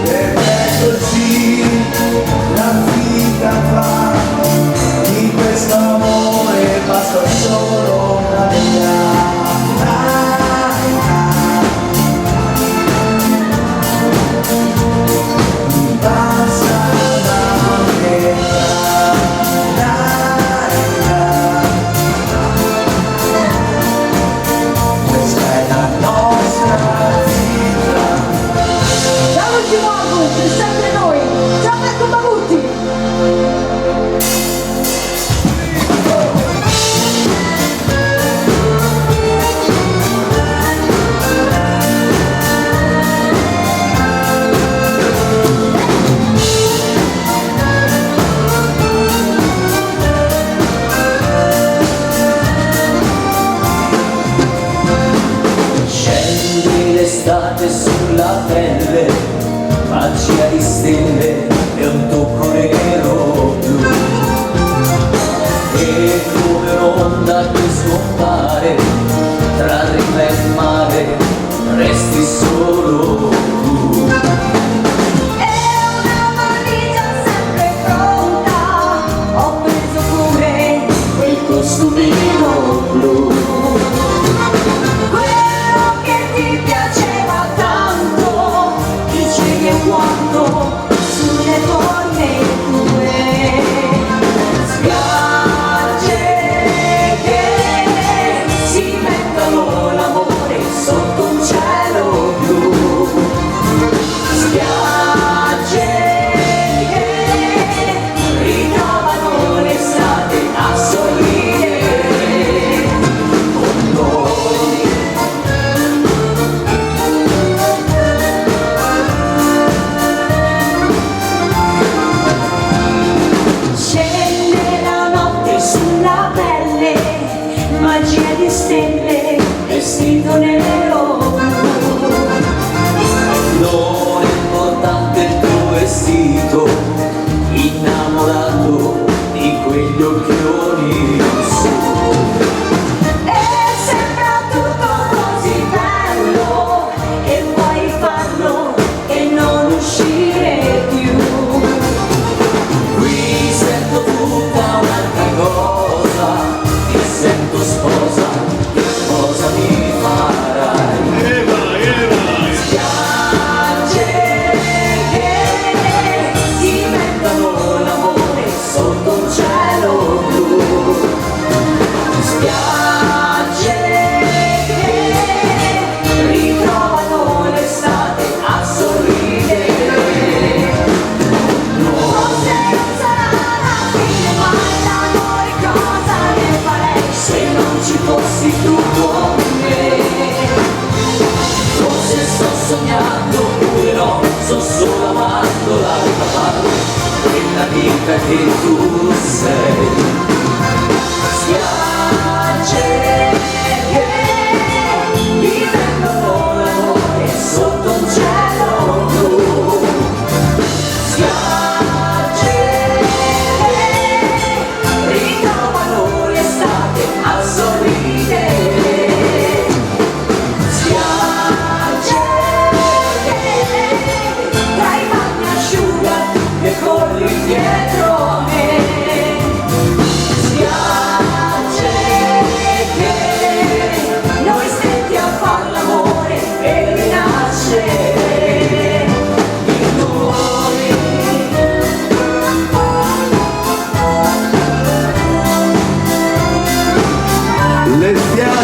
B: perché così la vita fa. Di questo amore basta solo una vita. Basta una vita. Questa è la nostra vita.
C: Ciao l'ultimo album, per sempre noi. Ciao Marco Magutti.
D: Scendi l'estate sulla pelle, magia di stelle e un tocco nero blu, e come un'onda che scompare tra riva e mare resti solo tu.
C: È una valigia sempre pronta, ho preso pure
D: Quel costumino blu,
C: quello che ti piaceva tanto, dicevi e quando sulle forme tue. Spiagge che si inventano l'amore sotto un cielo blu. Spiagge che ritrovano l'estate a sorridere con noi. Scende la notte sulla pelle, magia di stelle, vestito nero blu.
D: non è importante il tuo vestito, innamorato di quegli occhioni su.
C: E sembra tutto così bello, e puoi farlo e non uscire più.
D: Qui sento tutta un'altra cosa, ti sento sposa, che cosa mi farai?
C: Spiagge che si inventano l'amore sotto un cielo blu.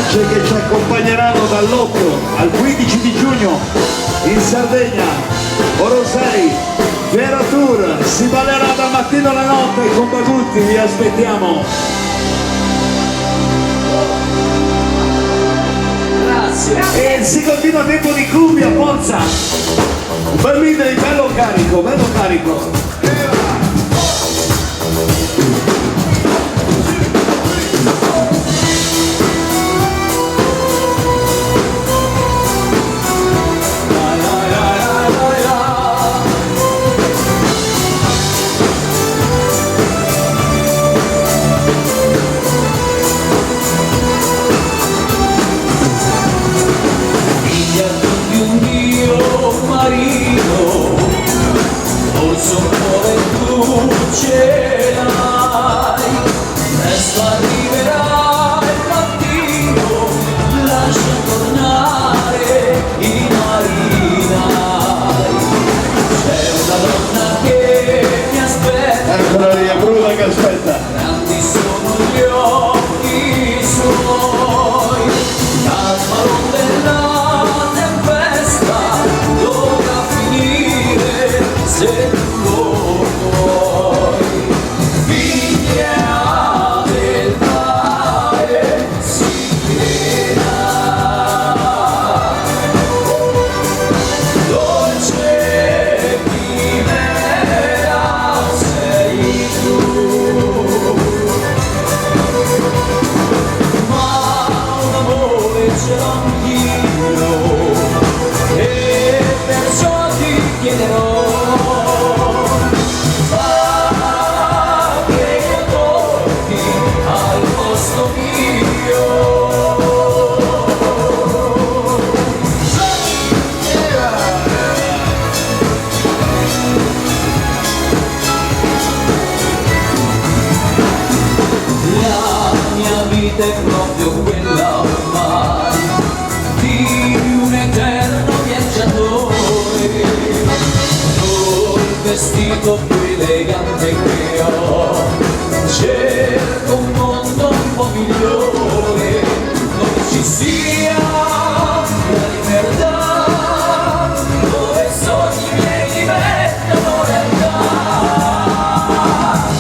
A: marce che ci accompagneranno dall'8 al 15 di giugno in Sardegna, Orosei, Fiera Tour, si ballerà dal mattino alla notte con Bagutti, vi aspettiamo.
E: Grazie.
A: E si continua a tempo di cumbia, forza! Un bel medley bello carico, bello carico. Eccola lì, è Bruna che aspetta.
D: Grandi sono gli occhi suoi, calmano della tempesta, dovrà finire se tu lo vuoi. Figlia del mare, sirena, dolce chimera sei tu, ma un amore ce l'ho anch'io e perciò ti chiederò che io torni al posto mio. La mia vita è proprio quella ormai di un eterno viaggiatore, col vestito più elegante che ho, cerco un mondo un po' migliore, dove ci sia la libertà, dove i sogni miei diventano realtà.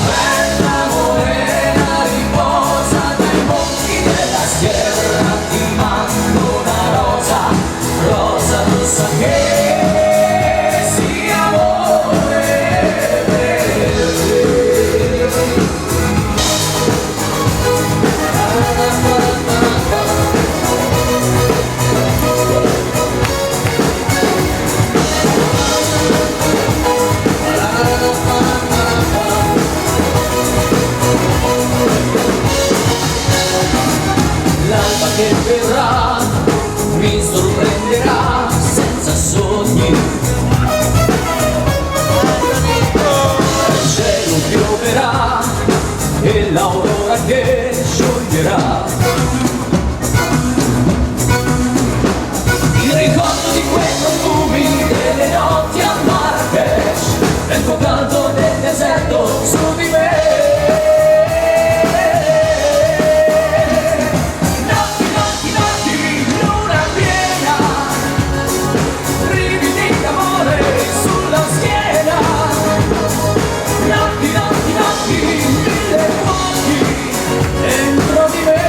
D: Bella morena riposa dai monti della sierra, ti mando una rosa, rosa rossa che sia amore per te. L'alba che verrà mi sorprenderà senza sogni, il cielo pioverà e l'aurora che scioglierà. Il ricordo di quei profumi delle notti a Marrakesh, del tuo canto del deserto su di me. Notti, notti, notti, luna piena, brividi d'amore sulla schiena. Notti, notti, notti, mille fuochi dentro di me.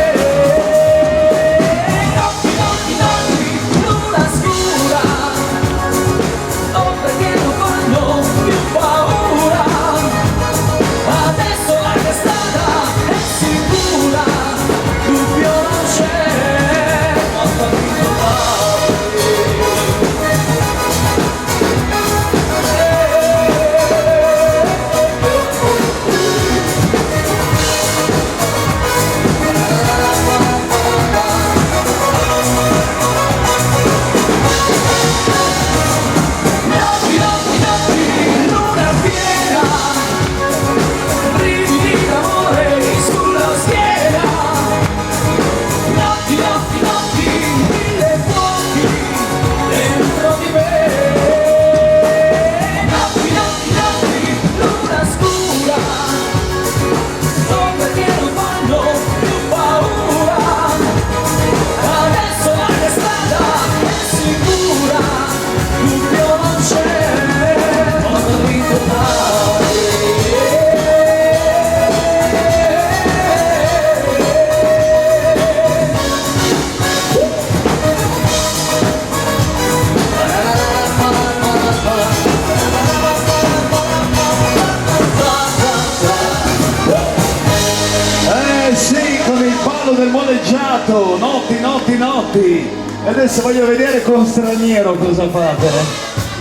A: ballo del moneggiato, notti, notti, notti. E adesso voglio vedere con Straniero cosa fate.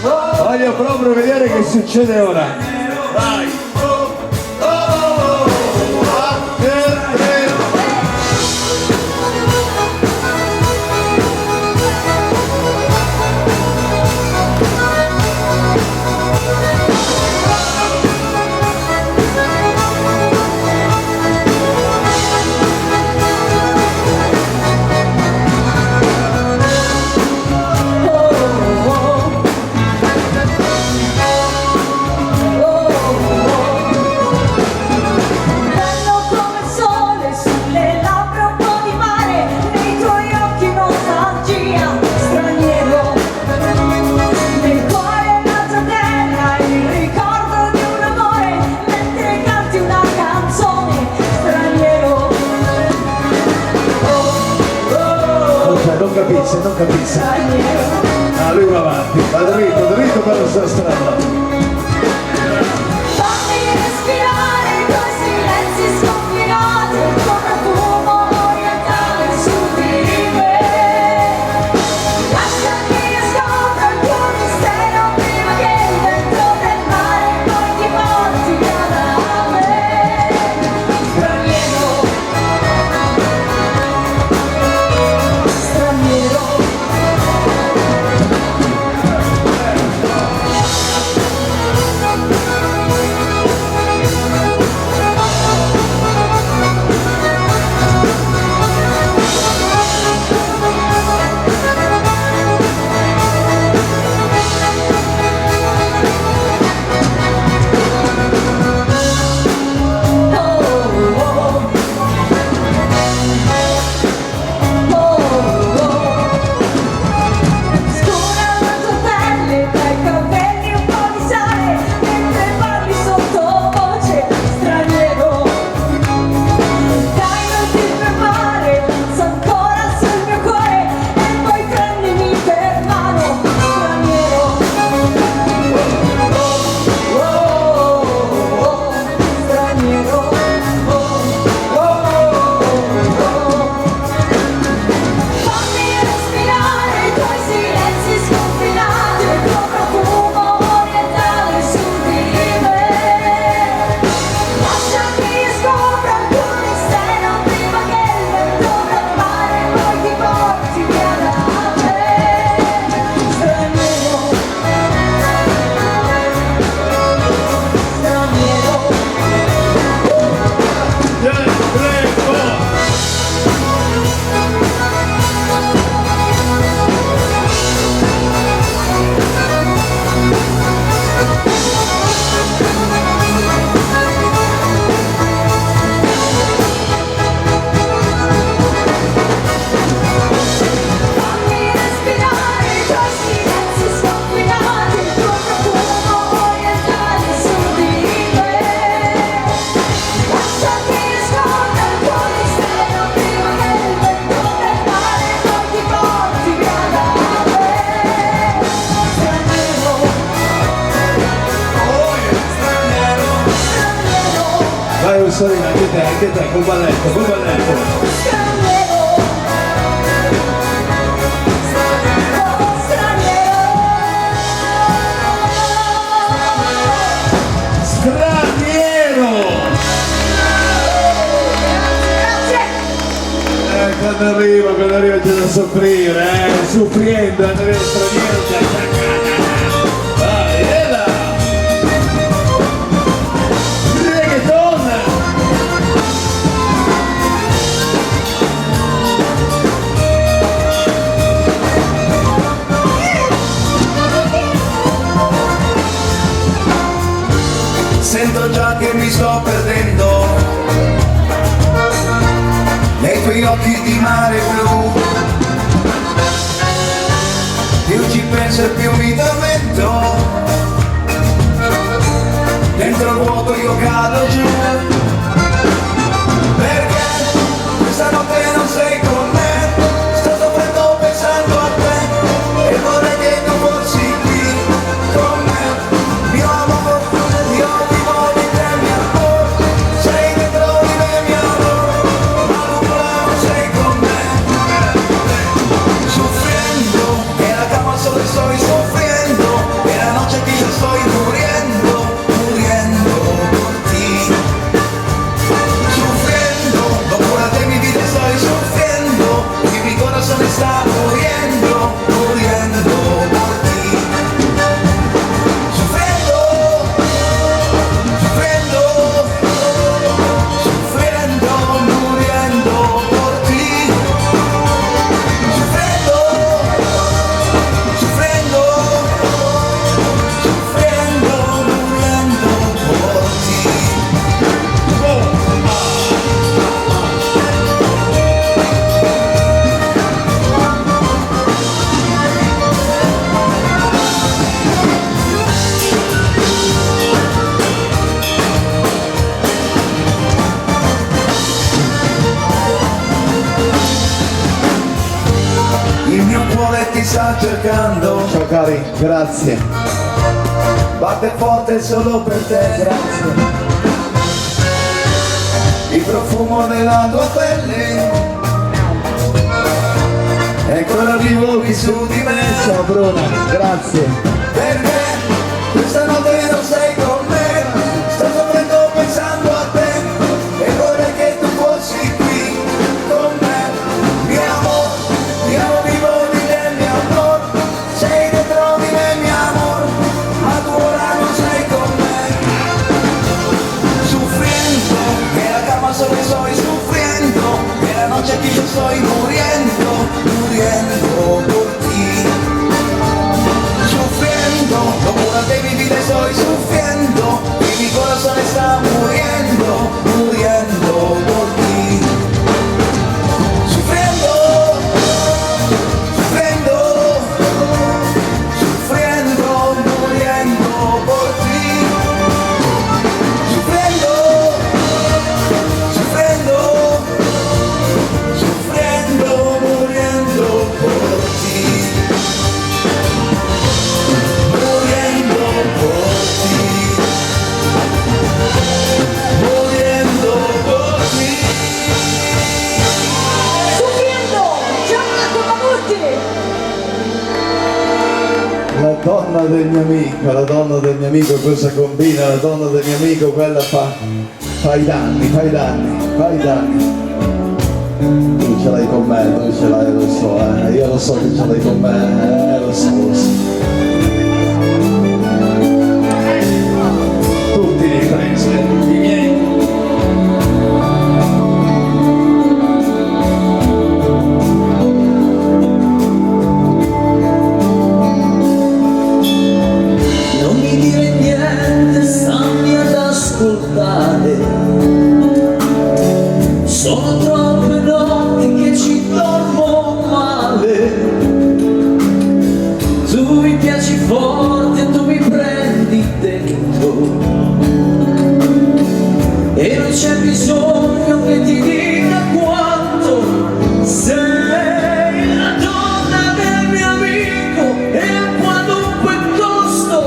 A: Voglio proprio vedere che succede ora. Vai. Non capisce. Ah, lui va avanti, va dritto per la sua strada.
C: Fammi respirare i tuoi silenzi sconfinati, il tuo profumo orientale su di me. Lasciami che scopra il tuo mistero prima che il vento del mare poi ti porti via da me. Straniero, straniero. Scura la tua pelle, dai capelli un po' di sale, mentre parli sottovoce, straniero. Dai, non ti fermare, danza ancora sul mio cuore, e poi prendimi per mano, straniero. Straniero. Fammi respirare i tuoi silenzi sconfinati, il tuo profumo orientale su di me. Lascia che io scopra il tuo mistero prima che il vento del mare poi ti porti via da me. Straniero, straniero. Fammi respirare i tuoi silenzi sconfinati, il tuo profumo orientale su di me. Lascia che io scopra il tuo mistero prima che il vento del mare poi ti porti via da me. Straniero, straniero,
A: Vai Ursolina, anche te, col balletto, col balletto.
C: straniero, straniero.
A: Straniero!
C: Grazie.
A: Quando arriva c'è da soffrire, soffriendo, quando arriva Straniero c'è. Vai, e là! Reggaeton!
B: Sento già che mi sto perdendo nei tuoi occhi di mare blu. Più ci penso e più mi tormento, dentro il vuoto io cado giù. Perché questa notte non sei con me, sto soffrendo pensando a te, e vorrei che tu fossi qui con me. Mio amore, io vivo di te, mio amore, sei dentro di me, mio amore, ma tu sta cercando.
A: Ciao cari, grazie.
B: Batte forte solo per te, grazie. Il profumo della tua pelle è ancora vivo qui su di me.
A: Ciao Bruna, grazie.
B: Perché questa notte non sei con me, sto soffrendo pensando a te e vorrei che tu fossi qui con me. Mi amo vivo di te, mio amor, sei dentro di me, mio amor, ma tu ora non sei con me. Sufriendo, que la cama solo estoy sufriendo, que la noche aquí yo estoy muriendo, muriendo por ti. Sufriendo, locura de mi vida estoy sufriendo, y mi corazón está muriendo, muriendo por ti. Sufriendo, sufriendo, sufriendo, muriendo por ti. Sufriendo, sufriendo, sufriendo, muriendo por ti. Muriendo por ti. Muriendo por ti.
C: Sufriendo, Gianmarco Magutti.
A: La donna del mio amico, la donna del mio amico cosa combina? La donna del mio amico quella fa i danni, fa i danni. Tu ce l'hai con me, tu ce l'hai, lo so, io lo so che ce l'hai con me, lo so. Tutti li presi, i miei.
D: Non mi dire niente, stammi ad ascoltare. Sono troppe notti che ci dormo male. Tu mi piaci forte, tu mi prendi dentro. E non c'è bisogno che ti dica quanto sei la donna del mio amico e a qualunque costo.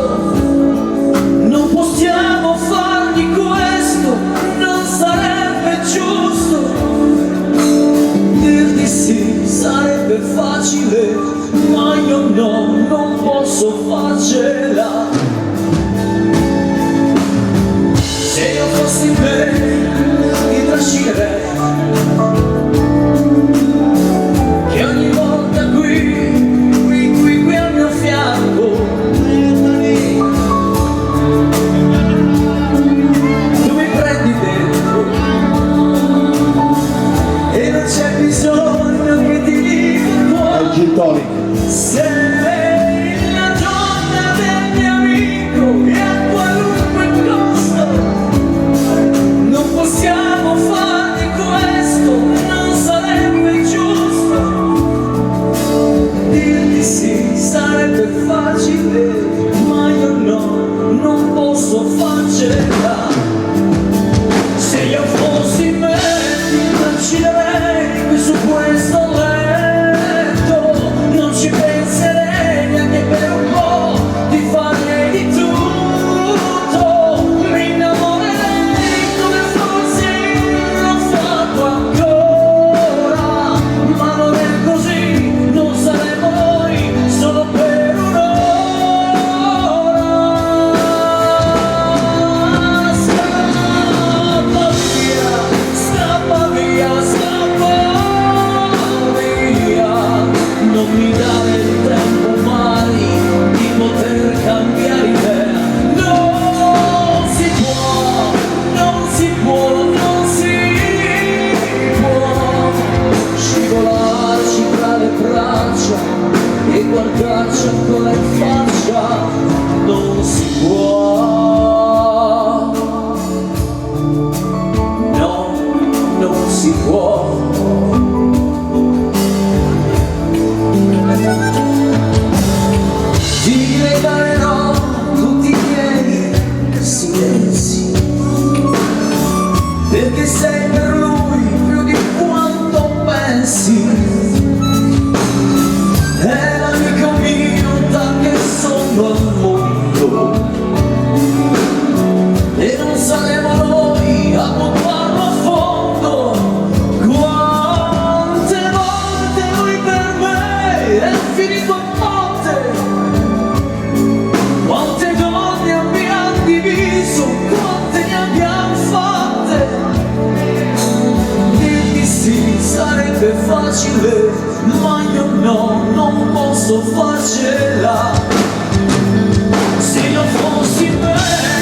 D: Non possiamo fargli questo, non sarebbe giusto. Dirti sì sarebbe facile, ma io no, non posso farcela. Se io fossi me, ti trascinerei, che ogni volta qui al mio fianco, tu mi prendi dentro, e non c'è bisogno che ti dica
A: È il gin tonic.
D: sei la donna del mio amico e a qualunque costo. Non possiamo farti questo, non sarebbe giusto. Dirti sì sarebbe facile, ma io no, non posso farcela. Se io fossi me, ti trascinerei qui su questo letto. Non ci penserei neanche per un po', ti farei di tutto. Mi innamorerei come forse non ho fatto ancora. Ma non è così, non saremo noi solo per un'ora. Scappa via, non mi dare il tempo mai di poter cambiare idea. Non si può, non si può, non si può scivolarci tra le braccia e guardarci ancora in faccia. Non si può, no, non si può. Ti regalerò tutti i miei silenzi, perché sei per lui più di quanto pensi. È l'amico sarebbe facile, ma io no, non posso farcela. Se io fossi me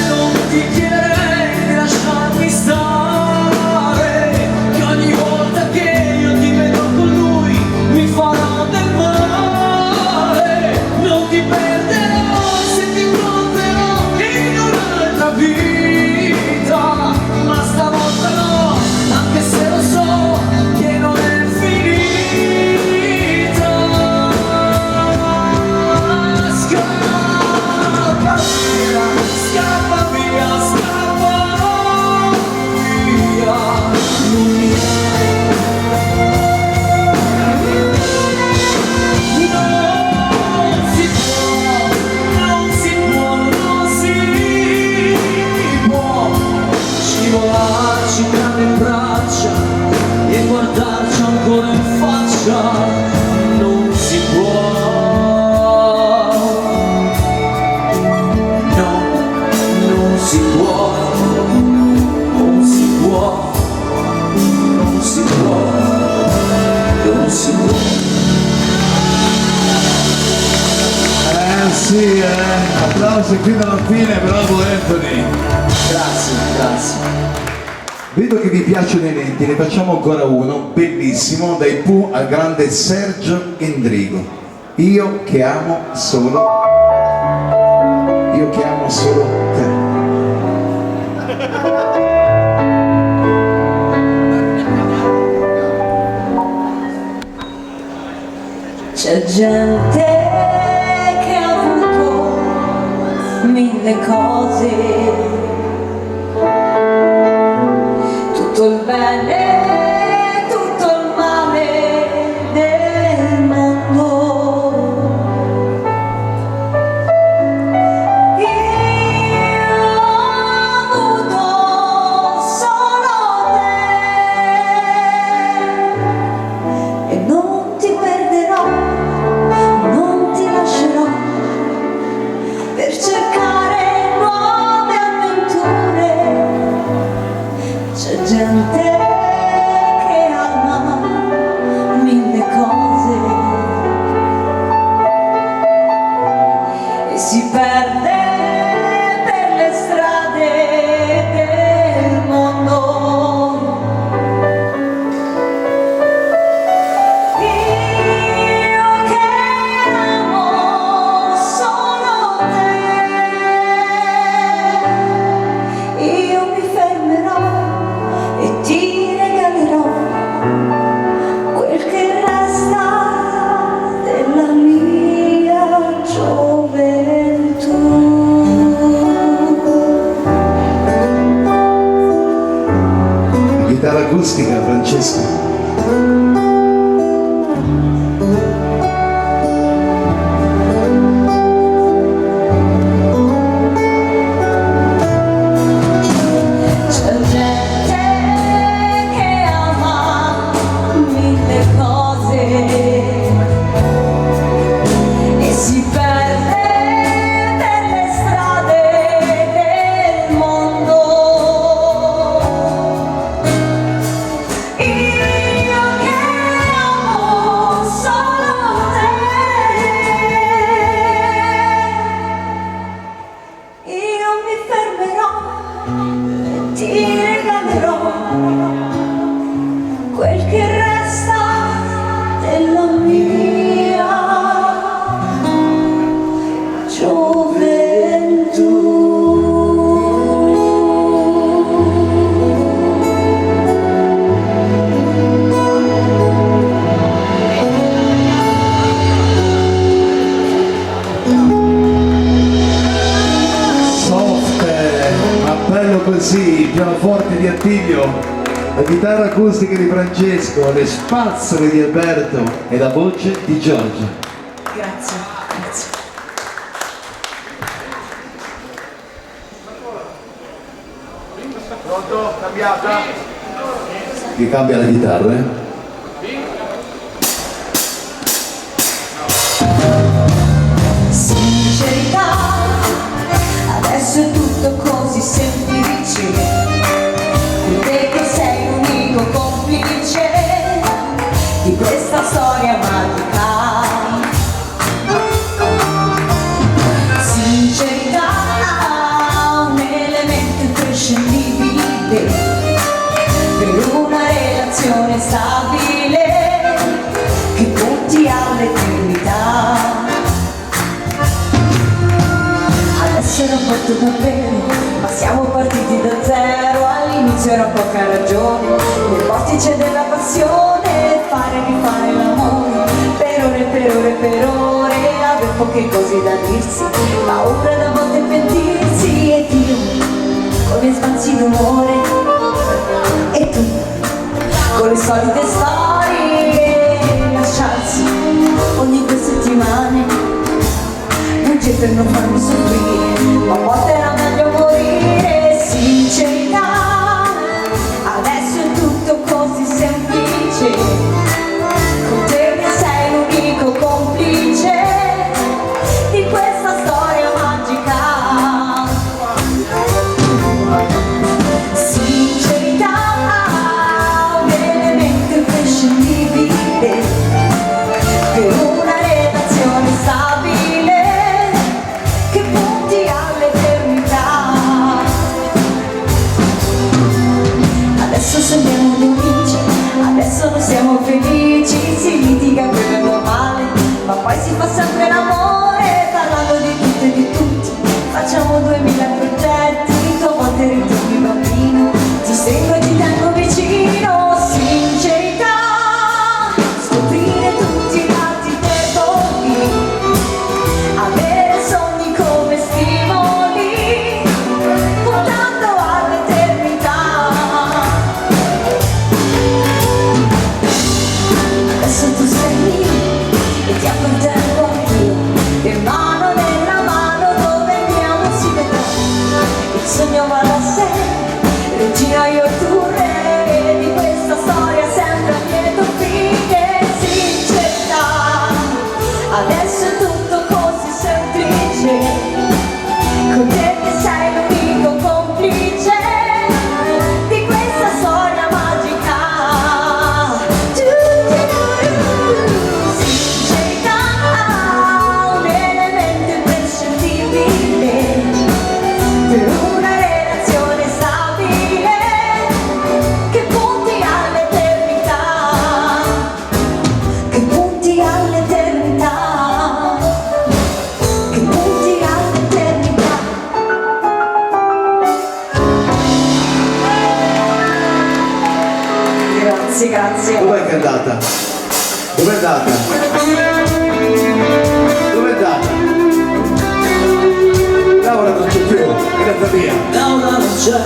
D: non ti chiederei di lasciarmi stare, che ogni volta che io ti vedo con lui mi farò del male. Non ti perderò se ti incontrerò in un'altra vita, ma stavolta no, anche se lo so che non è finita. Scappa via, scappa via, scappa via. Non si può, non si può scivolarci tra le braccia e guardarci ancora in faccia. Non si può, no, non si può, non si può, non si può, non si può.
A: Sì, applausi fino alla fine, bravo Anthony.
E: Grazie, grazie.
A: Vedo che vi piacciono i lenti, ne facciamo ancora uno, bellissimo, dai Pooh al grande Sergio Endrigo. Io che amo solo te.
C: C'è gente che ha avuto mille cose, tutto il bene, tutto il male del mondo. Io ho avuto solo te e non ti perderò, non ti lascerò per cercare nuove avventure. C'è gente che ama mille cose e si perde per le strade del mondo. Io che amo solo te, io mi fermerò e ti regalerò quel che resta della mia gioventù.
A: Chitarra acustica, Francesco.
C: C'è gente che ama mille cose e si perde per le strade del mondo. Io che amo solo te, io mi fermerò e ti regalerò quel che resta della mia
A: Soft, ma bello così, il pianoforte di Attilio, la chitarra acustica di Francesco, le spazzole di Alberto e la voce di Giorgio.
C: Grazie, grazie.
F: Pronto? Cambiata?
A: Che cambia la chitarra, eh?
C: Sincerità, adesso è tutto così semplice. Con te che sei l'unico complice relazione stabile che punti all'eternità. Adesso era fatto davvero, ma siamo partiti da zero. All'inizio era poca ragione, nel vortice della passione, fare e rifare l'amore, per ore, per ore, per ore, aver poche cose da dirsi, paura da volte pentirsi, ed io con le sbalzi d'umore, e tu con le solite storie, lasciarsi ogni 2 settimane, legge per non farmi soffrire, ma a volte era meglio morire. Sincerità, adesso è tutto così semplice, con te che sei l'unico complice di questa storia magica. Sincerità, un elemento imprescindibile per una relazione stabile che punti all'eternità. Adesso sogniamo di amici, adesso non siamo felici, si litiga, quello è normale, ma poi si fa sempre l'amore, parlando di tutto e di tutti, facciamo 2000 progetti, tu a volte ritorni bambino, ti seguo e ti tengo vicino. Sincerità, scoprire tutti i lati deboli, avere sogni come stimoli, puntando all'eternità. Adesso tu sei mio e ti appartengo anch'io, e mano nella mano dove andiamo si vedrà. Il sogno va da sé, regina io e tu re, di questa storia sempre a lieto fine. Sincerità, adesso è tutto così semplice, con te che sei l'unico complice di questa storia magica. Sincerità, un elemento imprescindibile per una relazione stabile che punti all'eternità, che punti all'eternità, che punti all'eternità. Grazie, grazie.
A: Dov'è che è andata? Dov'è andata? Dov'è andata? Laura non c'è più, è andata via.
D: Laura non c'è,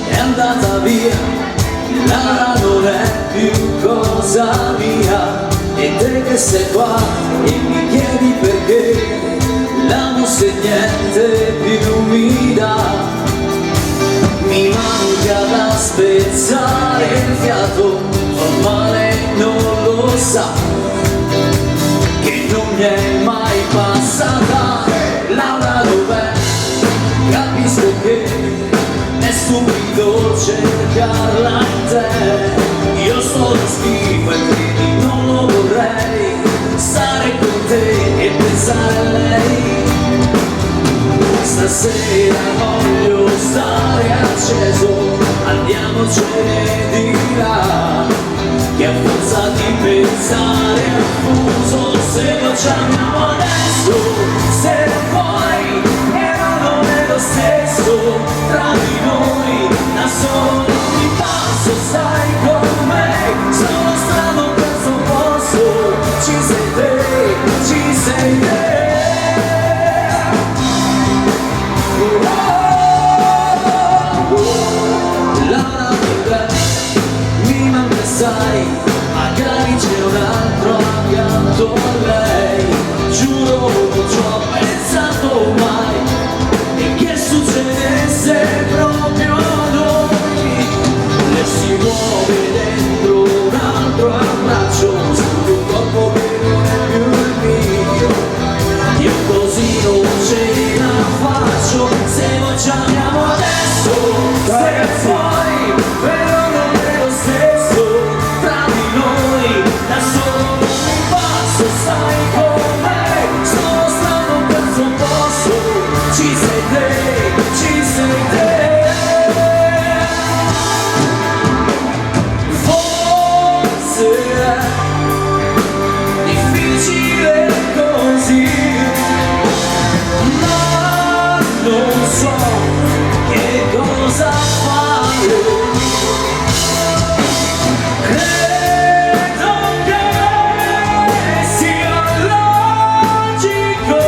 D: è andata via. Laura non è più cosa mia. E te che sei qua e mi chiedi perché, l'amo se niente più mi dà. Mi manca da spezzare il fiato, fa male non lo sa, che non mi è mai passata. Laura dov'è? Capisco che è stupido cercarla in te. Io sto da schifo e quindi non lo vorrei, stare con te e pensare a lei. Stasera voglio stare acceso, andiamocene di là, che a forza di pensare al fuso, se lo chiamiamo adesso, se poi però non è lo stesso, tra di noi da solo non mi passo, stai con me, sono strano in questo posto, ci sei te, ci sei te. Laura mi manca, sai, magari c'è un altro accanto a lei, giuro non ci ho pensato mai, e che succedesse proprio a noi. Le si muove dentro un altro abbraccio, su un corpo che non è più il mio, io così non ce la faccio, se lo chiamiamo adesso, se poi però non è lo stesso, tra di noi da solo non mi passo, stai con me, sono te, difficile così, ma non so che cosa fare. Credo che sia logico,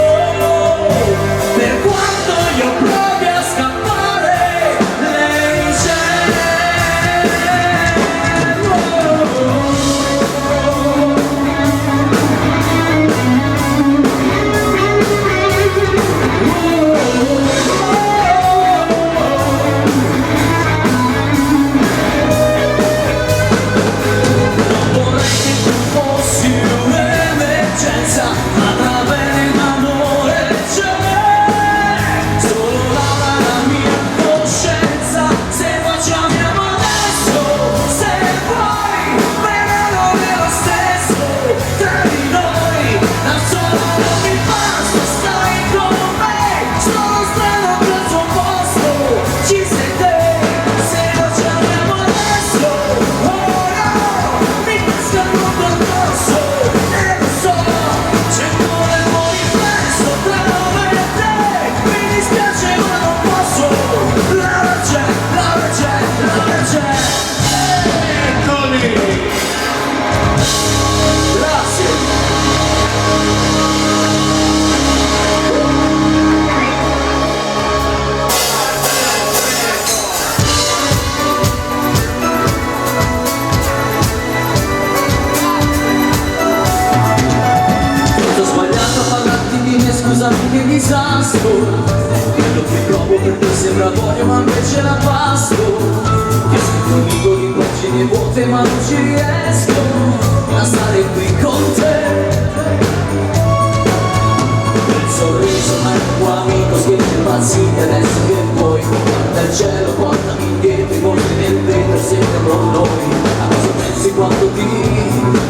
D: per quanto io provi a scappare, lei scusami che disastro, quello che provo per te sembra voglia ma invece la pasto. Ti ho scritto un libro di pagine vuote ma non ci riesco a stare qui con te. Il sorriso ma è qua amico, scherzi impazziti adesso che vuoi. Guarda il cielo, portami indietro, i volti del vetro sembrano noi. A cosa pensi quando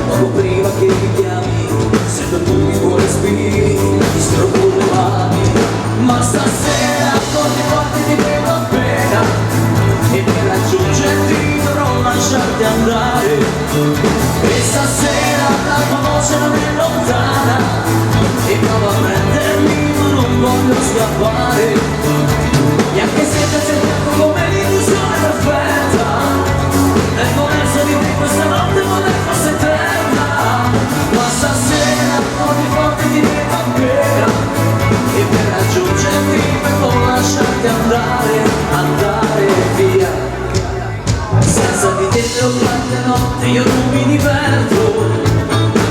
D: poco prima che mi chiami, sento tu i tuoi respiri, ti spero con le mani. Ma stasera corri forte ti vedo appena, e per raggiungerti dovrò lasciarti andare. E stasera la tua voce non è lontana, e prova a prendermi ma non voglio scappare. E anche se ti sento come l'illusione perfetta, vengo verso di te questa notte vorrei fosse eterna. Ma stasera corri forte ti vedo appena, e per raggiungerti per non lasciarti andare, andare via. Senza di te durante notte io non mi diverto,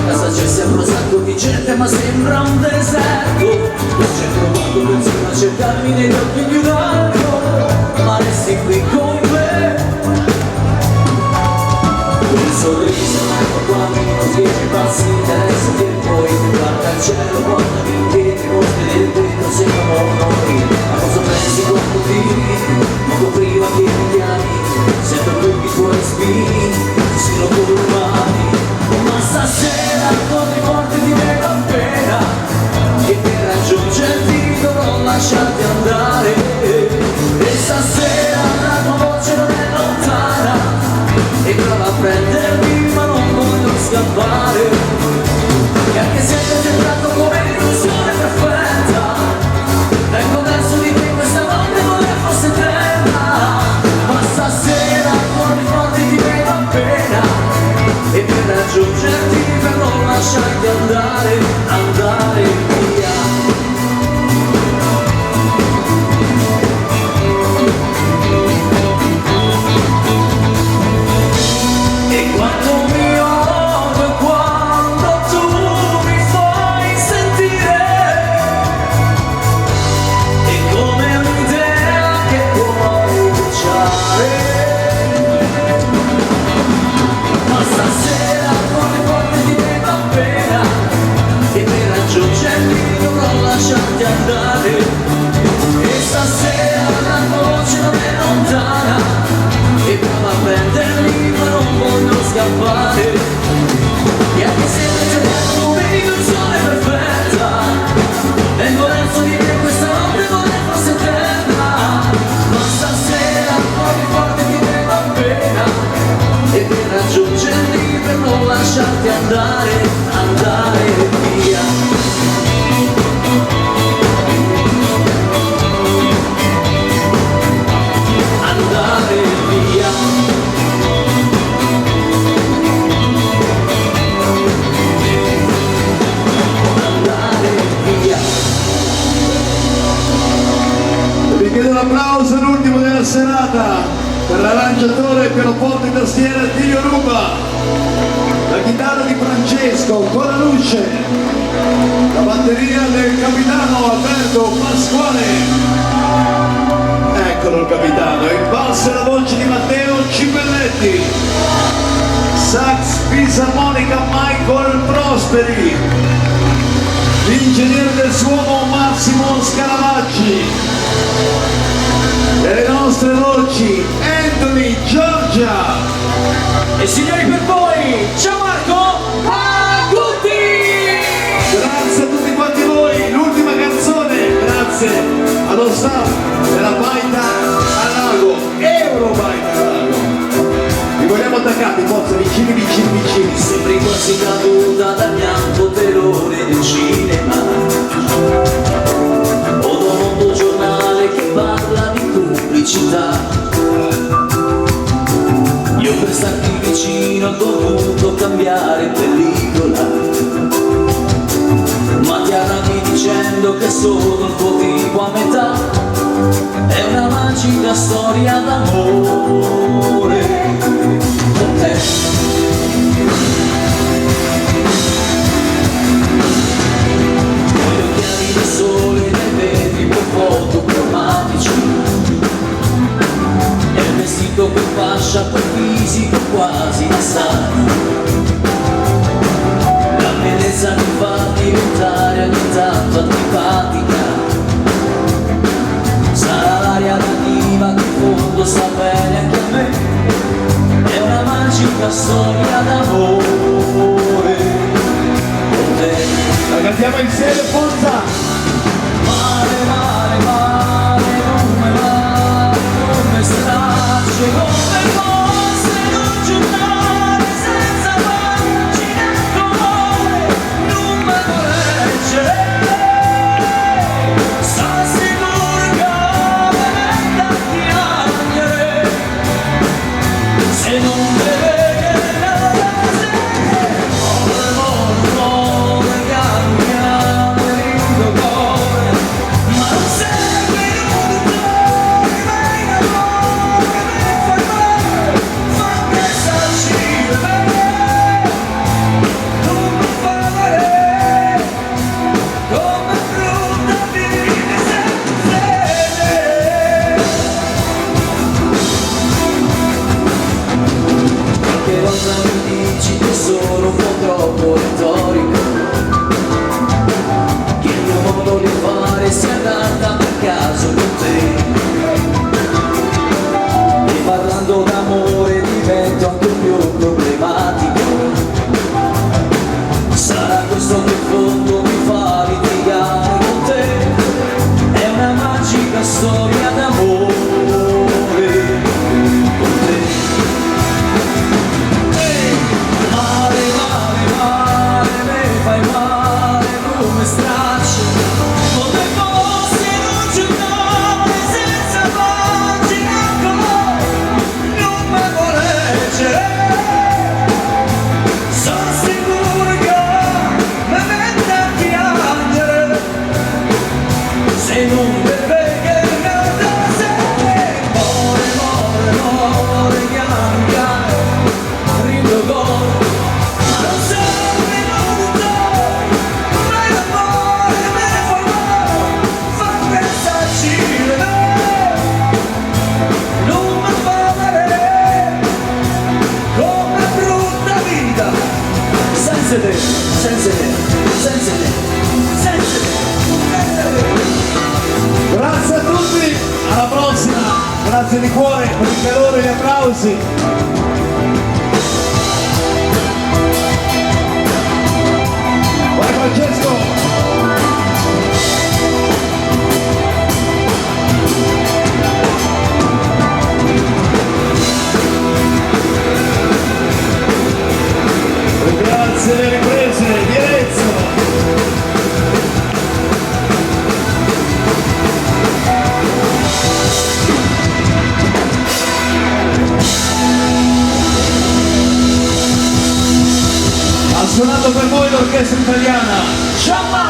D: casa c'è sempre un sacco di gente ma sembra un deserto. Tu ci hai provato persino a cercarmi negli occhi di un altro, ma resti qui con me. Un sorriso ecco qua amico, schiacci passi adesso che puoi. Guarda il cielo, portami indietro, i mostri del vetro sembrano noi. A cosa pensi quando poco prima che mi chiami, sento tutti i tuoi respiri, ti scrivo con le mani. Ma stasera corri forte ti vedo appena, e per raggiungerti dovrò lasciarti andare. E stasera la tua voce non è lontana, e prova a prendermi ma non voglio scappare. E anche se ti ho cercato come l'illusione perfetta, vengo verso di te questa notte vorrei fosse eterna. Ma stasera corri forte ti vedo appena, e per raggiungerti per non lasciarti andare, andare via. E quando mi odio, quando tu mi fai sentire, è come un'idea che puoi bruciare. Ma stasera corri forte ti vedo appena, e per raggiungerti dovrò lasciarti andare. E stasera la tua voce non è lontana, e prova a prendermi ma non voglio scappare. E anche se ti ho cercato come l'illusione perfetta, vengo verso di te questa notte vorrei fosse eterna. Ma stasera corri forte ti vedo appena, e per raggiungerti per non lasciarti andare, andare via. Andare via. Andare via.
A: Vi chiedo un applauso, l'ultimo della serata, per l'arrangiatore e pianoforte e tastiera Dio Ruba, la chitarra di Francesco con la luce, la batteria del capitano Alberto Pasquale, eccolo il capitano, il basso e la voce di Matteo Cipelletti, sax fisarmonica Michael Prosperi, l'ingegnere del suono Massimo Scaravaggi, e le nostre voci Anthony Giorgia.
D: E signori, per voi, ciao Marco Magutti!
A: Grazie a tutti quanti voi, l'ultima canzone, grazie allo staff della Baita al Lago, Eurobaita al Lago. Vi vogliamo attaccati, forza, vicini, vicini, vicini.
D: Sembri quasi caduta dal bianco telone del cinema, o da un mondo giornale che parla di pubblicità. Io per starti vicino ho dovuto cambiare pellicola, ma ti arrabbi dicendo che sono il tuo tipo a metà. È una magica storia d'amore con te. Con gli occhiali del sole nei vetri per foto cromatici, e il vestito per fascia quel fisico quasi da sana. La bellezza mi fa diventare ogni tanto antipatica. Sarà l'aria nativa che in fondo sta bene anche a me. È una magica storia d'amore con te.
A: La cantiamo insieme, forza!
D: Male, male, male, come straccio, come fosse un giornale senza pagine ancora, non me lo leggere. Sta sicuro che me da piangere, se non vede che la base, amore, cambia il cuore, ma non segui tutto, rimane in amore, mi fai male, fa pensarci bene, non mi fa male, come brutta vita senza fede. Qualche volta mi dici che sono un po' troppo retorico, che il mio modo di fare si adatta per caso con te, e parlando d'amore divento anche più problematico. Sarà questo che in fondo mi fa litigare con te. È una magica storia d'amore con te. Male, male, male,
A: grazie alle riprese di Arezzo. Ha suonato per voi l'orchestra italiana Gianmarco